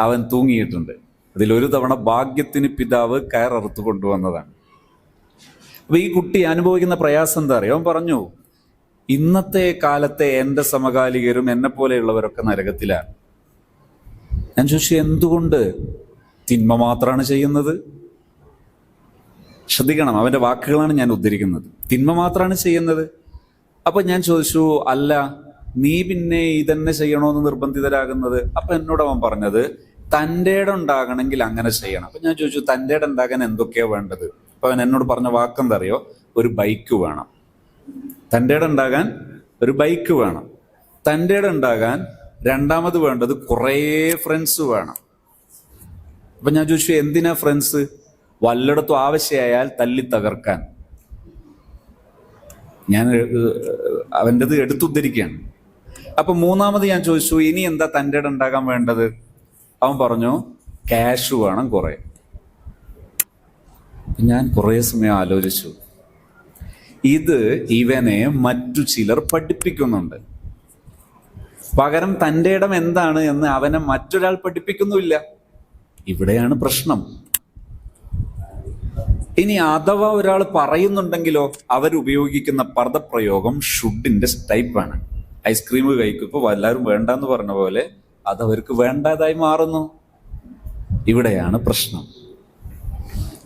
അവൻ തൂങ്ങിയിട്ടുണ്ട്. അതിലൊരു തവണ ഭാഗ്യത്തിന് പിതാവ് കയററുത്ത് കൊണ്ടുവന്നതാണ്. അപ്പൊ ഈ കുട്ടി അനുഭവിക്കുന്ന പ്രയാസം എന്താ അറിയോ? അവൻ പറഞ്ഞു, ഇന്നത്തെ കാലത്തെ എൻ്റെ സമകാലികരും എന്നെ പോലെയുള്ളവരൊക്കെ നരകത്തിലാണ്. ഞാൻ ചോദിച്ചു, എന്തുകൊണ്ട്? തിന്മ മാത്രമാണ് ചെയ്യുന്നത്. ശ്രദ്ധിക്കണം, അവന്റെ വാക്കുകളാണ് ഞാൻ ഉദ്ധരിക്കുന്നത്. തിന്മ മാത്രമാണ് ചെയ്യുന്നത്. അപ്പൊ ഞാൻ ചോദിച്ചു, അല്ല നീ പിന്നെ ഇതന്നെ ചെയ്യണോന്ന് നിർബന്ധിതരാകുന്നത്? അപ്പൊ എന്നോട് അവൻ പറഞ്ഞത്, തൻ്റെ ഇടം ഉണ്ടാകണമെങ്കിൽ അങ്ങനെ ചെയ്യണം. അപ്പൊ ഞാൻ ചോദിച്ചു, തൻ്റെ ഇടം ഉണ്ടാകാൻ എന്തൊക്കെയാ വേണ്ടത്? അപ്പൊ അവൻ എന്നോട് പറഞ്ഞ വാക്കെന്താ അറിയോ? ഒരു ബൈക്ക് വേണം. തൻ്റെ ഇടം ഉണ്ടാകാൻ ഒരു ബൈക്ക് വേണം. തൻ്റെ ഇടം ഉണ്ടാകാൻ രണ്ടാമത് വേണ്ടത് കുറേ ഫ്രണ്ട്സ് വേണം. അപ്പൊ ഞാൻ ചോദിച്ചു, എന്തിനാ ഫ്രണ്ട്സ്? വല്ലയിടത്തും ആവശ്യമായാൽ തല്ലി തകർക്കാൻ. ഞാൻ അവൻ്റെത് എടുത്തുദ്ധരിക്കുകയാണ്. അപ്പൊ മൂന്നാമത് ഞാൻ ചോദിച്ചു, ഇനി എന്താ തൻ്റെ ഇടം ഉണ്ടാകാൻ വേണ്ടത്? അവൻ പറഞ്ഞു, ക്യാഷ് വേണം കുറെ. ഞാൻ കുറെ സമയം ആലോചിച്ചു. ഇത് ഇവനെ മറ്റു ചിലർ പഠിപ്പിക്കുന്നുണ്ട്. പകരം തൻ്റെ ഇടം എന്താണ് എന്ന് അവനെ മറ്റൊരാൾ പഠിപ്പിക്കുന്നുമില്ല. ഇവിടെയാണ് പ്രശ്നം. ഇനി അഥവാ ഒരാൾ പറയുന്നുണ്ടെങ്കിലോ, അവരുപയോഗിക്കുന്ന പദപ്രയോഗം ഷുഡിന്റെ ടൈപ്പാണ്. ഐസ്ക്രീം കഴിക്കും, ഇപ്പൊ എല്ലാവരും വേണ്ടെന്ന് പറഞ്ഞ പോലെ അതവർക്ക് വേണ്ടാതായി മാറുന്നു. ഇവിടെയാണ് പ്രശ്നം.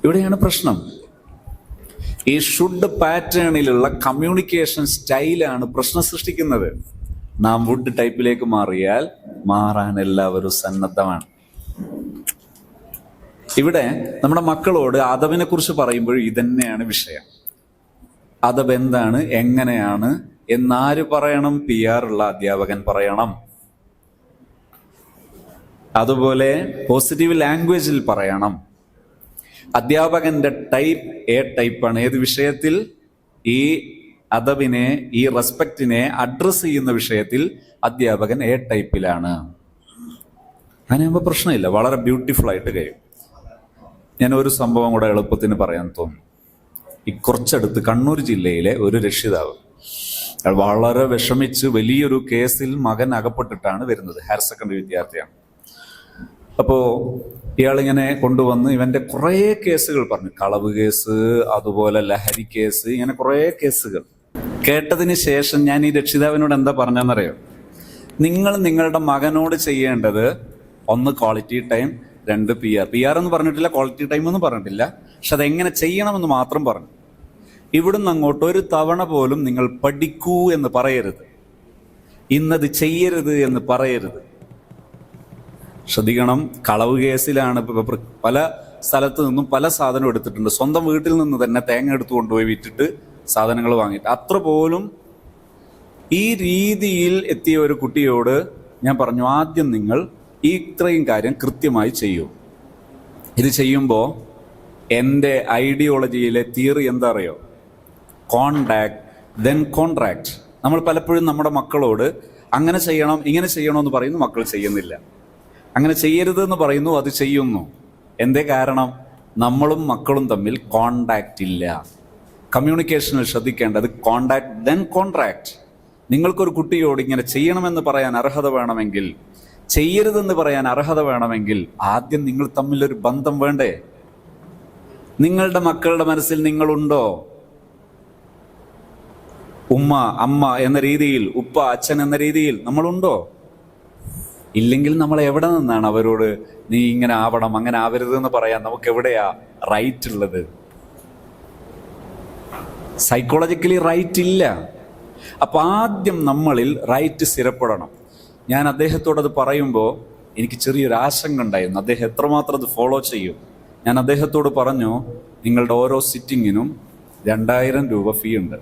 ഇവിടെയാണ് പ്രശ്നം. ഈ ഷുഡ് പാറ്റേണിലുള്ള കമ്മ്യൂണിക്കേഷൻ സ്റ്റൈലാണ് പ്രശ്നം സൃഷ്ടിക്കുന്നത്. നാം വുഡ് ടൈപ്പിലേക്ക് മാറിയാൽ മാറാൻ എല്ലാവരും സന്നദ്ധമാണ്. ഇവിടെ നമ്മുടെ മക്കളോട് അദബിനെ കുറിച്ച് പറയുമ്പോൾ ഇതന്നെയാണ് വിഷയം. അദബ് എന്താണ്, എങ്ങനെയാണ് എന്നാര് പറയണം? PR ഉള്ള അധ്യാപകൻ പറയണം. അതുപോലെ പോസിറ്റീവ് ലാംഗ്വേജിൽ പറയണം. അധ്യാപകന്റെ ടൈപ്പ് A ടൈപ്പാണ്. ഏത് വിഷയത്തിൽ? ഈ അദബിനെ, ഈ റെസ്പെക്റ്റിനെ അഡ്രസ് ചെയ്യുന്ന വിഷയത്തിൽ അധ്യാപകൻ A ടൈപ്പിലാണ്. അങ്ങനെയാകുമ്പോൾ പ്രശ്നമില്ല, വളരെ ബ്യൂട്ടിഫുൾ ആയിട്ട് കഴിയും. ഞാൻ ഒരു സംഭവം കൂടെ എളുപ്പത്തിന് പറയാൻ തോന്നുന്നു. ഈ കുറച്ചടുത്ത് കണ്ണൂർ ജില്ലയിലെ ഒരു രക്ഷിതാവ് വളരെ വിഷമിച്ച് വലിയൊരു കേസിൽ മകൻ അകപ്പെട്ടിട്ടാണ് വരുന്നത്. ഹയർ സെക്കൻഡറി വിദ്യാർത്ഥിയാണ്. അപ്പോ ഇയാളിങ്ങനെ കൊണ്ടുവന്ന് ഇവന്റെ കുറേ കേസുകൾ പറഞ്ഞു. കളവ് കേസ്, അതുപോലെ ലഹരി കേസ്, ഇങ്ങനെ കുറേ കേസുകൾ കേട്ടതിന് ശേഷം ഞാൻ ഈ രക്ഷിതാവിനോട് എന്താ പറഞ്ഞെന്നറിയോ? നിങ്ങൾ നിങ്ങളുടെ മകനോട് ചെയ്യേണ്ടത് 1 ക്വാളിറ്റി ടൈം, 2 PR എന്ന് പറഞ്ഞിട്ടില്ല, ക്വാളിറ്റി ടൈം എന്ന് പറഞ്ഞിട്ടില്ല. പക്ഷെ അതെങ്ങനെ ചെയ്യണമെന്ന് മാത്രം പറഞ്ഞു. ഇവിടുന്ന് അങ്ങോട്ട് ഒരു തവണ പോലും നിങ്ങൾ പഠിക്കൂ എന്ന് പറയരുത്, ഇന്നത് ചെയ്യരുത് എന്ന് പറയരുത്. ശ്രദ്ധിക്കണം, കളവ് കേസിലാണ് പല സ്ഥലത്ത് നിന്നും പല സാധനം എടുത്തിട്ടുണ്ട്. സ്വന്തം വീട്ടിൽ നിന്ന് തന്നെ തേങ്ങ എടുത്തു കൊണ്ടുപോയി വിറ്റിട്ട് സാധനങ്ങൾ വാങ്ങിയിട്ട്. അത്ര പോലും ഈ രീതിയിൽ എത്തിയ ഒരു കുട്ടിയോട് ഞാൻ പറഞ്ഞു, ആദ്യം നിങ്ങൾ ഇത്രയും കാര്യം കൃത്യമായി ചെയ്യൂ. ഇത് ചെയ്യുമ്പോൾ എൻ്റെ ഐഡിയോളജിയിലെ തിയറി എന്താ അറിയോ? Contact then contract. നമ്മൾ പലപ്പോഴും നമ്മുടെ മക്കളോട് അങ്ങനെ ചെയ്യണം, ഇങ്ങനെ ചെയ്യണമെന്ന് പറയുന്നു, മക്കൾ ചെയ്യുന്നില്ല. അങ്ങനെ ചെയ്യരുത് എന്ന് പറയുന്നു, അത് ചെയ്യുന്നു. എന്തേ കാരണം? നമ്മളും മക്കളും തമ്മിൽ കോണ്ടാക്ട് ഇല്ല. കമ്മ്യൂണിക്കേഷനിൽ ശ്രദ്ധിക്കേണ്ടത് കോണ്ടാക്ട് ദെൻ കോൺട്രാക്ട്. നിങ്ങൾക്കൊരു കുട്ടിയോട് ഇങ്ങനെ ചെയ്യണമെന്ന് പറയാൻ അർഹത വേണമെങ്കിൽ, ചെയ്യരുതെന്ന് പറയാൻ അർഹത വേണമെങ്കിൽ ആദ്യം നിങ്ങൾ തമ്മിലൊരു ബന്ധം വേണ്ടേ? നിങ്ങളുടെ മക്കളുടെ മനസ്സിൽ നിങ്ങളുണ്ടോ? ഉമ്മ, അമ്മ എന്ന രീതിയിൽ, ഉപ്പ, അച്ഛൻ എന്ന രീതിയിൽ നമ്മളുണ്ടോ? ഇല്ലെങ്കിൽ നമ്മൾ എവിടെ നിന്നാണ് അവരോട് നീ ഇങ്ങനെ ആവണം, അങ്ങനെ ആവരുത് എന്ന് പറയാൻ നമുക്ക് എവിടെയാ റൈറ്റ് ഉള്ളത്? സൈക്കോളജിക്കലി റൈറ്റ് ഇല്ല. അപ്പൊ ആദ്യം നമ്മളിൽ റൈറ്റ് സ്ഥിരപ്പെടണം. ഞാൻ അദ്ദേഹത്തോട് അത് പറയുമ്പോൾ എനിക്ക് ചെറിയൊരു ആശങ്ക ഉണ്ടായിരുന്നു, അദ്ദേഹം എത്രമാത്രം അത് ഫോളോ ചെയ്യും. ഞാൻ അദ്ദേഹത്തോട് പറഞ്ഞു, നിങ്ങളുടെ ഓരോ സിറ്റിങ്ങിനും 2000 രൂപ ഫീ ഉണ്ട്.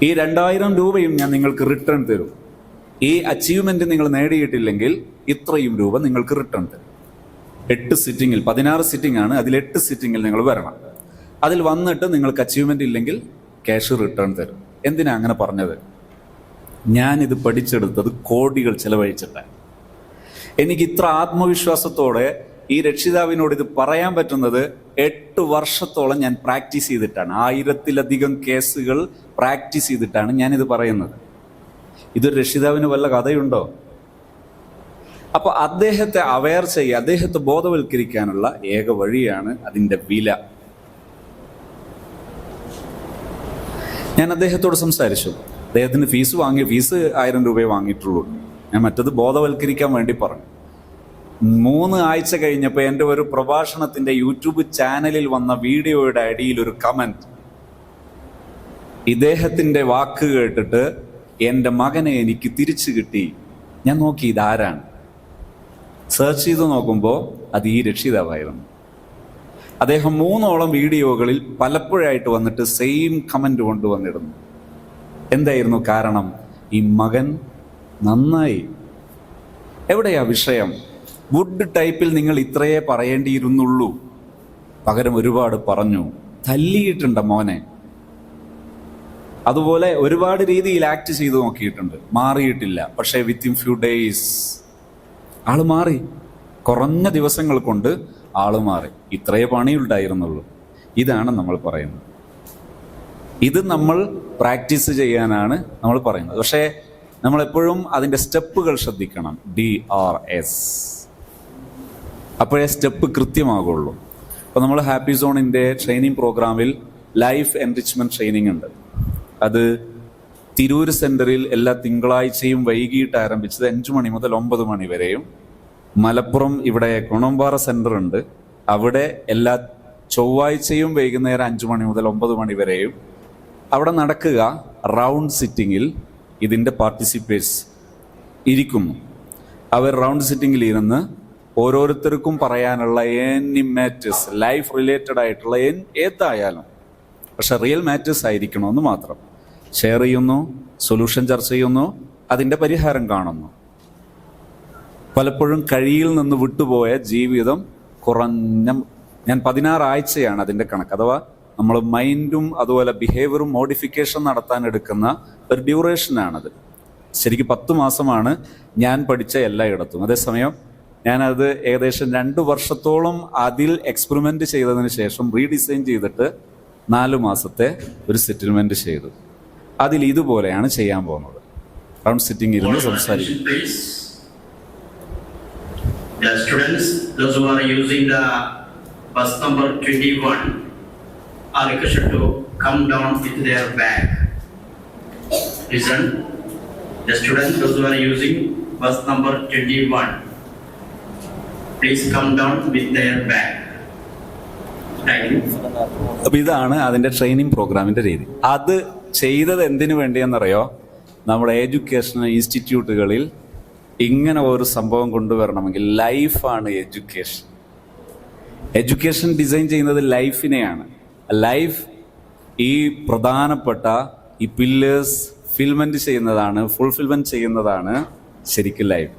ഈ 2000 രൂപയും ഞാൻ നിങ്ങൾക്ക് റിട്ടേൺ തരും. ഈ അച്ചീവ്മെന്റ് നിങ്ങൾ നേടിയിട്ടില്ലെങ്കിൽ ഇത്രയും രൂപ നിങ്ങൾക്ക് റിട്ടേൺ തരും. 8 സിറ്റിങ്ങിൽ, 16 സിറ്റിംഗ് ആണ്, അതിൽ 8 സിറ്റിങ്ങിൽ നിങ്ങൾ വരണം. അതിൽ വന്നിട്ട് നിങ്ങൾക്ക് അച്ചീവ്മെന്റ് ഇല്ലെങ്കിൽ ക്യാഷ് റിട്ടേൺ തരും. എന്തിനാ അങ്ങനെ പറഞ്ഞത്? ഞാനിത് പഠിച്ചെടുത്തത് കോടികൾ ചെലവഴിച്ചിട്ടാണ്. എനിക്ക് ഇത്ര ആത്മവിശ്വാസത്തോടെ ഈ രക്ഷിതാവിനോട് ഇത് പറയാൻ പറ്റുന്നത് 8 വർഷത്തോളം ഞാൻ പ്രാക്ടീസ് ചെയ്തിട്ടാണ്. 1000-ലധികം കേസുകൾ പ്രാക്ടീസ് ചെയ്തിട്ടാണ് ഞാനിത് പറയുന്നത്. ഇതൊരു രക്ഷിതാവിന് വല്ല കഥയുണ്ടോ? അപ്പൊ അദ്ദേഹത്തെ അവെയർ ചെയ്യുക, അദ്ദേഹത്തെ ബോധവൽക്കരിക്കാനുള്ള ഏക വഴിയാണ് അതിൻ്റെ വില. ഞാൻ അദ്ദേഹത്തോട് സംസാരിച്ചു. അദ്ദേഹത്തിന് ഫീസ് 1000 രൂപയെ വാങ്ങിയിട്ടുള്ളൂ. ഞാൻ മറ്റത് ബോധവൽക്കരിക്കാൻ വേണ്ടി പറഞ്ഞു. 3 ആഴ്ച കഴിഞ്ഞപ്പോൾ എൻ്റെ ഒരു പ്രഭാഷണത്തിന്റെ യൂട്യൂബ് ചാനലിൽ വന്ന വീഡിയോയുടെ അടിയിൽ ഒരു കമന്റ്, ഇദ്ദേഹത്തിന്റെ വാക്ക് കേട്ടിട്ട് എൻ്റെ മകനെ എനിക്ക് തിരിച്ചു കിട്ടി. ഞാൻ നോക്കി ഇതാരാണ്, സെർച്ച് ചെയ്ത് നോക്കുമ്പോൾ അത് ഈ രക്ഷിതാവായിരുന്നു. അദ്ദേഹം 3ഓളം വീഡിയോകളിൽ പലപ്പോഴായിട്ട് വന്നിട്ട് സെയിം കമന്റ് കൊണ്ടുവന്നിടുന്നു. എന്തായിരുന്നു കാരണം? ഈ മകൻ നന്നായി. എവിടെയാ വിഷയം? വുഡ് ടൈപ്പിൽ നിങ്ങൾ ഇത്രയേ പറയേണ്ടിയിരുന്നുള്ളൂ, പകരം ഒരുപാട് പറഞ്ഞു. തല്ലിയിട്ടുണ്ട് മോനെ. അതുപോലെ ഒരുപാട് രീതിയിൽ ആക്ട് ചെയ്തു നോക്കിയിട്ടുണ്ട്, മാറിയിട്ടില്ല. പക്ഷേ വിത്തിൻ ഫ്യൂ ഡേയ്സ് ആള് മാറി. കുറഞ്ഞ ദിവസങ്ങൾ കൊണ്ട് ആള് മാറി. ഇത്രയേ പണിയുണ്ടായിരുന്നുള്ളൂ. ഇതാണ് നമ്മൾ പറയുന്നത്. ഇത് നമ്മൾ പ്രാക്ടീസ് ചെയ്യാനാണ് നമ്മൾ പറയുന്നത്. പക്ഷേ നമ്മളെപ്പോഴും അതിൻ്റെ സ്റ്റെപ്പുകൾ ശ്രദ്ധിക്കണം. DRS, അപ്പോഴേ സ്റ്റെപ്പ് കൃത്യമാകുള്ളൂ. അപ്പോൾ നമ്മൾ ഹാപ്പി സോണിൻ്റെ ട്രെയിനിങ് പ്രോഗ്രാമിൽ ലൈഫ് എൻറിച്ച്മെൻറ്റ് ട്രെയിനിങ് ഉണ്ട്. അത് തിരൂർ സെൻറ്ററിൽ എല്ലാ തിങ്കളാഴ്ചയും വൈകിട്ട് ആരംഭിച്ചത് 5 മണി മുതൽ 9 മണി വരെയും, മലപ്പുറം ഇവിടെ കുണമ്പാറ സെൻറ്റർ ഉണ്ട്, അവിടെ എല്ലാ ചൊവ്വാഴ്ചയും വൈകുന്നേരം 5 മണി മുതൽ 9 മണി വരെയും അവിടെ നടക്കുക. റൗണ്ട് സിറ്റിങ്ങിൽ ഇതിൻ്റെ പാർട്ടിസിപ്പേറ്റ്സ് ഇരിക്കുന്നു. അവർ റൗണ്ട് സിറ്റിങ്ങിൽ ഇരുന്ന് ഓരോരുത്തർക്കും പറയാനുള്ള എനി മാറ്റേഴ്സ്, ലൈഫ് റിലേറ്റഡ് ആയിട്ടുള്ള ഏതായാലും, പക്ഷെ റിയൽ മാറ്റേഴ്സ് ആയിരിക്കണമെന്ന് മാത്രം ഷെയർ ചെയ്യുന്നു, സൊല്യൂഷൻ ചർച്ച ചെയ്യുന്നു, അതിൻ്റെ പരിഹാരം കാണുന്നു. പലപ്പോഴും കഴിയിൽ നിന്ന് വിട്ടുപോയ ജീവിതം കുറഞ്ഞ, ഞാൻ 16 ആഴ്ചയാണ് അതിൻ്റെ കണക്ക്. അഥവാ നമ്മൾ മൈൻഡും അതുപോലെ ബിഹേവിയറും മോഡിഫിക്കേഷൻ നടത്താൻ എടുക്കുന്ന ഒരു ഡ്യൂറേഷനാണത്. ശരിക്കും 10 മാസമാണ് ഞാൻ പഠിച്ച എല്ലായിടത്തും. അതേസമയം ഞാനത് ഏകദേശം 2 വർഷത്തോളം അതിൽ എക്സ്പെരിമെൻ്റ് ചെയ്തതിന് ശേഷം റീഡിസൈൻ ചെയ്തിട്ട് 4 മാസത്തെ ഒരു സെറ്റിൽമെൻറ്റ് ചെയ്തു. അതിൽ ഇതുപോലെയാണ് ചെയ്യാൻ പോകുന്നത്. റൗണ്ട് സിറ്റിംഗ് ഇരുന്ന് സംസാരിക്കും. The students, those who are using the bus number 21, are requested to come down with their bag. Listen, the students, those who are using bus number 21, please come down with their bag. Thank you. അപ്പൊ ഇതാണ് അതിന്റെ ട്രെയിനിങ് പ്രോഗ്രാമിന്റെ രീതി. അത് ചെയ്തത് എന്തിനു വേണ്ടിയെന്നറിയോ? നമ്മുടെ എഡ്യൂക്കേഷൻ ഇൻസ്റ്റിറ്റ്യൂട്ടുകളിൽ ഇങ്ങനെ ഒരു സംഭവം കൊണ്ടുവരണമെങ്കിൽ ലൈഫാണ് എഡ്യൂക്കേഷൻ. എഡ്യൂക്കേഷൻ ഡിസൈൻ ചെയ്യുന്നത് ലൈഫിനെയാണ്. ലൈഫ് ഈ പ്രധാനപ്പെട്ട ഈ പില്ലേഴ്സ് ഫിൽമെന്റ് ചെയ്യുന്നതാണ്, ഫുൾഫിൽമെന്റ് ചെയ്യുന്നതാണ് ശരിക്കും ലൈഫ്.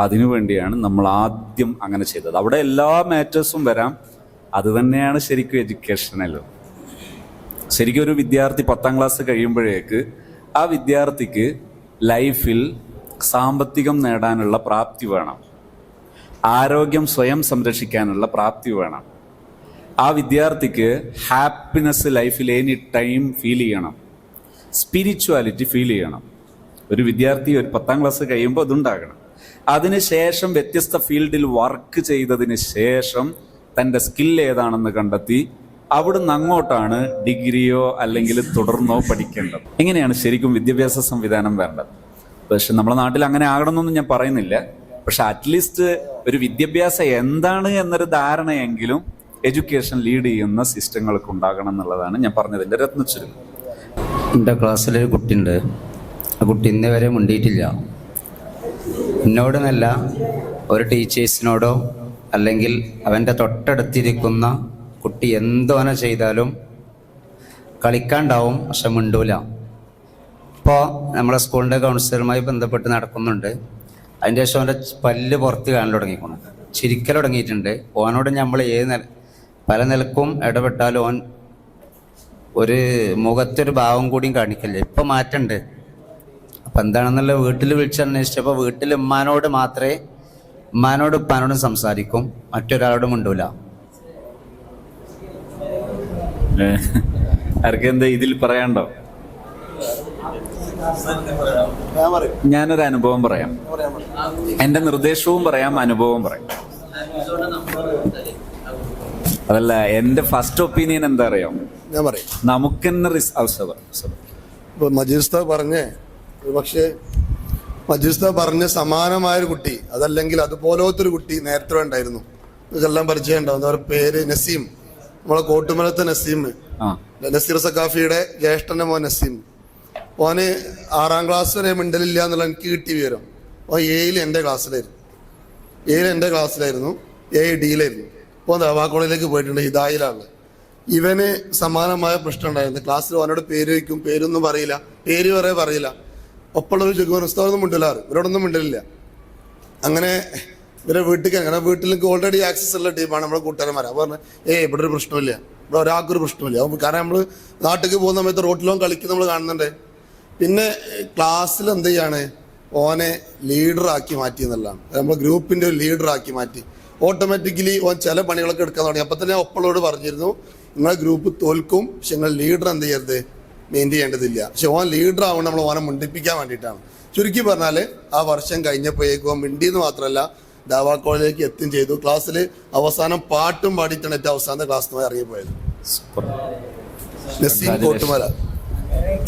അതിനുവേണ്ടിയാണ് നമ്മൾ ആദ്യം അങ്ങനെ ചെയ്തത്. അവിടെ എല്ലാ മാറ്റേഴ്സും വരാം. അത് തന്നെയാണ് ശരിക്കും എഡ്യൂക്കേഷനല്ലോ. ശരിക്കും ഒരു വിദ്യാർത്ഥി 10ാം ക്ലാസ് കഴിയുമ്പോഴേക്ക് ആ വിദ്യാർത്ഥിക്ക് ലൈഫിൽ സാമ്പത്തികം നേടാനുള്ള പ്രാപ്തി വേണം, ആരോഗ്യം സ്വയം സംരക്ഷിക്കാനുള്ള പ്രാപ്തി വേണം. ആ വിദ്യാർത്ഥിക്ക് ഹാപ്പിനെസ് ലൈഫിൽ എനി ടൈം ഫീൽ ചെയ്യണം, സ്പിരിച്വാലിറ്റി ഫീൽ ചെയ്യണം. ഒരു വിദ്യാർത്ഥി ഒരു 10ാം ക്ലാസ് കഴിയുമ്പോൾ അതുണ്ടാകണം. അതിനുശേഷം വ്യത്യസ്ത ഫീൽഡിൽ വർക്ക് ചെയ്തതിന് ശേഷം തൻ്റെ സ്കിൽ ഏതാണെന്ന് കണ്ടെത്തി അവിടുന്ന് അങ്ങോട്ടാണ് ഡിഗ്രിയോ അല്ലെങ്കിൽ തുടർന്നോ പഠിക്കേണ്ടത്. എങ്ങനെയാണ് ശരിക്കും വിദ്യാഭ്യാസ സംവിധാനം വേണ്ടത്? പക്ഷെ നമ്മുടെ നാട്ടിൽ അങ്ങനെ ആകണമെന്നൊന്നും ഞാൻ പറയുന്നില്ല. പക്ഷെ അറ്റ്ലീസ്റ്റ് ഒരു വിദ്യാഭ്യാസം എന്താണ് എന്നൊരു ധാരണയെങ്കിലും എഡ്യൂക്കേഷൻ ലീഡ് ചെയ്യുന്ന സിസ്റ്റങ്ങൾക്ക് ഉണ്ടാകണം എന്നുള്ളതാണ് ഞാൻ പറഞ്ഞതിൻ്റെ രത്നച്ചുരുക്കം. എൻ്റെ ക്ലാസ്സിലൊരു കുട്ടിയുണ്ട്. ആ കുട്ടി ഇന്നേ വരെ മുണ്ടിയിട്ടില്ല. എന്നോടെന്നല്ല, ഒരു ടീച്ചേഴ്സിനോടോ അല്ലെങ്കിൽ അവൻ്റെ തൊട്ടടുത്തിരിക്കുന്ന കുട്ടി എന്തോനെ ചെയ്താലും കളിക്കാണ്ടാവും, പക്ഷെ മിണ്ടൂല. ഇപ്പോൾ നമ്മളെ സ്കൂളിൻ്റെ കൗൺസിലറുമായി ബന്ധപ്പെട്ട് നടക്കുന്നുണ്ട്. അതിൻ്റെ ശേഷം അവൻ്റെ പല്ല് പുറത്ത് കാണാൻ തുടങ്ങിക്കണം, ചിരിക്കൽ തുടങ്ങിയിട്ടുണ്ട്. ഓനോട് നമ്മൾ പല നിലക്കും ഇടപെട്ടാലും ഓൻ ഒരു മുഖത്തൊരു ഭാവം കൂടിയും കാണിക്കില്ല. ഇപ്പം മാറ്റമുണ്ട്. അപ്പം എന്താണെന്നുള്ള വീട്ടിൽ വിളിച്ചന്വേഷിച്ചപ്പോൾ വീട്ടിൽ ഉമ്മാനോട് മാത്രമേ, ഉമ്മാനോട് ഉപ്പാനോടും സംസാരിക്കും, മറ്റൊരാളോടും മിണ്ടൂല. ആർക്കെന്താ ഇതിൽ പറയാണ്ടോ? ഞാനൊരു അനുഭവം പറയാം, എൻ്റെ നിർദ്ദേശവും പറയാം, അനുഭവവും പറയാം. അതല്ല, എൻ്റെ ഫസ്റ്റ് ഒപ്പീനിയൻ എന്താ അറിയാം? ഞാൻ പറയാം. നമുക്ക് തന്നെ ഇപ്പൊ മജീദ് ഉസ്താദ് പറഞ്ഞേ, പക്ഷേ മജീസ്ത പറഞ്ഞ സമാനമായൊരു കുട്ടി, അതല്ലെങ്കിൽ അതുപോലത്തെ ഒരു കുട്ടി നേരത്തെ ഉണ്ടായിരുന്നു, ഇതെല്ലാം പരിചയം ഉണ്ടാവും. അവരുടെ പേര് നസീം, നമ്മളെ കോട്ടുമലത്തെ നസീം, നസീർ സക്കാഫിയുടെ ജ്യേഷ്ഠന്റെ മോൻ നസീം. ഓന് 6ാം ക്ലാസ് വരെ മിണ്ടലില്ല എന്നുള്ള എനിക്ക് കിട്ടിയ വിവരം. ഓൻ 7 എൻ്റെ ക്ലാസ്സിലായിരുന്നു, 7 ഡിയിലായിരുന്നു. ഇപ്പോൾ ദവാ കോളേജിലേക്ക് പോയിട്ടുണ്ട്, ഹിദായിലാണ്. ഇവന് സമാനമായ പ്രശ്നം ഉണ്ടായിരുന്നു. ക്ലാസ്സിൽ അവനോട് പേര് വയ്ക്കും, പേരൊന്നും പറയില്ല, പേര് വരെ പറയില്ല. ഒപ്പമുള്ളൊരു ചോദിക്കും, ഉസ്താദൊന്നും മിണ്ടില്ലാറ്, ഇവരോടൊന്നും മിണ്ടില്ല. അങ്ങനെ ഇവരെ വീട്ടിലേക്ക് ഓൾറെഡി ആക്സസ് ഉള്ള ടീമാണ് നമ്മുടെ കൂട്ടുകാരന്മാർ. അപ്പോൾ പറഞ്ഞു, ഇവിടെ ഒരു പ്രശ്നമില്ല, ഇവിടെ ഒരാൾക്കൊരു പ്രശ്നമില്ല. കാരണം നമ്മൾ നാട്ടിലേക്ക് പോകുന്ന സമയത്ത് റോട്ടിലും കളിക്കും നമ്മൾ കാണുന്നുണ്ട്. പിന്നെ ക്ലാസ്സിൽ എന്ത് ചെയ്യാണ്, ഓനെ ലീഡറാക്കി മാറ്റി എന്നുള്ളതാണ്. നമ്മൾ ഗ്രൂപ്പിന്റെ ഒരു ലീഡറാക്കി മാറ്റി. ഓട്ടോമാറ്റിക്കലി ഓൻ ചില പണികളൊക്കെ എടുക്കാൻ തുടങ്ങി. അപ്പം തന്നെ ഒപ്പളോട് പറഞ്ഞിരുന്നു, നിങ്ങളെ ഗ്രൂപ്പ് തോൽക്കും, പക്ഷെ നിങ്ങൾ ലീഡർ എന്ത് ചെയ്യരുത്, മെയിൻറ്റെയിൻ ചെയ്യേണ്ടതില്ല. പക്ഷെ ഓൻ ലീഡർ ആവണം, നമ്മൾ ഓനെ മുണ്ടിപ്പിക്കാൻ വേണ്ടിയിട്ടാണ്. ചുരുക്കി പറഞ്ഞാൽ ആ വർഷം കഴിഞ്ഞപ്പോഴേക്കും ഓൻ മിണ്ടിയെന്ന് മാത്രമല്ല ദാവാ കോളേജിലേക്ക് എത്തുകയും ചെയ്തു. ക്ലാസ്സിൽ അവസാനം പാട്ടും പാടിയിട്ടാണ് ഏറ്റവും അവസാനത്തെ ക്ലാസ് ഇറങ്ങിപ്പോയത്. നസീം കോട്ടുമല.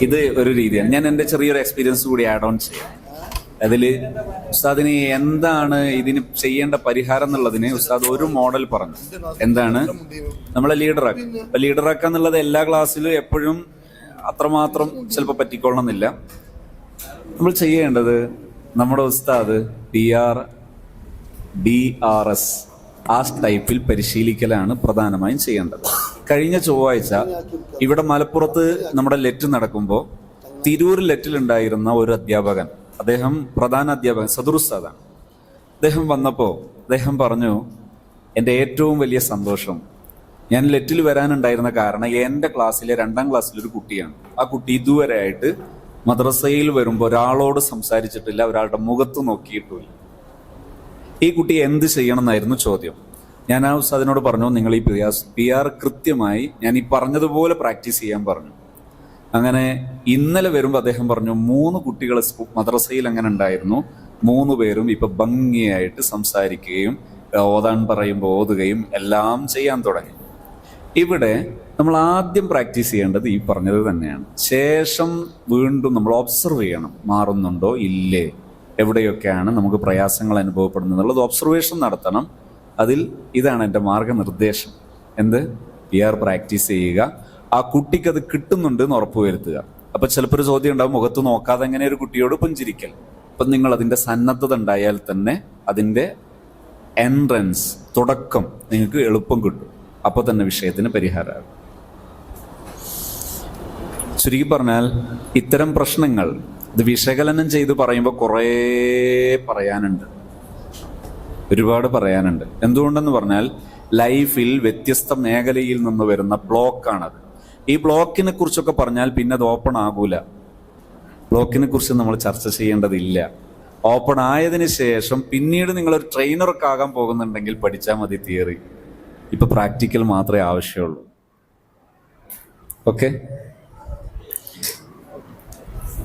ഇത് ഒരു രീതിയാണ്. ഞാൻ എൻ്റെ ചെറിയൊരു എക്സ്പീരിയൻസ് കൂടി ആഡ് ഓൺ ചെയ്യാം. അതില് ഉസ്താദിന് എന്താണ് ഇതിന് ചെയ്യേണ്ട പരിഹാരം എന്നുള്ളതിന് ഉസ്താദ് ഒരു മോഡൽ പറഞ്ഞു. എന്താണ് നമ്മളെ ലീഡറാക്കുക. അപ്പൊ ലീഡറാക്കുക എന്നുള്ളത് എല്ലാ ക്ലാസ്സിലും എപ്പോഴും അത്രമാത്രം ചിലപ്പോൾ പറ്റിക്കൊള്ളണമെന്നില്ല. നമ്മൾ ചെയ്യേണ്ടത് നമ്മുടെ ഉസ്താദ് DRS ആ ടൈപ്പിൽ പരിശീലിക്കലാണ് പ്രധാനമായും ചെയ്യേണ്ടത്. കഴിഞ്ഞ ചൊവ്വാഴ്ച ഇവിടെ മലപ്പുറത്ത് നമ്മുടെ ലെറ്റ് നടക്കുമ്പോൾ തിരൂർ ലെറ്റിലുണ്ടായിരുന്ന ഒരു അധ്യാപകൻ, അദ്ദേഹം പ്രധാന അധ്യാപകൻ സദുറുസ്താദാണ്. അദ്ദേഹം വന്നപ്പോൾ അദ്ദേഹം പറഞ്ഞു, എൻ്റെ ഏറ്റവും വലിയ സന്തോഷം, ഞാൻ ലെറ്റിൽ വരാനുണ്ടായിരുന്ന കാരണം എൻ്റെ ക്ലാസ്സിലെ 2ാം ക്ലാസ്സിലൊരു കുട്ടിയാണ്. ആ കുട്ടി ഇതുവരെ ആയിട്ട് മദ്രസയിൽ വരുമ്പോൾ ഒരാളോട് സംസാരിച്ചിട്ടില്ല, ഒരാളുടെ മുഖത്ത് നോക്കിയിട്ടുമില്ല. ഈ കുട്ടി എന്ത് ചെയ്യണം എന്നായിരുന്നു ചോദ്യം. ഞാൻ ആ ഉസ്താദിനോട് പറഞ്ഞു, നിങ്ങൾ ഈ PR കൃത്യമായി ഞാൻ ഈ പറഞ്ഞതുപോലെ പ്രാക്ടീസ് ചെയ്യാൻ പറഞ്ഞു. അങ്ങനെ ഇന്നലെ വരുമ്പോൾ അദ്ദേഹം പറഞ്ഞു, 3 കുട്ടികൾ മദ്രസയിൽ അങ്ങനെ ഉണ്ടായിരുന്നു. 3 പേരും ഇപ്പൊ ഭംഗിയായിട്ട് സംസാരിക്കുകയും ഓതാൻ പറയുമ്പോൾ ഓതുകയും എല്ലാം ചെയ്യാൻ തുടങ്ങി. ഇവിടെ നമ്മൾ ആദ്യം പ്രാക്ടീസ് ചെയ്യേണ്ടത് ഈ പറഞ്ഞത് തന്നെയാണ്. ശേഷം വീണ്ടും നമ്മൾ ഒബ്സർവ് ചെയ്യണം, മാറുന്നുണ്ടോ ഇല്ലേ, എവിടെയൊക്കെയാണ് നമുക്ക് പ്രയാസങ്ങൾ അനുഭവപ്പെടുന്നത് എന്നുള്ളത് ഒബ്സർവേഷൻ നടത്തണം. അതിൽ ഇതാണ് എൻ്റെ മാർഗനിർദ്ദേശം. എന്ത്? PR പ്രാക്ടീസ് ചെയ്യുക, ആ കുട്ടിക്ക് അത് കിട്ടുന്നുണ്ട് എന്ന് ഉറപ്പുവരുത്തുക. അപ്പൊ ചിലപ്പോൾ ഒരു ചോദ്യം ഉണ്ടാവും, മുഖത്ത് നോക്കാതെ എങ്ങനെ ഒരു കുട്ടിയോട് പുഞ്ചിരിക്കൽ. അപ്പൊ നിങ്ങൾ അതിന്റെ സന്നദ്ധത ഉണ്ടായാൽ തന്നെ അതിന്റെ എൻട്രൻസ് തുടക്കം നിങ്ങൾക്ക് എളുപ്പം കിട്ടും. അപ്പൊ തന്നെ വിഷയത്തിന് പരിഹാരമാകും. ചുരുക്കി പറഞ്ഞാൽ ഇത്തരം പ്രശ്നങ്ങൾ ഇത് വിശകലനം ചെയ്ത് പറയുമ്പോൾ കുറേ പറയാനുണ്ട്, ഒരുപാട് പറയാനുണ്ട്. എന്തുകൊണ്ടെന്ന് പറഞ്ഞാൽ ലൈഫിൽ വ്യത്യസ്ത മേഖലയിൽ നിന്ന് വരുന്ന ബ്ലോക്കാണത്. ഈ ബ്ലോക്കിനെ കുറിച്ചൊക്കെ പറഞ്ഞാൽ പിന്നെ അത് ഓപ്പൺ ആകൂല. ബ്ലോക്കിനെ കുറിച്ച് നമ്മൾ ചർച്ച ചെയ്യേണ്ടതില്ല. ഓപ്പൺ ആയതിനു ശേഷം പിന്നീട് നിങ്ങളൊരു ട്രെയിനറൊക്കെ ആകാൻ പോകുന്നുണ്ടെങ്കിൽ പഠിച്ചാൽ മതി തിയറി. ഇപ്പൊ പ്രാക്ടിക്കൽ മാത്രമേ ആവശ്യമുള്ളൂ. ഓക്കെ.